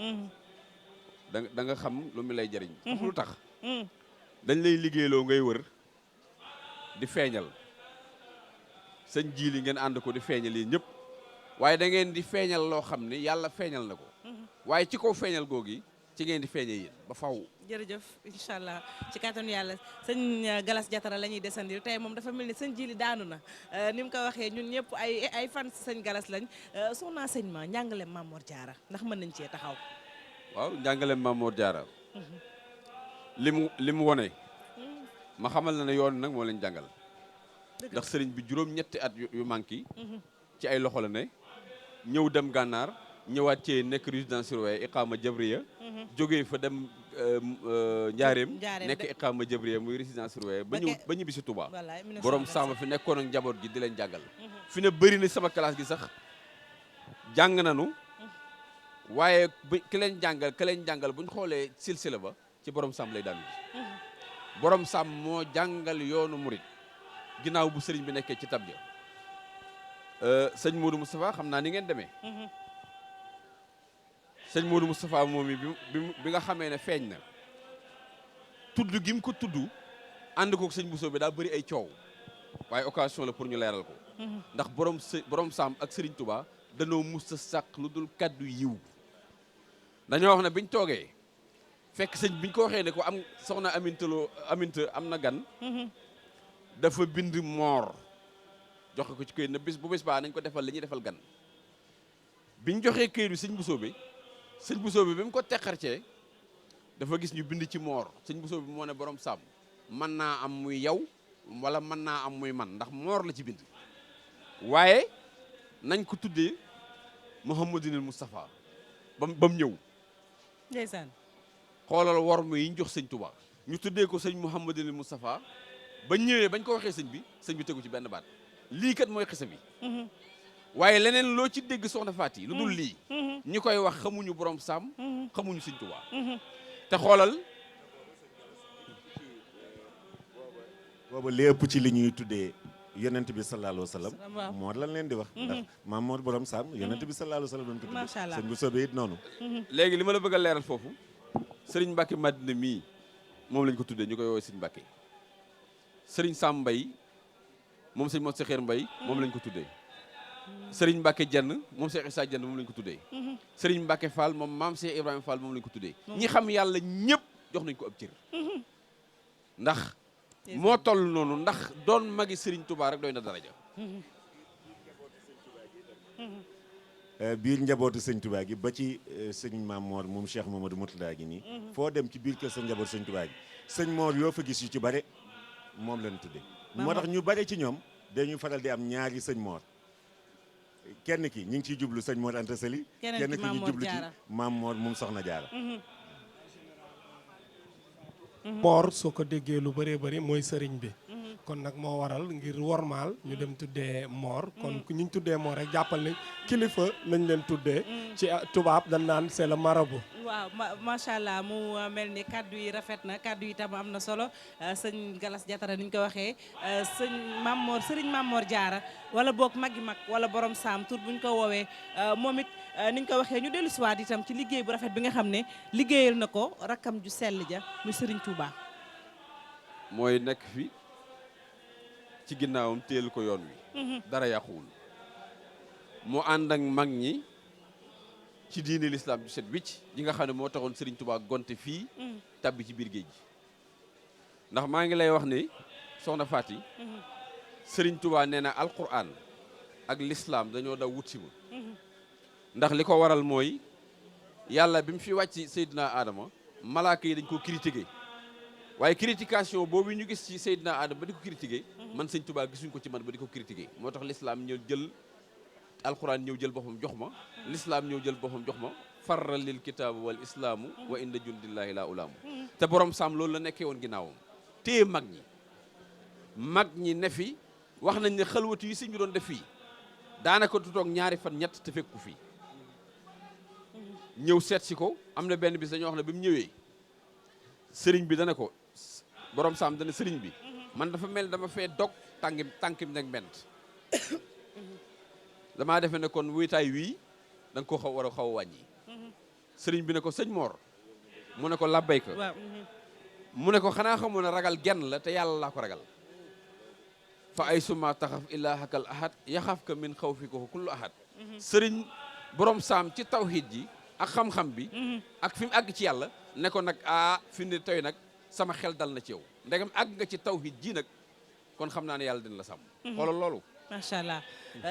da nga xam lu mu lay jëriñ xam lu tax dañ lay liggéeyloo ngay wër di feeñal sëñ ji li ngeen ànd ko di feeñal yi ñëpp waaye da ngeen di feeñal loo xam ni yàlla feeñal na ko waaye ci kaw feeñal googi ci ngeen di feeñee yéen ba faw jërëjëf incha allah ci kàttanu yàlla sëñ Galas Jatara la ñuy desandir tey moom dafa mel ni sëñ Jili daanu na ni mu ko waxee ñun ñëpp ay fan sëñ Galas lañ soxna sëñ ma njàngaleem Mame Mor Diarra ndax mën nañ cee taxaw. waaw njàngaleem Mame Mor Diarra li mu wone ma xamal na ne yoon nag moo leen jàngal ndax sëriñ bi juróom-ñetti at yu manqué ci ay loxo la ne ñëw dem gànnaar ñëwaat ci nekk résidence surveillée iqaama jabriya jógee fa dem njaareem nekk iqaama jabriya muy résidence surveillée ba ñibbi si Touba borom sàmm fi nekkoon ak njaboot gi di leen jàngal fi ne bëri na sama classe gi sax jàng nañu waaye ki leen jàngal bu ñu xoolee silsila ba ci borom sàmm lay daanu ji borom sàmm moo jàngal yoonu murit ginnaaw bu sëriñ bi nekkee ci tab ja sëñ Modou Moustapha xam naa ni ngeen demee sëñ Modou Moustapha moom bi nga xamee ne feeñ na tudd gi mu ko tudd ànd ko sëñ Bousso bi daa bëri ay coow waaye occasion la pour ñu leeral ko ndax borom Sam ak Serigne Touba danoo mus a sàq lu dul kaddu yiw dañoo wax ne biñ toogee fekk sëñ biñ ko waxee ne ko am soxna Aminta am na gan dafa bind moor joxe ko ci këyit na bu bés baa nañ ko defal li ñuy defal gan biñ joxee këyit bi sëñ Bousso bi bi mu ko teqarcee dafa gis ñu bind ci moor sëñ Bousso bi moo ne borom Sam mën naa am muy yow wala mën naa am muy man ndax moor la ci bind waaye nañ ko tuddee Mouhamadinil Moustapha ba mu ñëw ndeysaan xoolal worm yi ñu jox sëñ Touba ñu tuddee ko sëñ Mouhamadinil Moustapha bañ ñëwee bañ ko waxee sëñ bi tegu ci benn baat lii kat mooy xisa bi waaye leneen loo ci dégg soxna Faty lu dul lii ñi koy wax xamuñu borom Sam xamuñu sëñ Touba te xoolal booba lépp ci li ñuy tuddee yonent bi sallallahu alayhi wa sallam moo lan leen di wax ndax maam Mor borom Sam yonent bi sallallahu alayhi wa sallam doon ko tuddee sëñ bu soobee it noonu léegi li ma la bëgg a leeral foofu sëriñ Mbacke Madina mii moom lañ ko tuddee ñu koy woowee sëñ Mbacke sëriñ Sam Mbaye moom sëñ Mor Seexeer Mbaye moom lañ ko tuddee sëriñ Mbacke Jenn moom Cheikh Issa Jenn moom lañ ko tuddee sëriñ Mbacke Fall moom maam Cheikh Ibrahima Fall moom lañ ko tuddee ñi xam yàlla ñëpp jox nañ ko ab cër ndax moo toll noonu ndax doon magi sëriñ Touba rek doy na daraja biir njabootu sëñ Touba gi ba ci sëñ Maam Mor moom Cheikh Mamadou Mourtada gi nii foo dem ci biir kër sa njabootu sëñ Touba gi sëñ Mor yoo fa gis yu ci bare moom lañ tuddee moo tax ñu bare ci ñoom dañuy faral di am ñaari sëñ Mor kenn ki ñu ngi ciy jublu sëñ Mor Anta Sali kenn ki ñu jublu ci Maam Mor moom Soxna Jaara Mor soo ko déggee lu bëree bëri mooy sëriñ bi kon nag moo waral ngir wormaal ñu dem tuddee Mor kon ku ñu tuddee Mor rek jàppal ne kilifa nañ leen tuddee ci tubaab dañ naan c'est le marabout. waaw macha allah mu mel ni kaddu yi rafet na kaddu yi tam am na solo sëñ Galas Jatara ni ñu ko waxee sëñ Mame Mor sëriñ Mame Mor Diarra wala boog magi mag wala borom Sam tur bu ñu ko woowee moom it ni ñu ko waxee ñu dellu siwaat itam ci liggéey bu rafet bi nga xam ne liggéeyal na ko rakkam ju sell ja muy sëriñ Touba. mooy nekk fi ci ginnaawam téel ko yoon wi dara yàquwul mu ànd ak mag ñi ci diine l'islam ju set wicc ji nga xam ne moo taxoon Serigne Touba gonte fii tabbi ci biir géej gi ndax maa ngi lay wax ni soxna Faty Serigne Touba nee na alquran ak l'islam dañoo daw wut si ma ndax li ko waral mooy yàlla bi mu fi wàcc Seydina Adama malaaka yi dañ ko critiqué waaye critication boobu ñu gis ci Seydina Adama ba di ko critiquer man sëñ Touba gisuñ ko ci man ba di ko critiquer moo tax l'islam ñëw jël alquran ñëw jël boppam jox ma l'islam ñëw jël boppam jox ma farral lil kitaabu wal islaamu wa inda jundillahi la ulaamu te borom saam loolu la nekkee woon ginnaawam téye mag ñi ne fi wax nañ ne xalwatu yi sëñ bi doon def fii daanaka du toog ñaari fan ñett te fekku fii ñëw seet si ko am na benn bis dañoo wax ne bi mu ñëwee sëriñ bi dana ko borom saam dana sëriñ bi man dafa mel dama fee dog tànkim nag mbent damaa defe ne kon wéetaay wii da nga ko war a xaw a wàññi sëriñ bi ne ko sëñ Mor mu ne ko labbayka mu ne ko xanaa xamu ne ragal genn la te yàlla laa ko ragal fa ay suma taxaf ilaahakal ahad yaxafka min xawfika kullu ahad sëriñ borom saam ci tawhid ji ak xam-xam bi ak fi mu àgg ci yàlla ne ko nag fi mu ne tey nag sama xel dal na ci yow ndegam àgg nga ci tawhid ji nag kon xam naa ne yàlla dina la sàmm xoolal loolu macha allah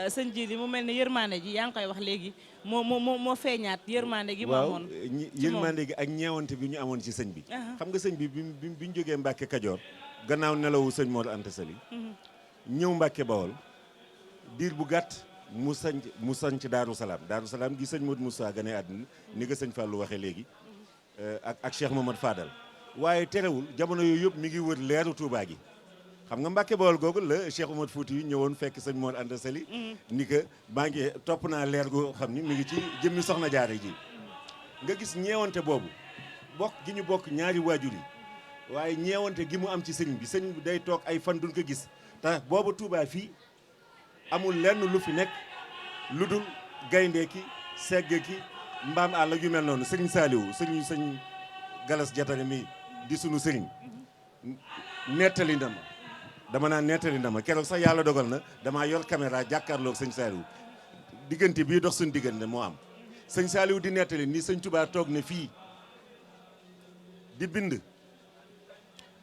sëñ ji li mu mel ne yërmande ji yaa ngi koy wax léegi moo feeñaat yërmande gi. waaw yërmande gi ak ñeewante bi ñu amoon ci sëñ bi. xam nga sëñ bi bi ñu jógee Mbàkke Kajoor gannaaw nelawu sëñ Mor Anta Sali ñëw Mbàkke Bawol diir bu gàtt mu sanc Daaru Salaam gi sëñ Modou Moussa gane àddina ni nga sëñ Fallou waxee léegi ak Cheikh Mamadou Fadal waaye terewul jamono yooyu yëpp mi ngi wër leeru Touba gi. xam nga Mbàkke Bawol googu la Cheikh Oumar Fouti yu ñëwoon fekk sëñ Mor Anta Sali ni que maa ngi topp naa leer gu xam ni mi ngi ci jëmmi soxna jaare ji nga gis ñeewante boobu bokk gi ñu bokk ñaari waajur yi waaye ñeewante gi mu am ci sëñ bi day toog ay fan duñ ko gis te boobu Touba fii amul lenn lu fi nekk lu dul gaynde ki segg ki mbaam àll yu mel noonu sëriñ Saaliwu sëñ Galas Jatare mi di sunu sëriñ nettali na ma dama naan nettali na ma keroog sax yàlla dogal na damaa yor caméra jàkkaarloog sëñ Saaliwu diggante bii dox suñu diggante moo am sëñ Saaliwu di nettali ni sëñ Touba toog ne fii di bind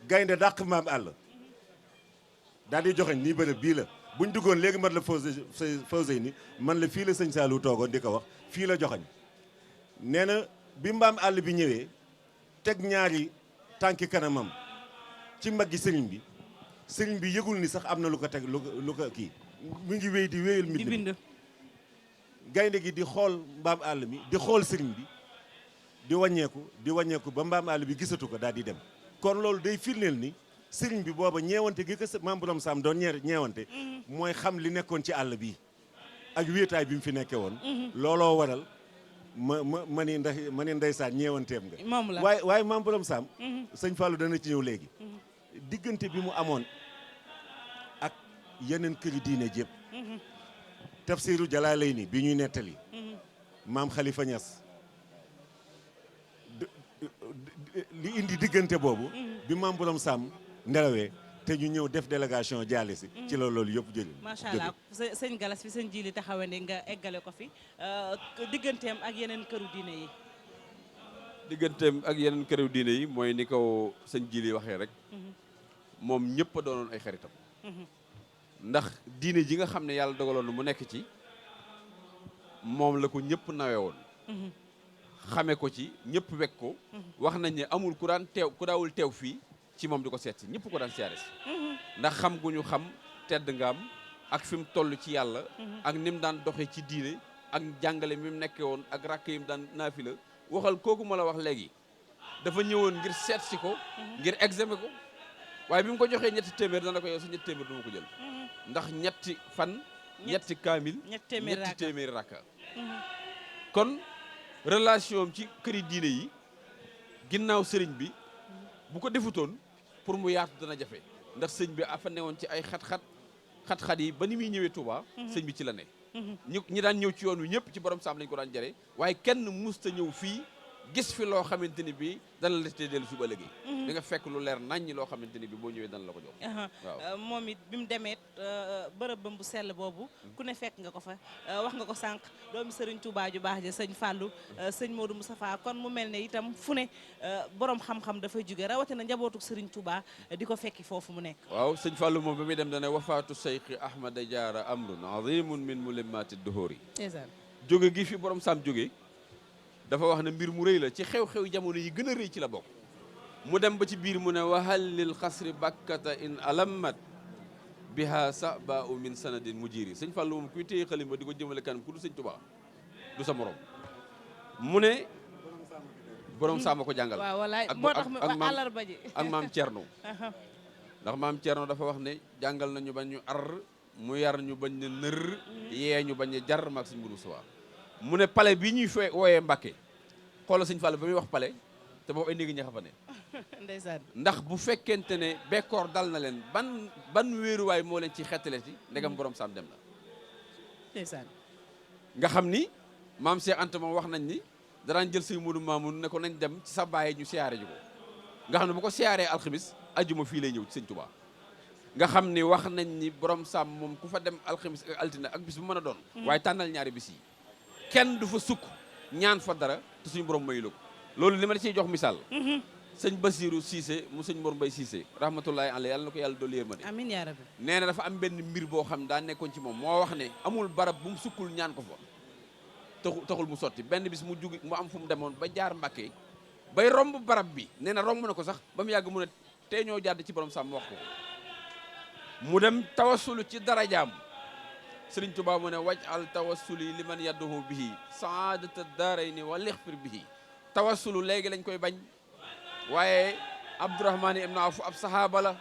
gaynde dàq mbaam àll daal di joxe nii bërëb bii la buñ duggoon léegi mat la fausé ni man la fii la sëñ Saaliwu toogoon di ko wax fii la joxañ nee na bi mbaam àll bi ñëwee teg ñaari tànki kanamam ci mbaggi sëriñ bi yëgul ni sax am na lu ko teg lu ko kii mu ngi wéy di wéyal mbind mi gaynde gi di xool mbaam àll mi di xool sëriñ bi di wàññeeku ba mbaam àll bi gisatu ko daal di dem kon loolu day firndeel ni sëriñ bi booba ñeewante gi ko maam borom saam doon ñeewante mooy xam li nekkoon ci àll bi ak wéetaay bi mu fi nekkee woon looloo waral ma ni ndeysaan ñeewanteem nga moom la waaye maam borom saam sëñ Fallou dana ci ñëw léegi diggante bi mu amoon ak yeneen këri diine jépp tafsiru Jalaalayni bi ñuy nettali maam Khalifa Niass li indi diggante boobu bi maam borom saam nelawee te ñu ñëw def délégation jaale si ci la loolu yëpp jóge macha allah sëñ Galas fi sëñ Jili taxawee ne nga eggale ko fi digganteem ak yeneen këru diine yi digganteem ak yeneen këru diine yi mooy ni ko sëñ Jili waxee rek moom ñëpp a doonoon ay xaritam ndax diine ji nga xam ne yàlla dogaloon mu nekk ci moom la ko ñëpp nawe woon xame ko ci ñëpp wekk ko wax nañ ne amul ku daawul teew fii ci moom di ko seet si ñëpp ko daan siyaare si ndax xam gu ñu xam tedd ngaam ak fi mu toll ci yàlla ak ni mu daan doxee ci diine ak jàngale mi mu nekkee woon ak rakk yi mu daan naafila waxal kooku ma la wax léegi dafa ñëwoon ngir seet si ko ngir examen ko waaye bi mu ko joxee ñetti téeméer dana ko yow sa ñetti téeméer du ma ko jël ndax ñetti fan ñetti kaamil ñetti téeméeri rakka kon relation ci këri diine yi ginnaaw sëriñ bi bu ko defutoon pour mu yaatu dana jafe ndax sëñ bi afa newoon ci ay xat-xat yi ba ni muy ñëwee Touba sëñ bi ci la ne ñi daan ñëw ci yoon wi ñëpp ci borom saam lañ ko daan jare waaye kenn musta ñëw fii gis fi loo xamante ni bi dana la te dellu suba léegi di nga fekk lu leer naññi loo xamante ni bi boo ñëwee dana la ko jox waaw moom it bi mu demee bërëbam bu sell boobu ku ne fekk nga ko fa wax nga ko sànq doomi sëriñ Touba ju baax ja sëñ Fallou sëñ Modou Moustapha kon mu mel ne itam fu ne borom xam-xam dafay jóge rawatina njabootu sëriñ Touba di ko fekki foofu mu nekk waaw sëñ Fallou moom ba muy dem dane wafaatu Cheikh Ahmada Diarra amrun azimun min mulimmati duhuri jóge gi fi borom saam jóge dafa wax ne mbir mu rëy la ci xew-xew jamono yi gën a rëy ci la bokk mu dem ba ci biir mu ne wahal lil xasri bakkata in alammat biha saba u min sanadin mujiri sëñ Fallou moom kuy téye xalim ba di ko jëmale kanam ku du sëñ Tuubaa du sa morom mu ne borom saama ko jàngal waaw wallaay moo tax àllarba ji ak maam Thierno ndax maam Thierno dafa wax ne jàngal nañu bañ ñu ar mu yar ñu bañ ne nër yee ñu bañ ne jar maag sëñ Mourou Sowa mu ne pale bi ñuy wooyee Mbàkke xoolal sëñ Fall ba muy wax pale te boobu ay néegi ñaxa fa ne ndeysaan ndax bu fekkente ne bekkoor dal na leen ban wéeruwaay moo leen ci xettale ci ndegam borom saam dem na ndeysaan nga xam ni maam Cheikh Anta moom wax nañ ni daraan jël sëñ Modou Mamoun ne ko nañ dem ci sa bàyyi ñu siyaare ji ko nga xam ne bu ko siyaaree alxamis ajjuma fii lay ñëw ci sëñ Touba nga xam ni wax nañ ni borom saam moom ku fa dem alxamis ak altine ak bis bu mën a doon waaye tànnal ñaari bis yi kenn du fa sukk ñaan fa dara te suñu borom mayu la ko loolu li ma la ciy jox misaal sëñ Basirou Cissé mu sëñ Mor Mbaye Cissé rahmatullahi alayhi yàlla na ko yàlla dolli yërmande amiin yaa rabbi nee na dafa am benn mbir boo xam daa nekkoon ci moom moo wax ne amul barab bu mu sukkul ñaan ko fa taxul mu sotti benn bis mu jug mu am fu mu demoon ba jaar Mbàkke bay romb barab bi nee na romb na ko sax ba mu yàgg mu ne tey ñoo jàdd ci borom sàmm wax ko mu dem tawassulu ci darajaam Sëriñ Tuubaa mu ne waj al tawassuli liman yadduhu bihi saadata daarayni wa lixfir bihi tawassulu léegi lañ koy bañ waaye Abdourahmane ibn Awf ab sahaaba la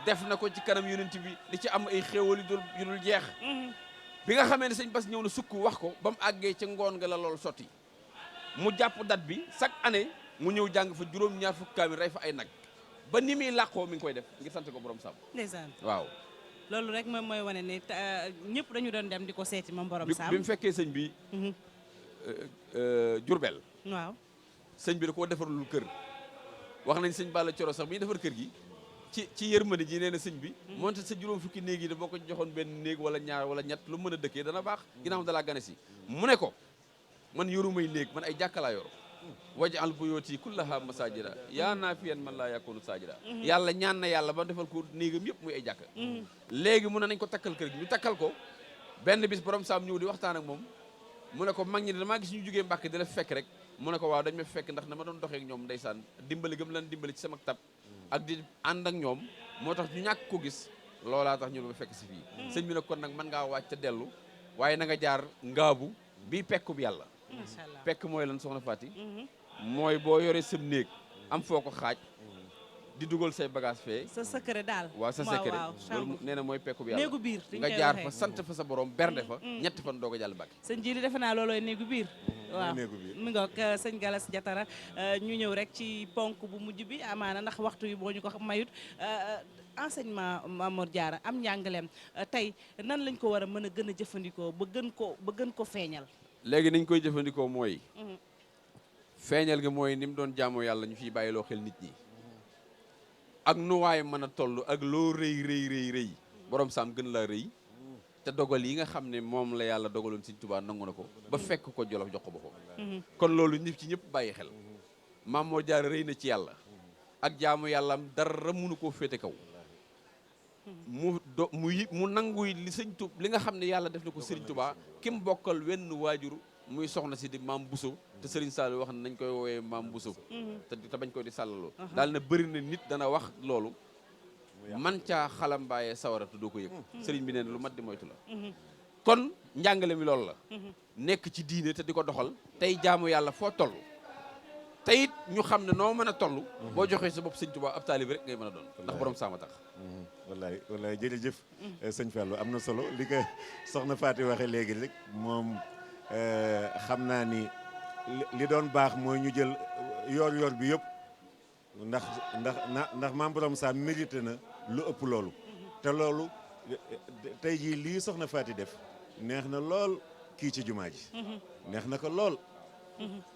def na ko ci kanam yonent bi di ci am ay xéewal yu dul jeex bi nga xamee ne sëñ Bass ñëw na sukk wax ko ba mu àggee ca ngoon nga la loolu sotti mu jàpp date bi chaque année mu ñëw jàng fa juróom-ñaar fukki kaamil rey fa ay nag ba ni muy làqoo mi ngi koy def ngir sant ko borom sàmm ndeysaan waaw loolu rek moom mooy wane ne ñëpp dañu doon dem di ko seeti moom borom sàmm bi mu fekkee sëñ bi Jurbel waaw sëñ bi da koo defarul kër wax nañ sëñ Balla Coro sax bi ñu defar kër gi ci yërmande ji nee na sëñ bi moonte sa juróom fukki néeg yi da boo ko joxoon benn néeg wala ñaar wala ñett lu mën a dëkkee dana baax ginnaaw dalaa gane si mu ne ko man yorumay néeg man ay jàkkalaa yor waj al buyooti kullaha masajida yaa naafiyan man laa yakunu sajida yàlla ñaan na yàlla ba defal ko néegam yëpp muy ay jàkka léegi mu ne nañ ko takkal kër gi ñu takkal ko benn bis borom saam ñëw di waxtaan ak moom mu ne ko mag ñi damaa gis ñu jógee Mbàkke di la fekk rek mu ne ko waaw dañ ma fekk ndax dama doon doxee ak ñoom ndeysaan dimbali gëm lan dimbali ci sama tab ak di ànd ak ñoom moo tax ñu ñàkk ko gis loolaa tax ñu ma fekk si fii sëñ bi nag kon nag mën ngaa wàcc te dellu waaye na nga jaar ngaabu bii pekku bi yàlla pekk mooy lan soxna Fati mooy boo yoree sëm néeg am foo ko xaaj di dugal say bagage fee sa secret daal waaw sa secret loolu nee na mooy pekku bi yàlla néegu biir nga jaar fa sant fa sa borom bernde fa ñetti fan doog a jàll Mbàkke sëñ ji li defe naa loolooy néegu biir waaw mi ngoog sëñ Galas Diatara ñu ñëw rek ci ponk bu mujj bi amaana ndax waxtu yi boo ñu ko mayut enseignement Mamour Diarra am njàngaleem tey nan lañ ko war a mën a gën a jëfandikoo ba gën ko feeñal léegi niñ koy jëfandikoo mooy feeñal gi mooy ni mu doon jaamoo yàlla ñu fiy bàyyiloo xel nit ñi ak nu waay mën a toll ak loo rëy borom saam gën laa rëy te dogal yi nga xam ne moom la yàlla dogaloon Sëñ Tuubaa nangu na ko ba fekk ko Jolof jox ko boppam kon loolu nit ci ñëpp bàyyi xel Mamour Diarra rëy na ci yàlla ak jaamu yàllaam dara mënu koo féete kaw mu nangu li li nga xam ne yàlla def na ko Sëriñ Tuubaa ki mu bokkal wenn waajur muy soxna si di maam Bousso te Serigne Sall wax ne nañ koy woowee maam Bousso te bañ koy di sàllaloo daal na bëri na nit dana wax loolu man caa xalambaayee sawaratu doo ko yëg Serigne bi neen lu mat di moytu la kon njàngale mi loolu la nekk ci diine te di ko doxal tey jaamu yàlla foo toll te it ñu xam ne noo mën a toll boo joxee sa bopp Sëñ Tuubaa ab taalibe rek ngay mën a doon ndax borom saama tax wallaay jërëjëf sëñ Fallou am na solo li ko soxna Faati waxee léegi rek moom xam naa ni li doon baax mooy ñu jël yoor bi yëpp ndax maam borom saa mérité na lu ëpp loolu te loolu tey jii lii soxna Faati def neex na lool kii ci jumaa ji neex na ko lool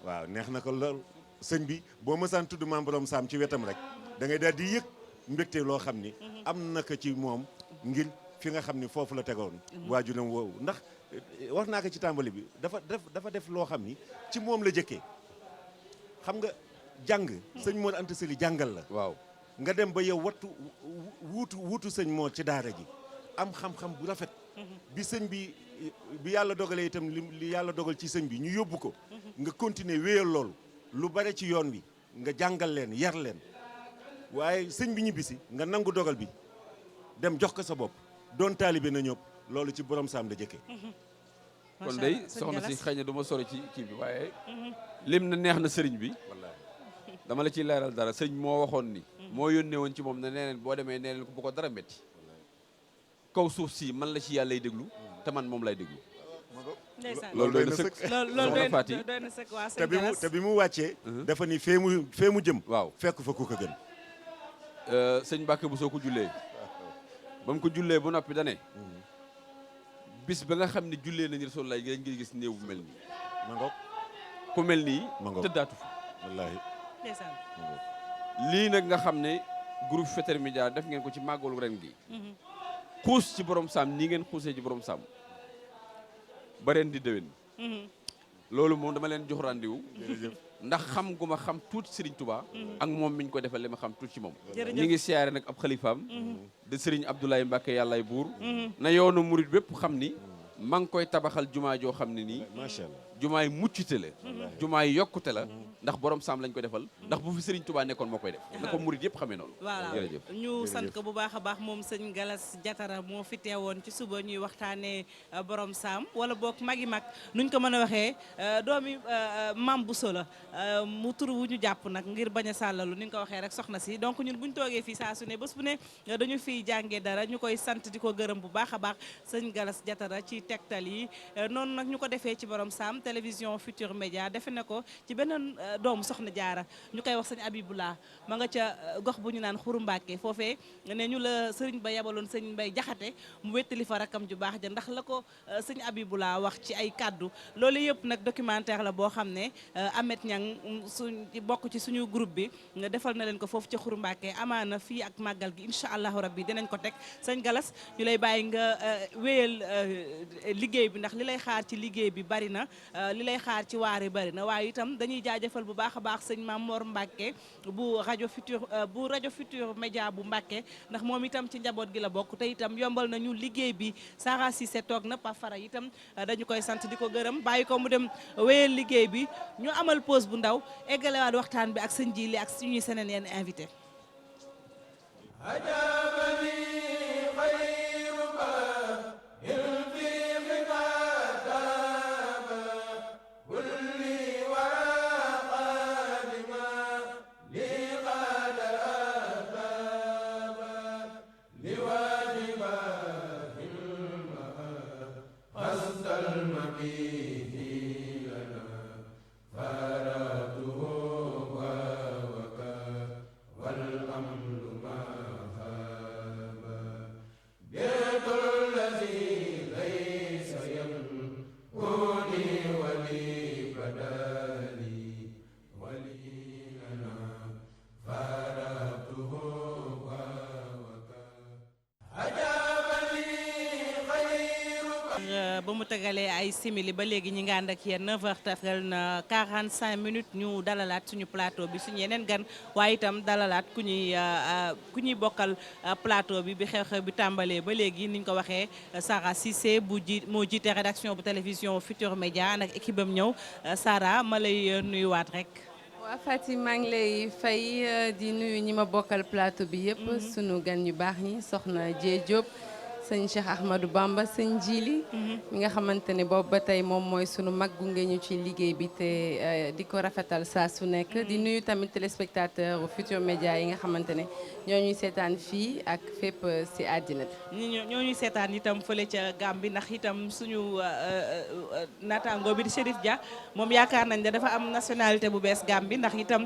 waaw neex na ko lool sëñ bi boo mësaan tudd maam borom saam ci wetam rek da ngay daal di yëg mbégte loo xam ni am na ko ci moom ngir fi nga xam ni foofu la tegoon waajuram woowu ndax wax naa ko ci tàmbali bi dafa def loo xam ni ci moom la jëkkee xam nga jàng sëñ Mor Anta Sali jàngal la waaw nga dem ba yow wuutu sëñ Mor ci daara ji am xam-xam bu rafet bi sëñ bi yàlla dogalee itam li yàlla dogal ci sëñ bi ñu yóbbu ko nga continuer wéyal loolu lu bare ci yoon wi nga jàngal leen yar leen waaye sëñ bi ñibbisi nga nangu dogal bi dem jox ko sa bopp doon taalibe na ñëpp loolu ci borom saam la jëkkee. kon day soxna si xëy na du ma sori ci kii bi waaye lim na neex na sëriñ bi dama la ciy leeral dara sëñ moo waxoon ni moo yónnee woon ci moom ne nee leen boo demee nee leen ko bu ko dara metti kaw suuf si man la ci yàlla lay déglu te man moom lay déglu. loolu doy na sëkk loolu doy na sëkk waa sëñ Galas te bi mu wàccee dafa ni fee mu jëm waaw fekk fa ku ko gën. sëñ Mbàkke bu soo ko jullee ba mu ko jullee ba noppi dane bis ba nga xam ne jullee nañu Rasulullah lañ ngi gis néew bu mel nii ma ngoog ku mel nii tëddaatu fa wallaahi lii nag nga xam ne groupe Futurs Médias def ngeen ko ci màggalu ren gi xuus ci borom saam nii ngeen xuusee ci borom saam ba ren di déwén loolu moom dama leen jox rendez-vous ndax xam gu ma xam tuuti Serigne Touba ak moom miñ ko defal li ma xam tuuti ci moom ñi ngi siyaare nag ab xalifaam de Serigne Abdoulaye Mbacke yàllaay buur na yoonu murit bépp xam ni ma ngi koy tabaxal jumaa joo xam ne nii macha allah jumaay muccute la jumaay yokkute la ndax borom saam lañ ko defal ndax bu fi Serigne Touba nekkoon moo koy def na ko murit yëpp xamee noonu voilà jërëjëf ñu sant ko bu baax a baax moom sëñ Galas Diatara moo fi teewoon ci suba ñuy waxtaanee borom saam wala boog magi mag nuñ ko mën a waxee doomi mam bu sola mu tur wu ñu jàpp nag ngir bañ a sàllalu ni nga ko waxee rek soxna si donc ñun buñ toogee fii saa su ne bés bu ne dañu fiy jàngee dara ñu koy sant di ko gërëm bu baax a baax sëñ Galas Diatara ci tegtal yi noonu nag ñu ko defee ci borom saam télévision Futurs Médias defe na ko ci beneen doomu soxna jaara ñu koy wax sëñ Abibulaa ma nga ca gox bu ñu naan Xuru Mbàkke foofee ne ñu la sëriñ ba yabaloon sëñ Mbay Jaxate mu wettali fa rakkam ju baax ja ndax la ko sëñ Abibulaa wax ci ay kaddu loolu yëpp nag documentaire la boo xam ne Amet Ñang bokk ci suñu groupe bi defal na leen ko foofu ca Xuru Mbàkke amaana fii ak màggal gi incha allahu rabbi dinañ ko teg sëñ Galas ñu lay bàyyi nga wéyal liggéey bi ndax li lay xaar ci liggéey bi bari na li lay xaar ci waare bari na waaye itam dañuy jaajëfal bu baax a baax sëñ Mamor Mbacke bu rajo Futurs Médias bu Mbacke ndax moom itam ci njaboot gi la bokk te itam yombal nañu liggéey bi Sara Cissé toog na pa fara itam dañu koy sant di ko gërëm bàyyi ko mu dem wéyal liggéey bi ñu amal pause bu ndaw eggalewaat waxtaan bi ak sëñ Jili ak suñuy seneen yenn invité ba mu tegalee ay simili ba léegi ñi nga ànd ak yéen 9h tafgal na 45 minutes ñu dalalaat suñu plateau bi suñu yeneen gan waaye itam dalalaat ku ñuy bokkal plateau bi xew-xew bi tàmbalee ba léegi niñ ko waxee Sara Cissé moo jiite rédaction bu télévision Futurs Médias ak équipe am ñëw Sara ma lay nuyuwaat rek. waa Fatim maa ngi lay fay di nuyu ñi ma bokkal plateau bi yëpp sunu gan yu baax ñi soxna Dieye Diop sëñ Cheikh Ahmadou Bamba sëñ Jili mi nga xamante ne boobu ba tey moom mooy sunu mag gunge ñu ci liggéey bi te di ko rafetal saa su nekk di nuyu tamit téléspectateur Futurs Médias yi nga xamante ne ñoo ñuy seetaan fii ak fépp si àddina bi ñoo ñuy seetaan itam fële ca Gambie ndax itam suñu naataango bi di Chérif Dia moom yaakaar nañ ne dafa am nationalité bu bees Gambie ndax itam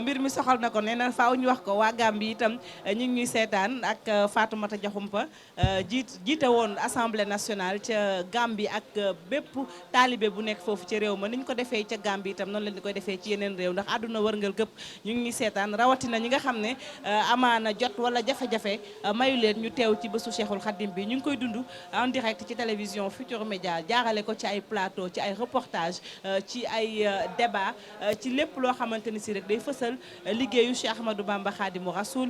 mbir mi soxal na ko nee na faaw ñu wax ko waa Gambie itam ñu ngi ñuy seetaan ak Fatoumata Diakhoumpa jiite woon assemblée nationale ca Gambie ak bépp taalibe bu nekk foofu ca réew ma ni ñu ko defee ca Gambie itam noonu leen di koy defee ci yeneen réew ndax àdduna wërngal këpp ñu ngi ñuy seetaan rawatina ñi nga xam ne amaana jot wala jafe-jafe mayu leen ñu teew ci bésu Cheikhul Khadim bi ñu ngi koy dund en direct ci télévision Futurs Médias jaarale ko ci ay plateau ci ay reportage ci ay débat ci lépp loo xamante ni si rek day fësal liggéeyu Cheikh Ahmadou Bamba Khadimu Rasoul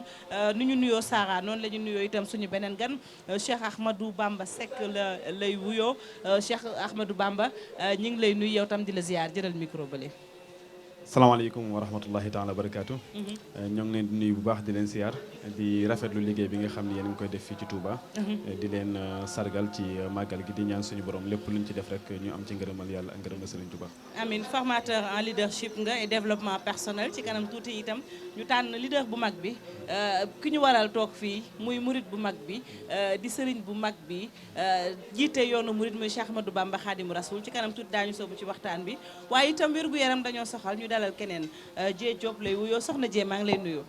ni ñu nuyoo Sara noonu la ñu nuyoo itam suñu beneen gan Cheikh Ahmadou Bamba Seck la lay wuyoo Cheikh Ahmadou Bamba ñu ngi lay nuyu yow tam di la ziar jëral micro bële. salaamaaleykum wa rahmatullahi taala wa barakaatu. ñoo ngi leen di nuyu bu baax di leen siyaar di rafetlu liggéey bi nga xam ne yéen a ngi koy def fii ci Touba. di leen sargal ci màggal gi di ñaan suñu borom lépp luñ ci def rek ñu am ci ngërëmal yàlla ak ngërëmal Serigne Touba. Amin, formateur en leadership nga et développement personnel ci kanam tuuti itam ñu tànn leader bu mag bi ki ñu waral toog fii muy murid bu mag bi di Serigne bu mag bi jiite yoonu murid muy Cheikh Ahmadou Bamba Khadimu Rasoul ci kanam tuuti daañu soobu ci waxtaan bi waaye itam wérgu yaram dañoo soxal ñu dalal keneen Dieye Diop lay wuyoo soxna Dieye maa ngi lay nuyu.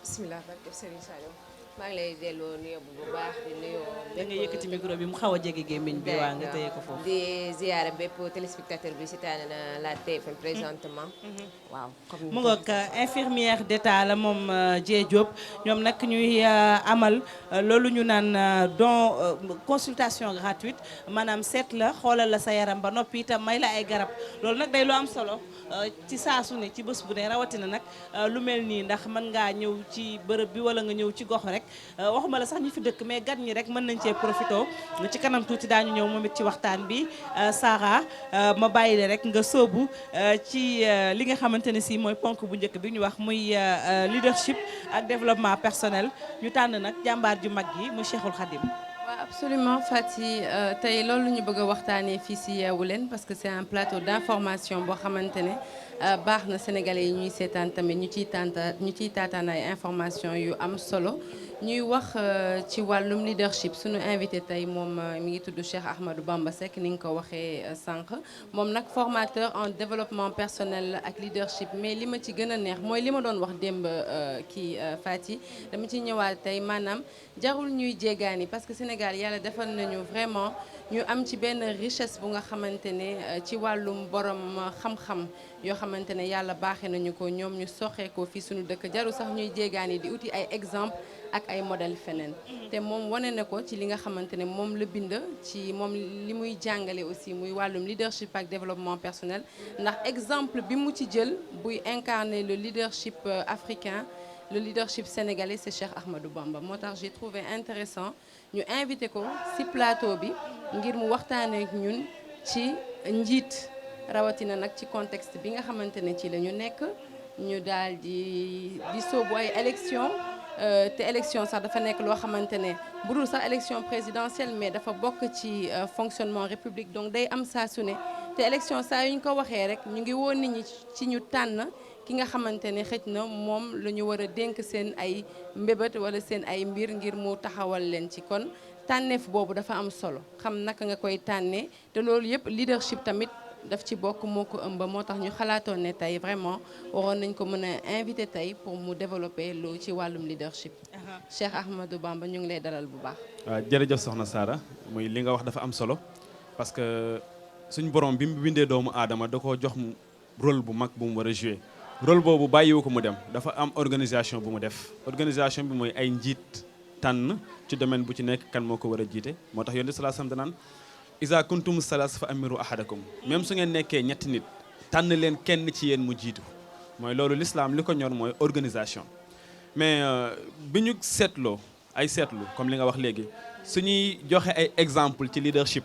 bisimilah barke Serigne Saliou maa ngi lay delloo nuyoo bu baax di nuyoo. da nga yëkkati micro bi mu xaw a jege gémmiñ bi waa nga téye ko foofu. di ziyaare bépp téléspectateur bi si taane na la TFM présentement. waaw comme mu ngoog infirmière d'état la moom Dieye Diop ñoom nag ñuy amal loolu ñu naan don consultation gratuite maanaam seet la xoolal la sa yaram ba noppi itam may la ay garab loolu nag day lu am solo ci saa su ne ci bés bu ne rawatina nag lu mel nii ndax mën ngaa ñëw ci bërëb bi wala nga ñëw ci gox rek waxuma la sax ñi fi dëkk mais gan ñi rek mën nañ cee profité ci kanam tuuti daañu ñëw moom it ci waxtaan bi Sara ma bàyyi la rek nga sóobu ci li nga xamante ne si mooy ponk bu njëkk bi ñu wax muy leadership ak développement personnel ñu tànn nag jàmbaar ju mag yi muy Cheikhul Khadim. waaw absolument Fati tey loolu ñu bëgg a waxtaanee fii si Yeewu Leen parce que c'est un plateau d'information boo xamante ne baax na sénégalais yi ñuy seetaan tamit ñu ciy taataan ay information yu am solo ñuy wax ci wàllum leadership suñu invité tey moom mi ngi tudd Cheikh Ahmadou Bamba Seck ni nga ko waxee sànq moom nag formateur en développement personnel ak leadership mais li ma ci gën a neex mooy li ma doon wax démb kii Fati dama ci ñëwaat tey maanaam jarul ñuy jéggaani parce que Sénégal yàlla defal nañu vraiment ñu am ci benn richesse bu nga xamante ne ci wàllum borom xam-xam yoo xamante ne yàlla baaxee nañu ko ñoom ñu soxee ko fii suñu dëkk jarul sax ñuy jéggaani di uti ay exemple ak ay modèle feneen te moom wane na ko ci li nga xamante ne moom la bind ci moom li muy jàngale aussi muy wàllum leadership ak développement personnel ndax exemple bi mu ci jël buy incarner le leadership africain le leadership sénégalais c'est Cheikh Ahmadou Bamba moo tax j'ai trouvé intéressant ñu invité ko ci plateau bi ngir mu waxtaanee ak ñun ci njiit rawatina nag ci contexte bi nga xamante ne ci la ñu nekk ñu daal di sóobu ay élection te élection sax dafa nekk loo xamante ne bu dul sax élection présidentielle mais dafa bokk ci fonctionnement république donc day am saa su ne te élection saa yu ñu ko waxee rek ñu ngi woon nit ñi ci ñu tànn ki nga xamante ne xëj na moom la ñu war a dénk seen ay mbébét wala seen ay mbir ngir mu taxawal leen ci kon tànneef boobu dafa am solo xam naka nga koy tànnee te loolu yëpp leadership tamit daf ci bokk moo ko ëmb moo tax ñu xalaatoon ne tey vraiment waroon nañ ko mën a invité tey pour mu développer lu ci wàllum leadership. Cheikh Ahmadou Bamba ñu ngi lay dalal bu baax. waaw jërëjëf soxna Sara muy li nga wax dafa am solo parce que suñ borom bi mu bindee doomu aadama da koo jox rôle bu mag bu mu war a jouer rôle boobu bàyyiwu ko mu dem dafa am organisation bu mu def organisation bi mooy ay njiit tànn ci domaine bu ci nekk kan moo ko war a jiite moo tax yonent sallallahu alayhi wasallam danaan isa kuntum salas fa amiru ahadakum même su ngeen nekkee ñetti nit tànn leen kenn ci yéen mu jiitu mooy loolu l'islam li ko ñor mooy organisation mais bi ñu seetloo ay seetlu comme li nga wax léegi suñuy joxe ay exemple ci leadership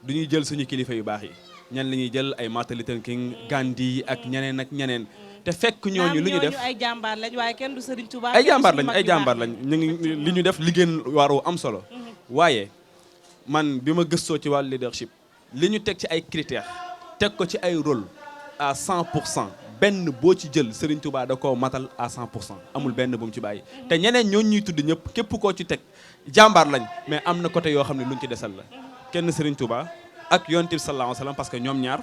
du ñuy jël suñu kilifa yu baax yi ñan la ñuy jël ay Martin Luther King Gandhi ak ñeneen ak ñeneen te fekk ñooñu lu ñu def ay jàmbaar lañ waaye kenn du Serigne Touba ay jàmbaar lañ ñu ngi li ñu def liggéey waru am solo waaye man bi ma gëstoo ci wàllu leadership li ñu teg ci ay critères teg ko ci ay rôle à 100% benn boo ci jël Serigne Touba da koo matal à 100% amul benn bu mu ci bàyyi te ñeneen ñooñu ñuy tudd ñëpp képp koo ci teg jàmbaar lañ mais am na côté yoo xam ne luñ ci desal la kenn Serigne Touba ak yonent bi sallallahu alayhi wasallam parce que ñoom ñaar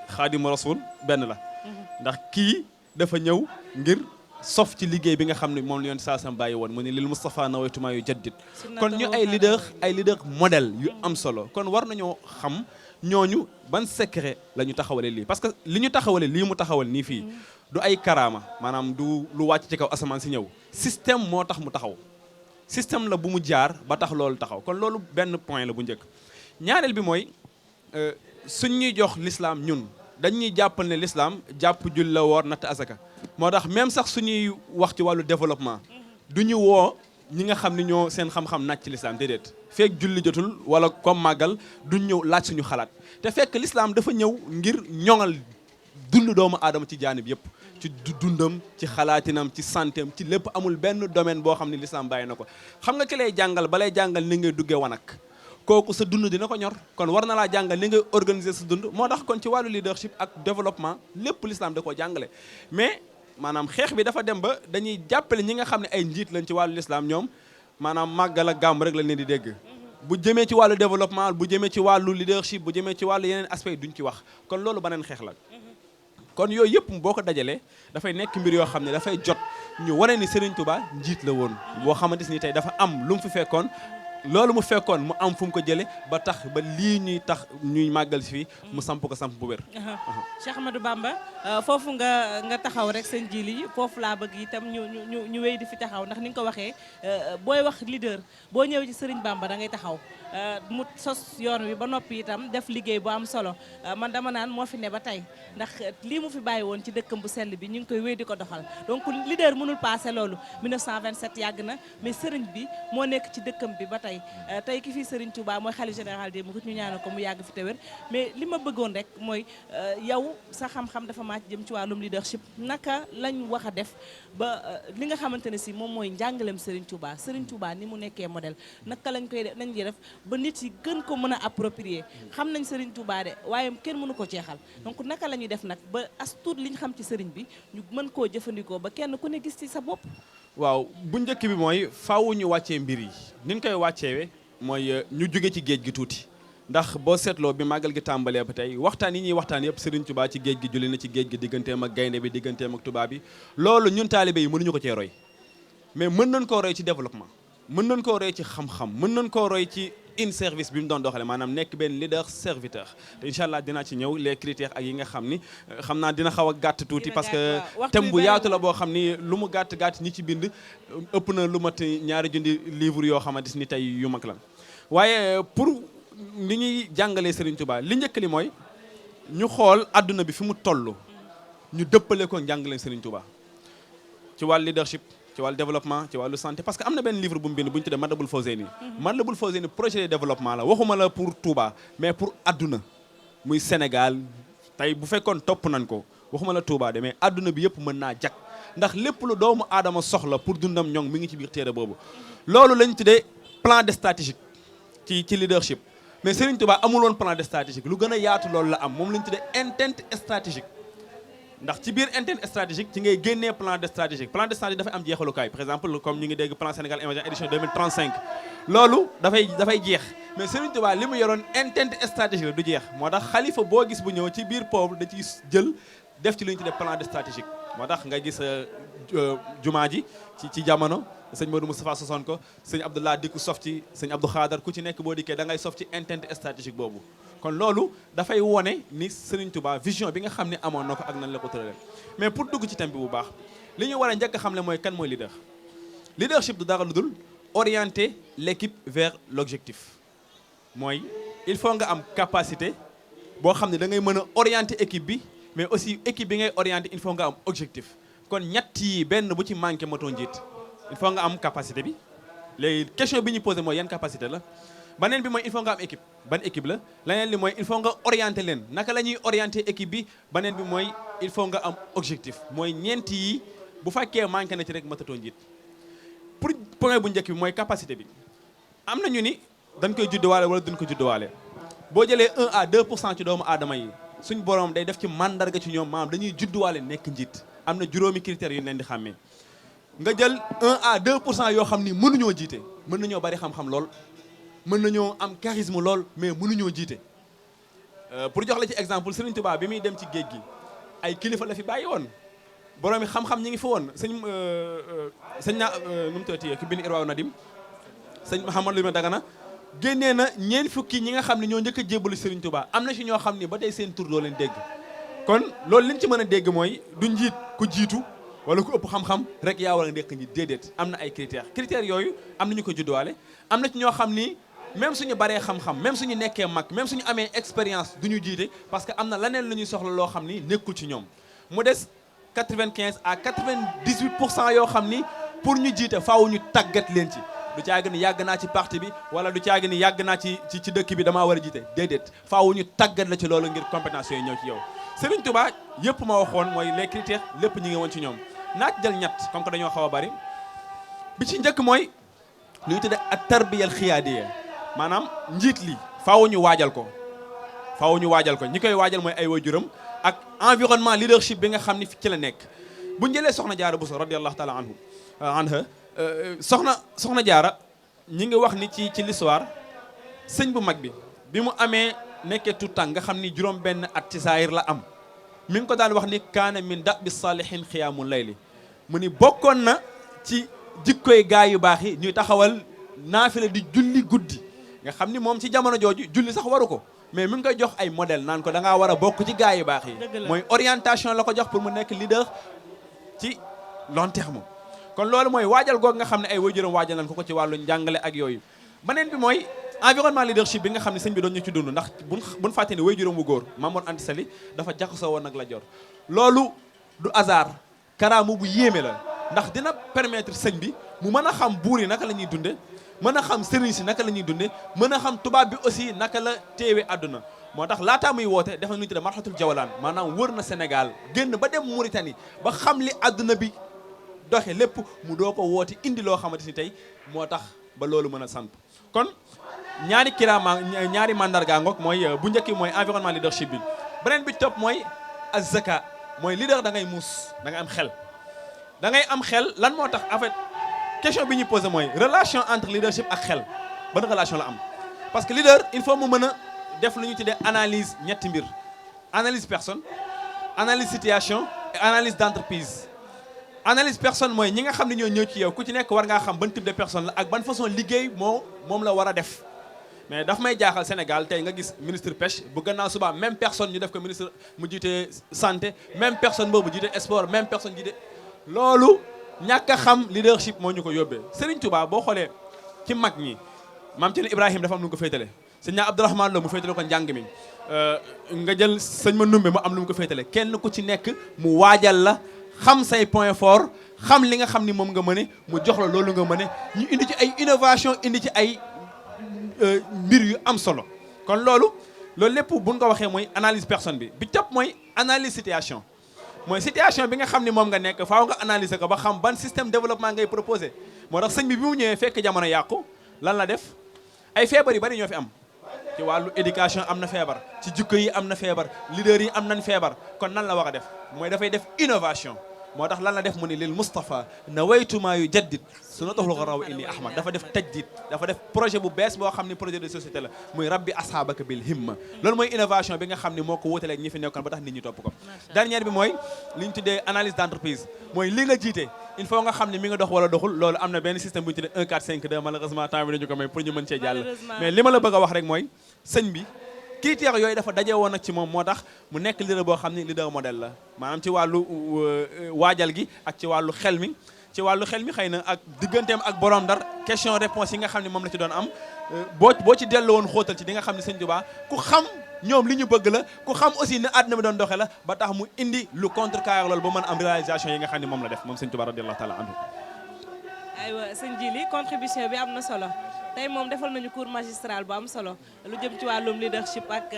Xaadimu Rasul benn la ndax kii dafa ñëw ngir sof ci liggéey bi nga xam ne moom la yonent sallallahu alayhi wasallam bàyyi woon mu ne lil Mustafa nawaytuma yu jaddid kon ñu ay leader modèle yu am solo kon war nañoo xam ñooñu ban secret la ñu taxawale lii parce que li ñu taxawale lii mu taxawal nii fii du ay karaama maanaam du lu wàcc ci kaw asamaan si ñëw système moo tax mu taxaw système la bu mu jaar ba tax loolu taxaw kon loolu benn point la bu njëkk ñaareel bi mooy suñ ñuy jox l'islam ñun dañuy jàppal ne l'islam jàpp jul la woor natt asaka moo tax même sax suñuy wax ci wàllu développement du ñu woo ñi nga xam ne ñoo seen xam-xam naaj ci l'islam déedéet fekk julli jotul wala comme màggal duñ ñëw laaj suñu xalaat te fekk l'islam dafa ñëw ngir ñoŋal dund doomu aadama ci jaanib yëpp ci dundam ci xalaatinam ci santeem ci lépp amul benn domaine boo xam ne l'islam bàyyi na ko xam nga ki lay jàngal balay jàngal ni ngay duggee wanak kooku sa dund dina ko ñor kon war na laa jàngal ni ngay organiser sa dund moo tax kon ci wàllu leadership ak développement lépp l'islam da koo jàngale mais maanaam xeex bi dafa dem ba dañuy jàppale ñi nga xam ne ay njiit lañ ci wàllu l'islam ñoom maanaam màggal ak gàmm rek lañ leen di dégg bu jëmee ci wàllu développement bu jëmee ci wàllu leadership bu jëmee ci wàllu yeneen aspect duñ ci wax kon loolu beneen xeex la kon yooyu yëpp boo ko dajalee dafay nekk mbir yoo xam ne dafay jot ñu wane ni Serigne Touba njiit la woon boo xamante ni tey dafa am lu mu fi fekkoon loolu mu fekkoon mu am fu mu ko jëlee ba tax ba lii ñuy tax ñuy màggal si fii mu samp ko samp bu wér. Cheikh Ahmadou Bamba foofu nga taxaw rek seen jili foofu laa bëgg itam ñu wéy di fi taxaw ndax ni nga ko waxee booy wax leader boo ñëwee ci Serigne Bamba da ngay taxaw mu sos yoon wi ba noppi itam def liggéey bu am solo man dama naan moo fi ne ba tey ndax lii mu fi bàyyi woon ci dëkkam bu sell bi ñu ngi koy wéy di ko doxal donc leader mënul passé loolu 1927 yàgg na mais Serigne bi moo nekk ci dëkkam bi ba tey ki fii Serigne Touba mooy xalifa général des mourides ñu ñaanal ko mu yàgg fi te wér mais li ma bëggoon rek mooy yow sa xam-xam dafa màcc jëm ci wàllum leadership naka lañ wax a def ba li nga xamante ne si moom mooy njàngalem Serigne Touba ni mu nekkee modèle naka lañ koy def ba nit yi gën ko mën a approprier xam nañ Serigne Touba de waaye kenn mënu ko jeexal donc naka la ñuy def nag ba as tuut liñ xam ci Serigne bi ñu mën koo jëfandikoo ba kenn ku ne gis ci sa bopp. waaw bu njëkk bi mooy faaw ñu wàccee mbir yi ni ñu koy wàcceewe mooy ñu jóge ci géej gi tuuti ndax boo seetloo bi màggal gi tàmbalee ba tey waxtaan yi ñuy waxtaan yëpp Serigne Touba ci géej gi julli na ci géej gi digganteem ak gaynde bi digganteem ak tubaab bi loolu ñun taalibe yi mënuñu ko cee roy mais mën nañ koo roy ci développement mën nañ koo roy ci xam-xam mën nañ koo roy ci in service bi mu doon doxale maanaam nekk benn leader serviteur te incha allah dinaa ci ñëw les critères ak yi nga xam ni xam naa dina xaw a gàtt tuuti parce que thème bu yaatu la boo xam ni lu mu gàtt ñi ci bind ëpp na lu mat 2 jundi livre yoo xamante ni tey yu mag la waaye pour li ñuy jàngalee Serigne Touba li njëkk li mooy ñu xool adduna bi fi mu toll ñu dëppale ko njàngalee Serigne Touba ci wàllu leadership ci wàllu développement ci wàllu santé parce que am na benn livre bu mu bind bu ñu tuddee Matlabul Fawzayni Matlabul Fawzayni projet de développement la waxuma la pour Touba mais pour adduna muy Sénégal tey bu fekkoon topp nañ ko waxuma la Touba de mais adduna bi yëpp mën naa jag ndax lépp lu doomu aadama soxla pour dundam ñoŋ mi ngi ci biir téere boobu loolu lañ tuddee plan de stratégique ci leadership mais Serigne Touba amul woon plan de stratégique lu gën a yaatu loolu la am moom lañ tuddee intent stratégique ndax ci biir intent stratégique ci ngay génnee plan de stratégique dafa am jeexalukaay par exemple comme ñu ngi dégg plan Sénégal émergent édition 2035 loolu dafay jeex mais Serigne Touba li mu yoroon intent stratégique la du jeex moo tax xalifa boo gis bu ñëw ci biir peuple da ci jël def ci lu ñu tuddee plan de stratégique moo tax nga gis jumaa ji ci jamono sëñ Modou Moustapha sosoon ko sëñ Abdoulah dikku sof ci sëñ Abdou Khadar ku ci nekk boo dikkee da ngay sof ci intent stratégique boobu kon loolu dafay wone ni Serigne Touba vision bi nga xam ne amoon na ko ak nan la ko tëralee mais pour dugg ci thème bi bu baax li ñu war a njëkk a xam ne mooy kan mooy leadership du dara lu dul orienter l'équipe vers l'objectif mooy il faut nga am capacité boo xam ne da ngay mën a orienter équipe bi mais aussi équipe bi ngay orienter il faut nga am objectif kon ñett yi benn bu ci manqué matoo njiit il faut nga am capacité bi léegi question bi ñu posé mooy yan capacité la beneen bi mooy il faut nga am équipe ban équipe la leneen li mooy il faut nga orienter leen naka la ñuy orienter équipe bi beneen bi mooy il faut nga am objectif mooy ñeent yi bu fekkee manqué na ci rek matatoo njiit pour point bu njëkk bi mooy capacité bi am na ñu ni dañ koy judduwaale wala duñ ko judduwaale boo jëlee 1 à 2% ci doomu aadama yi suñ borom day def ci mandarga ci ñoom maanaam dañuy judduwaale nekk njiit am na juróomi critères yu leen di xàmmee nga jël 1 à 2% yoo xam ni mënuñoo jiite mën nañoo bari xam-xam lool mën nañoo am charisme lool mais mënuñoo jiite pour jox la ci exemple Serigne Touba bi muy dem ci géej gi ay kilifa la fi bàyyi woon borom yi xam-xam ñi ngi fa woon sëñ naa nu mu tëddee ki bind Irwaaw Nadim sëñ Mouhamadou Limamou Dagana génnee na ñeent fukki ñi nga xam ne ñoo njëkk a jébbalu Serigne Touba am na si ñoo xam ni ba tey seen tur doo leen dégg kon loolu liñ ci mën a dégg mooy du njiit ku jiitu wala ku ëpp xam-xam rek yaa war a nekk njiit déedéet am na ay critères yooyu am na ñu ko judduwaale am na ci ñoo xam ni même suñu baree xam-xam même suñu nekkee mag même suñu amee expérience du ñu jiite parce que am na leneen lu ñuy soxla loo xam ni nekkul ci ñoom mu des 95 à 98% yoo xam ni pour ñu jiite faaw ñu tàggat leen ci du caagi ni yàgg naa ci parti bi wala du caagi ni yàgg naa ci dëkk bi damaa war a jiite déedéet faaw ñu tàggat la ci loolu ngir compétence yooyu ñëw ci yow Serigne Touba yëpp ma waxoon mooy les critères lépp ñu ngi woon ci ñoom naaj jël ñett comme que dañoo xaw a bari bi ci njëkk mooy lu ñu tuddee ak tarbiyal xiyaadiya maanaam njiit li faaw ñu waajal ko ñi koy waajal mooy ay waajuram ak environnement leadership bi nga xam ni fi ci la nekk bu ñu jëlee soxna Jaara Buso radiyallahu taala anha soxna Jaara ñi ngi wax ni ci l'histoire sëñ bu mag bi mu amee nekkee tout temps nga xam ni juróom benn at ci saayir la am mi ngi ko daan wax ni kaana min da bi saalihin xiyaamul layli mu ni bokkoon na ci jikkoy gaa yu baax yi ñuy taxawal naafila di julli guddi nga xam ni moom ci jamono jooju julli sax waru ko mais mi ngi koy jox ay modèle naan ko da ngaa war a bokk ci gaa yu baax yi mooy orientation la ko jox pour mu nekk leader ci long terme kon loolu mooy waajal googu nga xam ne ay waajuram waajal nañ ko ci wàllu njàngale ak yooyu beneen bi mooy environnement leadership bi nga xam ne sëñ bi doon ñu ci dund ndax buñ fàtte ne waajuram wu góor Mamour Anta Sali dafa jaxasoo woon ak Lat Joor loolu du hasard karaamu bu yéeme la ndax dina permettre sëñ bi mu mën a xam buur yi naka la ñuy dunde mën a xam sëriñ si naka la ñuy dunde mën a xam tubaab bi aussi naka la téewe àdduna moo tax laataa muy woote dafa nu ñu tudde marxatul jawalaan maanaam wër na Sénégal génn ba dem Mauritanie ba xam li àdduna bi doxe lépp mu doo ko woote indi loo xamante ni tey moo tax ba loolu mën a samp kon ñaari mandarga ngoog mooy bu njëkk mooy environnement leadership bi beneen bi topp mooy azaka mooy leader da ngay muus da ngay am xel da ngay am xel lan moo tax en fait question bi ñu posé mooy relation entre leadership ak xel ban relation la am parce que leader il faut mu mën a def lu ñu tuddee analyse ñetti mbir analyse personne analyse situation et analyse d'entreprise analyse personne mooy ñi nga xam ne ñoo ñëw ci yow ku ci nekk war ngaa xam ban type de personne la ak ban façon liggéey moom la war a def mais daf may jaaxal Sénégal tey nga gis ministre pêche bu gannaaw suba même personne ñu def ko ministre mu jiite santé même personne boobu jiite sport même personne jiite loolu ñàkk a xam leadership moo ñu ko yóbbee Serigne Touba boo xoolee ci mag ñi maam ci Ibrahima dafa am lu mu ko féetale sëñ naa Abdourahmane Lo mu féetale ko njàng mi nga jël sëñ ma numbe mu am lu mu ko féetale kenn ku ci nekk mu waajal la xam say point fort xam li nga xam ni moom nga mëne mu jox la loolu nga mëne ñu indi ci ay innovation indi ci ay mbir yu am solo kon loolu lépp buñ ko waxee mooy analyse personne bi topp mooy analyse situation mooy situation bi nga xam ni moom nga nekk faaw nga analyser ko ba xam ban système développement ngay proposé moo tax sëñ bi mu ñëwee fekk jamono yàqu lan la def ay feebar yu bari ñoo fi am ci wàllu éducation am na feebar ci jikko yi am na feebar leader yi am nañ feebar kon nan la war a def mooy dafay def innovation moo tax lan la def mu ni lil Moustapha nawaytumaa yu jaddid sunnatahul gharaw inni ahmad dafa def tajdid dafa def projet bu bees boo xam ni projet de société la muy rabbi ashabaka bil himma loolu mooy innovation bi nga xam ni moo ko wutaleeg ñi fi nekkoon ba tax nit ñi topp ko dernière bi mooy li ñu tuddee analyse d'entreprise mooy li nga jiite il faut nga xam ni mi nga dox wala doxul loolu am na benn système bu ñu tuddee 1 4 5 2 malheureusement temps bi dañu ko may pour ñu mën cee jàll mais li ma la bëgg a wax rek mooy sëñ bi critères yooyu dafa daje woon nag ci moom moo tax mu nekk leader boo xam ni leader modèle la maanaam ci wàllu waajal gi ak ci wàllu xel mi xëy na ak digganteem ak borom Ndar question réponse yi nga xam ne moom la ci doon am boo ci dellu woon xóotal ci di nga xam ne sëñ Tuubaa ku xam ñoom li ñu bëgg la ku xam aussi ne àdduna bi doon doxe la ba tax mu indi lu contrecarré loolu ba mën am réalisation yi nga xam ne moom la def moom sëñ Tuubaa radiyallahu taala anhu aywa sëñ Jili contribution bi am na solo tey moom defal nañu cours magistral bu am solo lu jëm ci wàllum leadership ak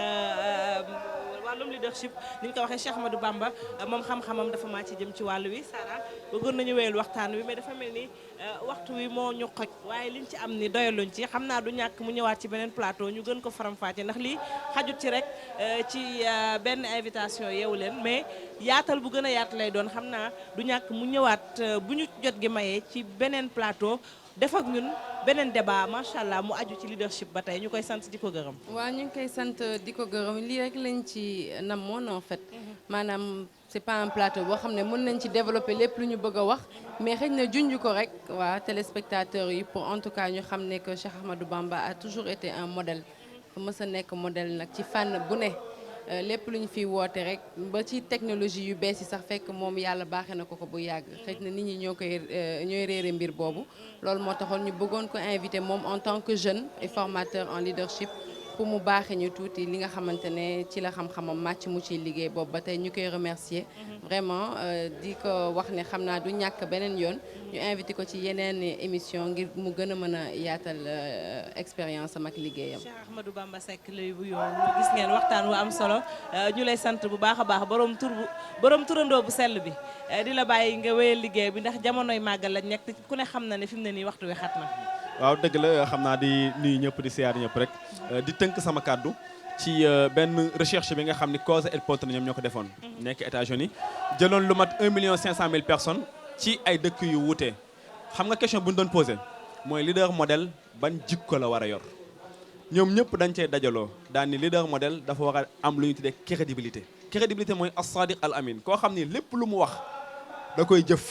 wàllum leadership ni ñu ko waxee Cheikh Ahmadou Bamba moom xam-xamam dafa màcc jëm ci wàllu wi Sara bëggoon nañu wéyal waxtaan wi mais dafa mel ni waxtu wi moo ñu xoj waaye liñ ci am ni doyaluñ ci xam naa du ñàkk mu ñëwaat ci beneen plateau ñu gën ko faram-fàcce ndax lii xajut ci rek ci benn invitation yeewu leen mais yaatal bu gën a yaatu lay doon xam naa du ñàkk mu ñëwaat bu ñu jot gi mayee ci beneen plateau def ak ñun beneen débat macha allah mu aju ci leadership ba tey ñu koy sant di ko gërëm. waaw ñu ngi koy sant di ko gërëm lii rek lañ ci namoon en fait maanaam c'est pas un plateau boo xam ne mën nañ ci développer lépp lu ñu bëgg a wax mais xëy na junj ko rek waa téléspectateurs yi pour en tout cas ñu xam ne que Cheikh Ahmadou Bamba a toujours été un modèle mës a nekk modèle nag ci fànn bu ne. lépp lu ñu fiy woote rek ba ci technologie yu bees yi sax fekk moom yàlla baaxee na ko bu yàgg xëy na nit ñi ñooy réere mbir boobu loolu moo taxoon ñu bëggoon ko invité moom en tant que jeune et formateur en leadership pour mu baaxee ñu tuuti li nga xamante ne ci la xam-xamam màcc mu ciy liggéey boobu ba tey ñu koy remercier vraiment di ko wax ne xam naa du ñàkk beneen yoon ñu invité ko ci yeneen émission ngir mu gën a mën a yaatal expérience am ak liggéeyam. Cheikh Ahmadou Bamba Seck lay bu yoon gis ngeen waxtaan wu am solo ñu lay sant bu baax a baax borom turandoo bu sell bi di la bàyyi nga wéyal liggéey bi ndax jamonoy màggal lañ nekk ku ne xam na ne fi mu ne nii waxtu wi xat na. waaw dëgg la xam naa di nuyu ñëpp di siyaar ñëpp rek di tënk sama kàddu ci benn recherche bi nga xam ni Cause et Pointe ñoom ñoo ko defoon. nekk États-Unis jëloon lu mat 1,5 million personnes ci ay dëkk yu wuute. xam nga question bu ñu doon posé mooy leader modèle ban jikko la war a yor ñoom ñëpp dañ cee dajaloo daan ni leader modèle dafa war a am lu ñu tuddee crédibilité. crédibilité mooy as-sadiq al amin koo xam ni lépp lu mu wax da koy jëf.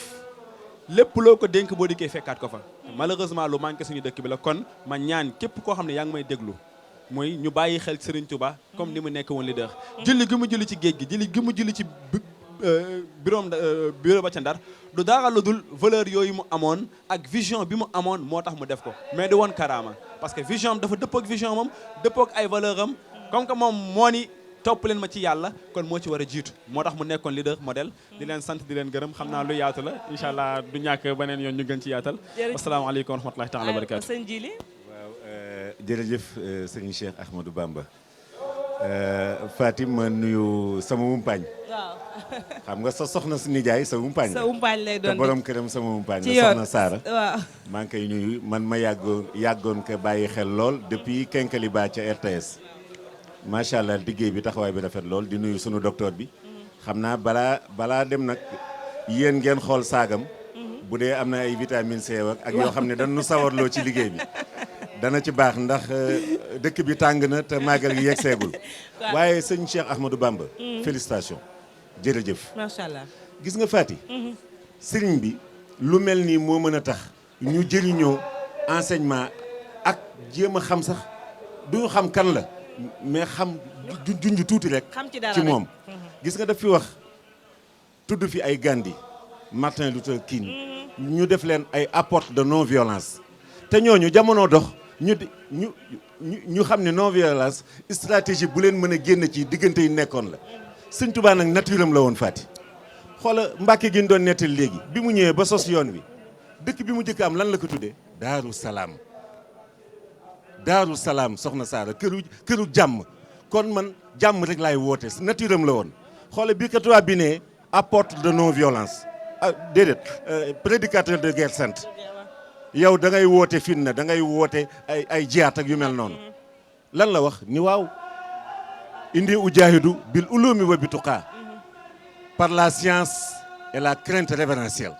lépp loo ko dénk boo dikkee fekkaat ko fa malheureusement lu manqué suñu dëkk bi la kon ma ñaan képp koo xam ne yaa ngi may déglu mooy ñu bàyyi xel Serigne Touba comme ni mu nekk woon leader. julli gi mu julli ci géej gi julli gi mu julli ci bureau ba ca Ndar du dara lu dul valeur yooyu mu amoon ak vision bi mu amoon moo tax mu def ko mais du woon karaama parce que vision am dafa dëppoo ak vision moom dëppoo ak ay valeur am comme que moom moo ni topp leen ma ci yàlla kon moo ci war a jiitu moo tax mu nekkoon leader modèle di leen sant di leen gërëm xam naa lu yaatu la incha allah du ñàkk beneen yoon ñu gën ci yaatal. asalaamaaleykum wa rahmatulahi taala wa barakaatu. sëñ Jili. waaw jërëjëf sëñ Cheikh Ahmadou Bamba Fatim ma nuyu sama wumpaañ. waaw. xam nga sa soxna si nijaay sa wumpaañ. sa wumpaañ lay doon te borom këram sama wumpaañ ci la soxna Saara. waaw maa ngi koy nuyu man ma yàggoon ko bàyyi xel lool depuis Kenkeliba ca RTS. macha allah liggéey bi taxawaay bi rafet lool di nuyu sunu docteur bi xam naa balaa dem nag yéen ngeen xool saagam bu dee am na ay vitamine C ak yoo xam ne dañu sawarloo ci liggéey bi dana ci baax ndax dëkk bi tàng na te màggal gi yegg seegul waaye sëñ Cheikh Ahmadou Bamba félicitations jërëjëf macha allah gis nga Fati sëriñ bi lu mel nii moo mën a tax ñu jëriñoo enseignement ak jéem a xam sax duñu xam kan la mais xam junj tuuti rek ci moom gis nga daf fi wax tudd fi ay Gandhi Martin Luther King ñu def leen ay apôtres de non violence te ñooñu jamono dox ñu xam ne non violence stratégie bu leen mën a génn ci diggante yi nekkoon la Sëñ Tuubaa nag naturam la woon Fati xoola Mbàkke gi ñu doon nettali léegi bi mu ñëwee ba sos yoon wi dëkk bi mu jëkk am lan la ko tuddee Daaru Salaam soxna Saara këru jàmm kon man jàmm rek laay woote naturam la woon xoole bi katuwaa bi ne apôtre de non violence déedéet prédicateur de guerre sainte yow da ngay woote fitna da ngay woote ay jiyaat ak yu mel noonu lan la wax ni waaw indi ujaahidu bil ulumi wa bituqaa par la science et la crainte révérentielle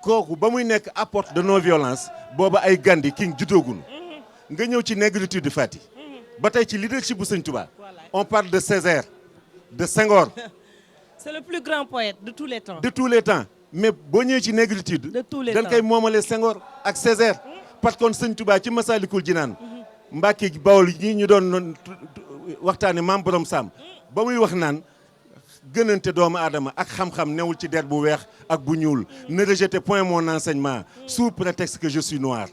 kooku ba muy nekk apôtre de non violence booba ay Gandhi King juddoogun nga ñëw ci négritude du Fati ba tey ci leadership bu Sëñ Touba on parle de Césaire de Senghor. c'est le plus grand poète de tous les temps. de tous les temps mais boo ñëwee ci négritude. de tous les temps dañ koy moomale Senghor ak Césaire. parce que Sëñ Touba ci Masaalikul Jinaan. Mbàkke Bawol ñi ñu doon waxtaane Maam Borom Sam ba muy wax naan gënante doomu aadama ak xam-xam newul ci der bu weex ak bu ñuul. ne rejetez point mon enseignement sous prétexte que je suis noir.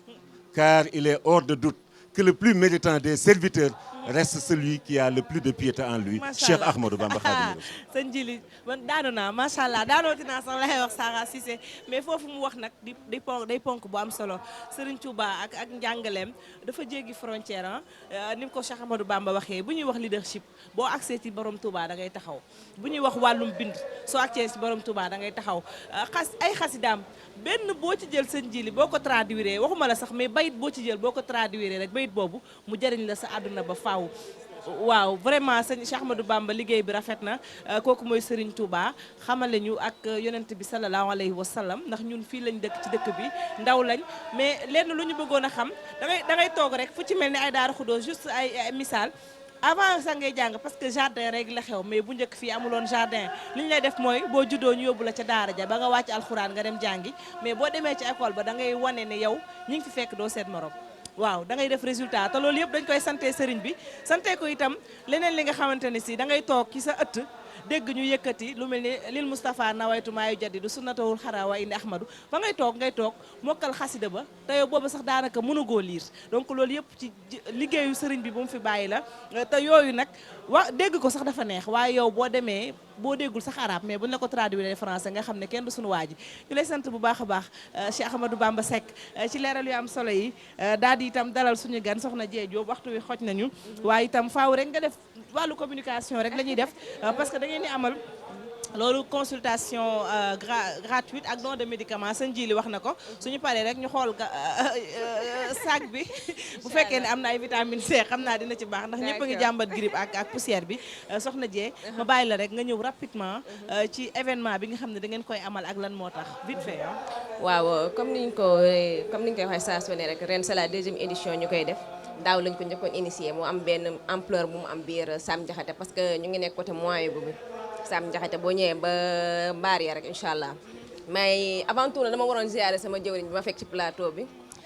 car il est hors de doute que le plus méritant des serviteurs reste celui qui a le plus de piété en lui. Cheikh Ahmadou Bamba Khadimou Rassoul. sëñ Jili man daanu naa macha allah daanooti naa sax lay wax Sara Cissé mais foofu mu wax nag day ponk bu am solo Serigne Touba ak njàngaleem dafa jéggi frontière ni mu ko Cheikh Ahmadou Bamba waxee bu ñuy wax leadership boo accès ci borom Touba da ngay taxaw bu ñuy wax wàllum bind soo accès ci borom Touba da ngay taxaw ay xasidaam benn boo ci jël sëñ Jili boo ko traduire waxuma la sax mais bayit boo ci jël boo ko traduire rek bayit boobu mu jëriñ la sa àdduna ba faaw. waaw vraiment sëñ Cheikh Ahmadou Bamba liggéey bi rafet na kooku mooy Serigne Touba xamale ñu ak yonent bi sallallahu alayhi wa sallam ndax ñun fii lañ dëkk ci dëkk bi ndaw lañ mais lenn lu ñu bëggoon a xam da ngay toog rek fu ci mel ni ay Daara Khoudoss juste ay misaal avant sax ngay jàng parce que jardin rek la xew mais bu njëkk fii amuloon jardin li ñu lay def mooy boo juddoo ñu yóbbu la ca daara ja ba nga wàcc alxuraan nga dem jàngi mais boo demee ci école ba da ngay wane ne yow ñi ngi fi fekk doo seet morom waaw da ngay def résultat te loolu yëpp dañ koy sante sëriñ bi sante ko itam leneen li nga xamante ne si da ngay toog ci sa ëtt dégg ñu yëkkati lu mel ni lil Moustapha nawaytu maayu jaddidu sunnatawul xara wa indi ahmadu fa ngay toog mokkal xasida ba te yow boobu sax daanaka mënugoo liir donc loolu yëpp ci liggéeyu sëriñ bi bu mu fi bàyyi la te yooyu nag dégg ko sax dafa neex waaye yow boo demee boo déggul sax arabe mais buñ la ko traduire français nga xam ne kenn du suñu waa ji ñu lay sant bu baax a baax Cheikh Ahmadou Bamba Seck ci leeral yu am solo yi daal di itam dalal suñu gan soxna Dieye Diop waxtu wi xoj nañu waaye itam faaw rek nga def wàllu communication rek la ñuy def parce que da ngeen di amal loolu consultation gratuite ak don de médicament sëñ Jili wax na ko suñu paree rek ñu xool sac bi bu fekkee ne am na ay vitamine C xam naa dina ci baax ndax ñëpp a ngi jàmbat grippe ak poussière bi soxna Dieye ma bàyyi la rek nga ñëw rapidement ci événement bi nga xam ne da ngeen koy amal ak lan moo tax vite fait waaw comme niñ koy waxee saa su ne rek ren c'est la 2e édition ñu koy def daaw lañ ko njëkkoon initié mu am benn ampleur bu mu am biir Sam Diakhaté parce que ñu ngi nekk côté moyen bu Sam Diakhaté boo ñëwee ba mbaar ya rek incha allah mais avant tout dama waroon ziare sama jëwriñ bi ma fekk ci plateau bi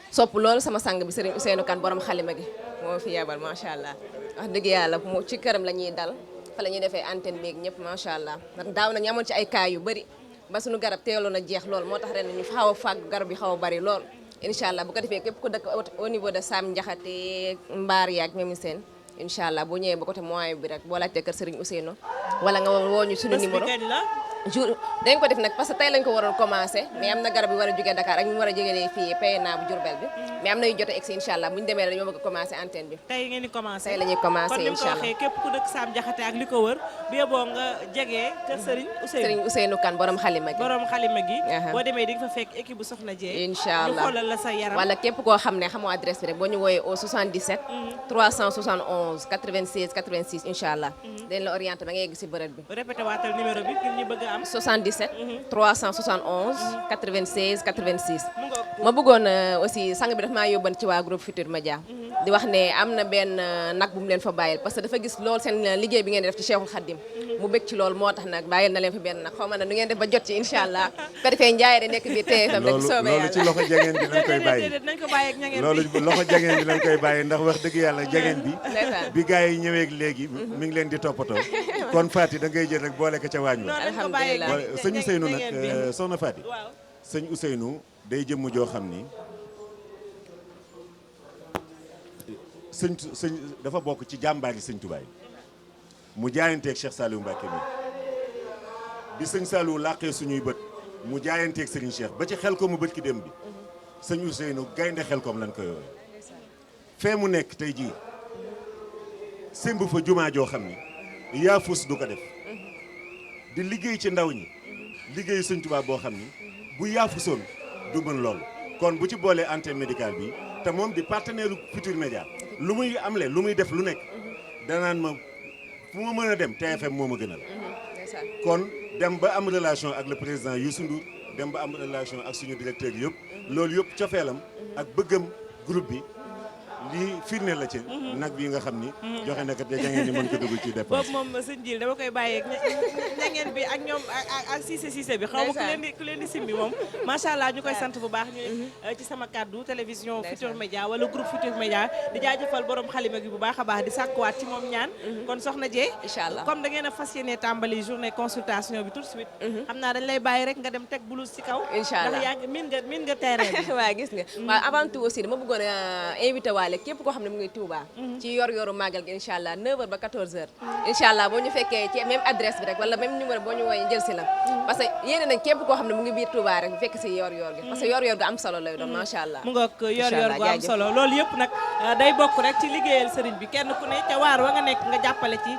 sopp loolu sama sang bi Serigne Ousseynou Kane borom xalima gi moo fi yebal macha allah wax dëgg yàlla mu ci këram la ñuy dal fa la ñuy defee antenne beeg ñëpp macha allah ndax daaw nañu amoon ci ay cas yu bëri ba suñu garab teeloon a jeex lool moo tax ren ñu xaw a fàgg garab yi xaw a bëri lool incha allah bu ko defee képp ku dëkk au niveau de Sam Diakhaté mbaar yaag ñoom seen incha allah boo ñëwee ba côté moyen bi rek boo laajtee kër Serigne Ousseynou wala nga woo ñu suñu numéro jour dañ ko def nag parce que tey lañ ko waroon commencé mais am na garab yu war a jógee Dakar ak ñu war a jógee fii PNA bu Diourbel bi mais am na yu jot a egsi incha allah bu ñu demee dañoo bëgg a commencé antenne bi tey ngeen di commencé tey la ñuy commencé kon ni mu ko incha allah waxee képp ku dëkk Sam Diakhaté ak li ko wër bu yeboo nga jegee kër Serigne Ousseynou Kane borom xalima gi boo demee di nga fa fekk équipe bu soxna Dieye incha allah ñu xoolal la sa yaram wala képp koo xam ne xamoo adresse bi rek boo ñu wooyee au 77 371 96 86 incha allah dañ la orienté ba nga yegg si bërëb bi répété waatal numéro bi ngir ñu bëgg a am 77 371 96 86 ma bëggoon aussi sang bi dafa maa yóbban ci waa groupe Futur Média di wax ne am na benn nag bu mu leen fa bàyyil parce que dafa gis lool seen liggéey bi ngeen def ci Cheikhul Khadim mu bëgg ci lool moo tax nag bàyyil na leen fa benn nag xaw ma ne nu ngeen def ba jot ci incha allah ko defee njaay de nekk bi TFM rek soobee loolu ci loxo jegeen bi lañ koy bàyyi nañ ko bàyyi ak ñangeen loolu loxo jegeen bi lañ koy bàyyi ndax wax dëgg yàlla jegeen bi gars yi ñëwee léegi mi ngi leen di toppatoo kon Fati da ngay jël rek boole ko ca waañ wa alhamdulilah sëñ Ousseynou nag soxna Fati sëñ Ousseynou day jëmm joo xam ni sëñ dafa bokk ci jàmbaar yi sëñ Tubaay mu jaayanteeg Cheikh Saliou Mbacké mi bi sëñ Saliou làqee suñuy bët mu jaayanteeg Serigne Cheikh ba ci xel ko mu bët ki dem bi sëñ Ousseynou gaynde xel koom lan ko yooyu fee mu nekk tey jii sémb fa jumaa joo xam ni yaafus du ko def di liggéey ci ndaw ñi liggéeyu sëñ Tuubaa boo xam ni bu yaafusoon du mën loolu kon bu ci boolee antenne médicale bi te moom di partenaire Futur Média lu muy amle lu muy def lu nekk danaan ma fu ma mën a dem TFM moo ma gënal kon dem ba am relation ak le président Youssou Ndour dem ba am relation ak suñu directeur yëpp loolu yëpp cofeelam ak bëggam groupe bi lii firnde la ci nag bi nga xam ni joxe na ko te jangeen ni mën ko dugg ci dépense boobu moom sëñ Jil dama koy bàyyeeg ñangeen bi ak ñoom ak Cissé bi xaw ma ku leen di simbi moom macha allah ñu koy sant bu baax ñu ci sama kaddu télévision Futur Média wala groupe Futur Média di jaajëfal borom xalima gi bu baax a baax di sàkkuwaat ci moom ñaan kon soxna Dieye incha allah comme da ngeen a fas yéene tàmbali journée consultation bi tout de suite xam naa dañ lay bàyyi rek nga dem teg blouse ci kaw incha allah ndax yaa ngi miin nga terrain bi waaw gis nga waaw avant tout aussi dama bëggoon a invité waale képp koo xam ne mu ngi Touba ci yor-yoru màggal gi incha allah 9h ba 14h incha allah boo ñu fekkee ci même adresse bi rek wala même numéro boo ñu wooyee jël si la parce que yéene nañ képp koo xam ne mu ngi biir Touba rek fekk si yor-yor gi parce que yor-yor gu am solo lay doon macha allah mu ngoog yor-yor gu am solo loolu yëpp nag day bokk rek ci liggéeyal sëriñ bi kenn ku ne ca waar wa nga nekk nga jàppale ci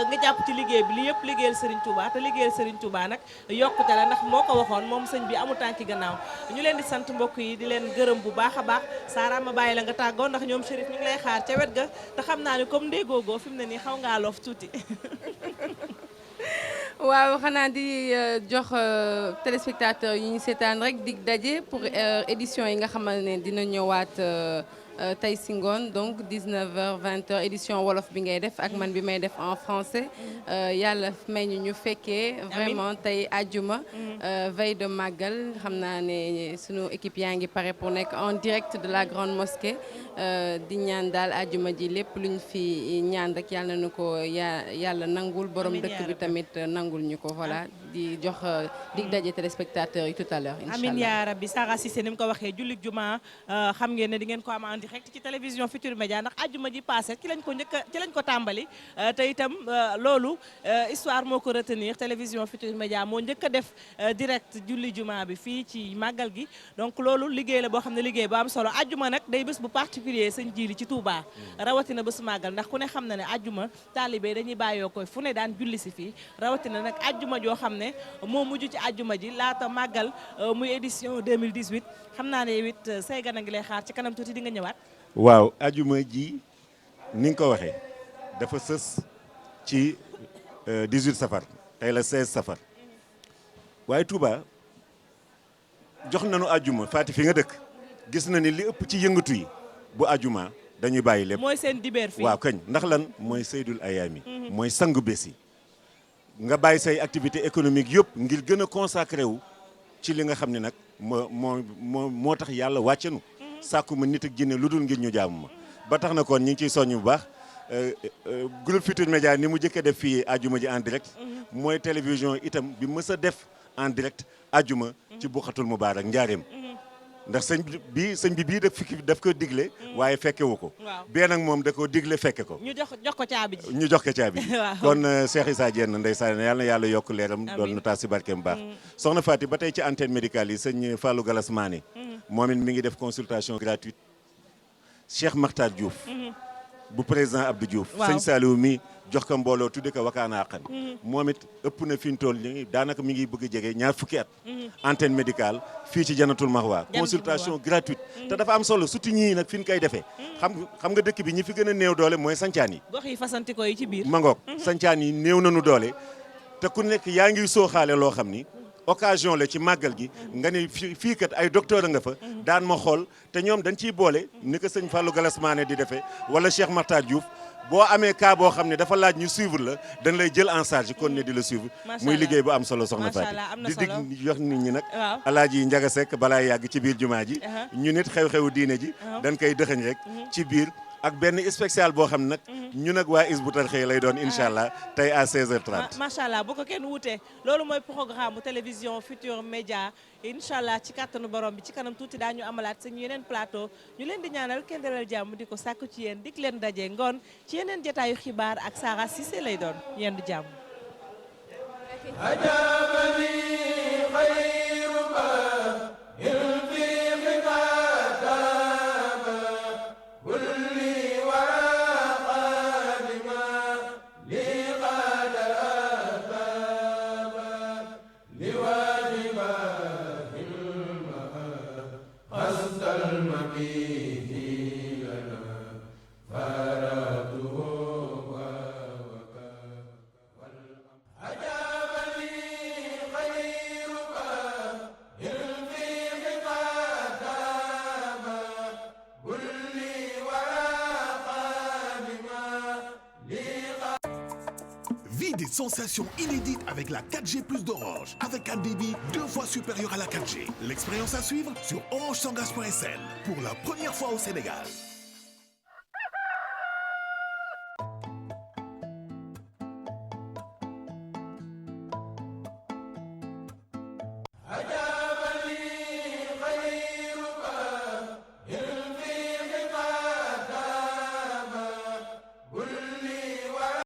nga jàpp ci liggéey bi li yëpp liggéeyal sëriñ Touba te liggéeyal sëriñ Touba nag yokkute la ndax moo ko waxoon moom sëñ bi amul tànki gannaaw ñu leen di sant mbokk yi di leen gërëm bu baax a baax Sara ma bàyyi la nga tàggoo ndax ñoom Chérif ñu ngi lay xaar ca wet ga te xam naa ni comme ndéegoogoo fi mu ne nii xaw ngaa loof tuuti waaw xanaa di jox téléspectateurs yi ñu seetaan rek dig daje pour édition yi nga xamal ne dina ñëwaat tey si ngoon donc 19h 20h édition wolof bi ngay def ak man bi may def en français yàlla may ñu fekkee vraiment tey àjjuma veille de màggal xam naa ne sunu équipe yaa ngi pare pour nekk en direct de la grande mosquée di ñaan daal àjjuma ji lépp luñ fi ñaan rek yàlla na ko yàlla nangul borom dëkk bi tamit nangul ñu ko voilà di jox dig daje téléspectateurs yi tout à l'heure incha allah amiin yaa rabbi Sara Cissé ni mu ko waxee jullit juma xam ngeen ne di ngeen ko am en direct ci télévision Futurs Médias ndax àjjuma ji passé ci lañ ko tàmbali te itam loolu histoire moo ko retenir télévision Futurs Médias moo njëkk a def direct julli juma bi fii ci màggal gi donc loolu liggéey la boo xam ne liggéey bu am solo àjjuma nag day bés bu particulier sëñ Jili ci Touba rawatina bésu màggal ndax ku ne xam na ne àjjuma taalibe dañuy bàyyoo koy fu ne daan julli si fii rawatina nag àjjuma joo xam ne moo mujj ci àjjuma ji laata màggal muy édition 2018 xam naa ne it say gan a ngi lay xaar ci kanam tuuti di nga ñëwaat. waaw àjjuma ji ni nga ko waxee dafa sës ci 18 safar tey la 16 safar waaye Touba jox nañu àjjuma Fati fi nga dëkk gis na ni li ëpp ci yëngatu yi bu àjjuma dañuy bàyyi lépp. mooy seen dibeer fii waaw kañ ndax lan mooy Seydul Ayaami mooy sangu bés yi nga bàyyi say activité économique yëpp ngir gën a consacré wu ci li nga xam ne nag moo tax yàlla wàcce nu sàkku ma nit ak jinne lu dul ngir ñu jaamu ma ba tax na kon ñu ngi ciy soññ bu baax groupe Futurs Médias ni mu jëkkee def fii àjjuma ji en direct mooy télévision itam bi mës a def en direct àjjuma ci Buxatul Mubaarak njaareem ndax sëñ bi bii daf ko digle waaye fekkewu ko bee nag moom da ko digle fekke ko ñu jox ko caabi ji ñu jox ko caabi ji kon Cheikh Issa Diène ndeysaan yàlla na yàlla yokk leeram doon nu taas si barkeem baax soxna Faty ba tey ci antenne médicale yi sëñ Fallou Galas Mané moom it mi ngi def consultation gratuite Cheikh Makhtar Diouf bu président Abdou Diouf sëñ Saliou mi jox ko mbooloo tudde ko wakaana àqan moom it ëpp na fi ñu toll nii daanaka mi ngi bëgg a jege ñaar fukki at antenne médicale fii ci Jannatul Mahwa consultation gratuite te dafa am solo surtout ñii nag fi ñu koy defee xam nga dëkk bi ñi fi gën a néew doole mooy sancaan yi gox yi fasantikoo yi ci biir mangoog sancaan yi néew nañu doole te ku nekk yaa ngi sooxaale loo xam ni occasion la ci màggal gi nga ne fii kat ay docteur a nga fa daan ma xool te ñoom dañ ciy boole ni ko sëñ Fallou Galas Mané di defee wala Cheikh Makhtar Diouf boo amee cas boo xam ne dafa laaj ñu suivre la dañ lay jël en charge kon ne di la suivre muy liggéey bu am solo soxna Faty di dig jox nit ñi nag alaaji Njaga Sekk balaa yàgg ci biir jumaa ji ñu nit xew-xewu diine ji dañ koy dëxëñ rek ci biir ak benn spécial boo xam nag ñu nag waa Hizbut Tarqiyyah lay doon incha allah tey à 16h30. macha allah bu ko kenn wutee loolu mooy programme télévision Futurs Médias incha allah ci kàttanu borom bi ci kanam tuuti daañu amalaat seen yeneen plateau ñu leen di ñaanal kenn dalal jàmm di ko sàkku ci yéen dik leen daje ngoon ci yeneen jotaayu xibaar ak Sara Cissé lay doon yéen du jàmm. Des sensations inédites avec la 4G plus d'Orange, avec un débit 2 fois supérieur à la 4G. L'expérience à suivre sur orangesangas.sn pour la première fois au Sénégal. Aja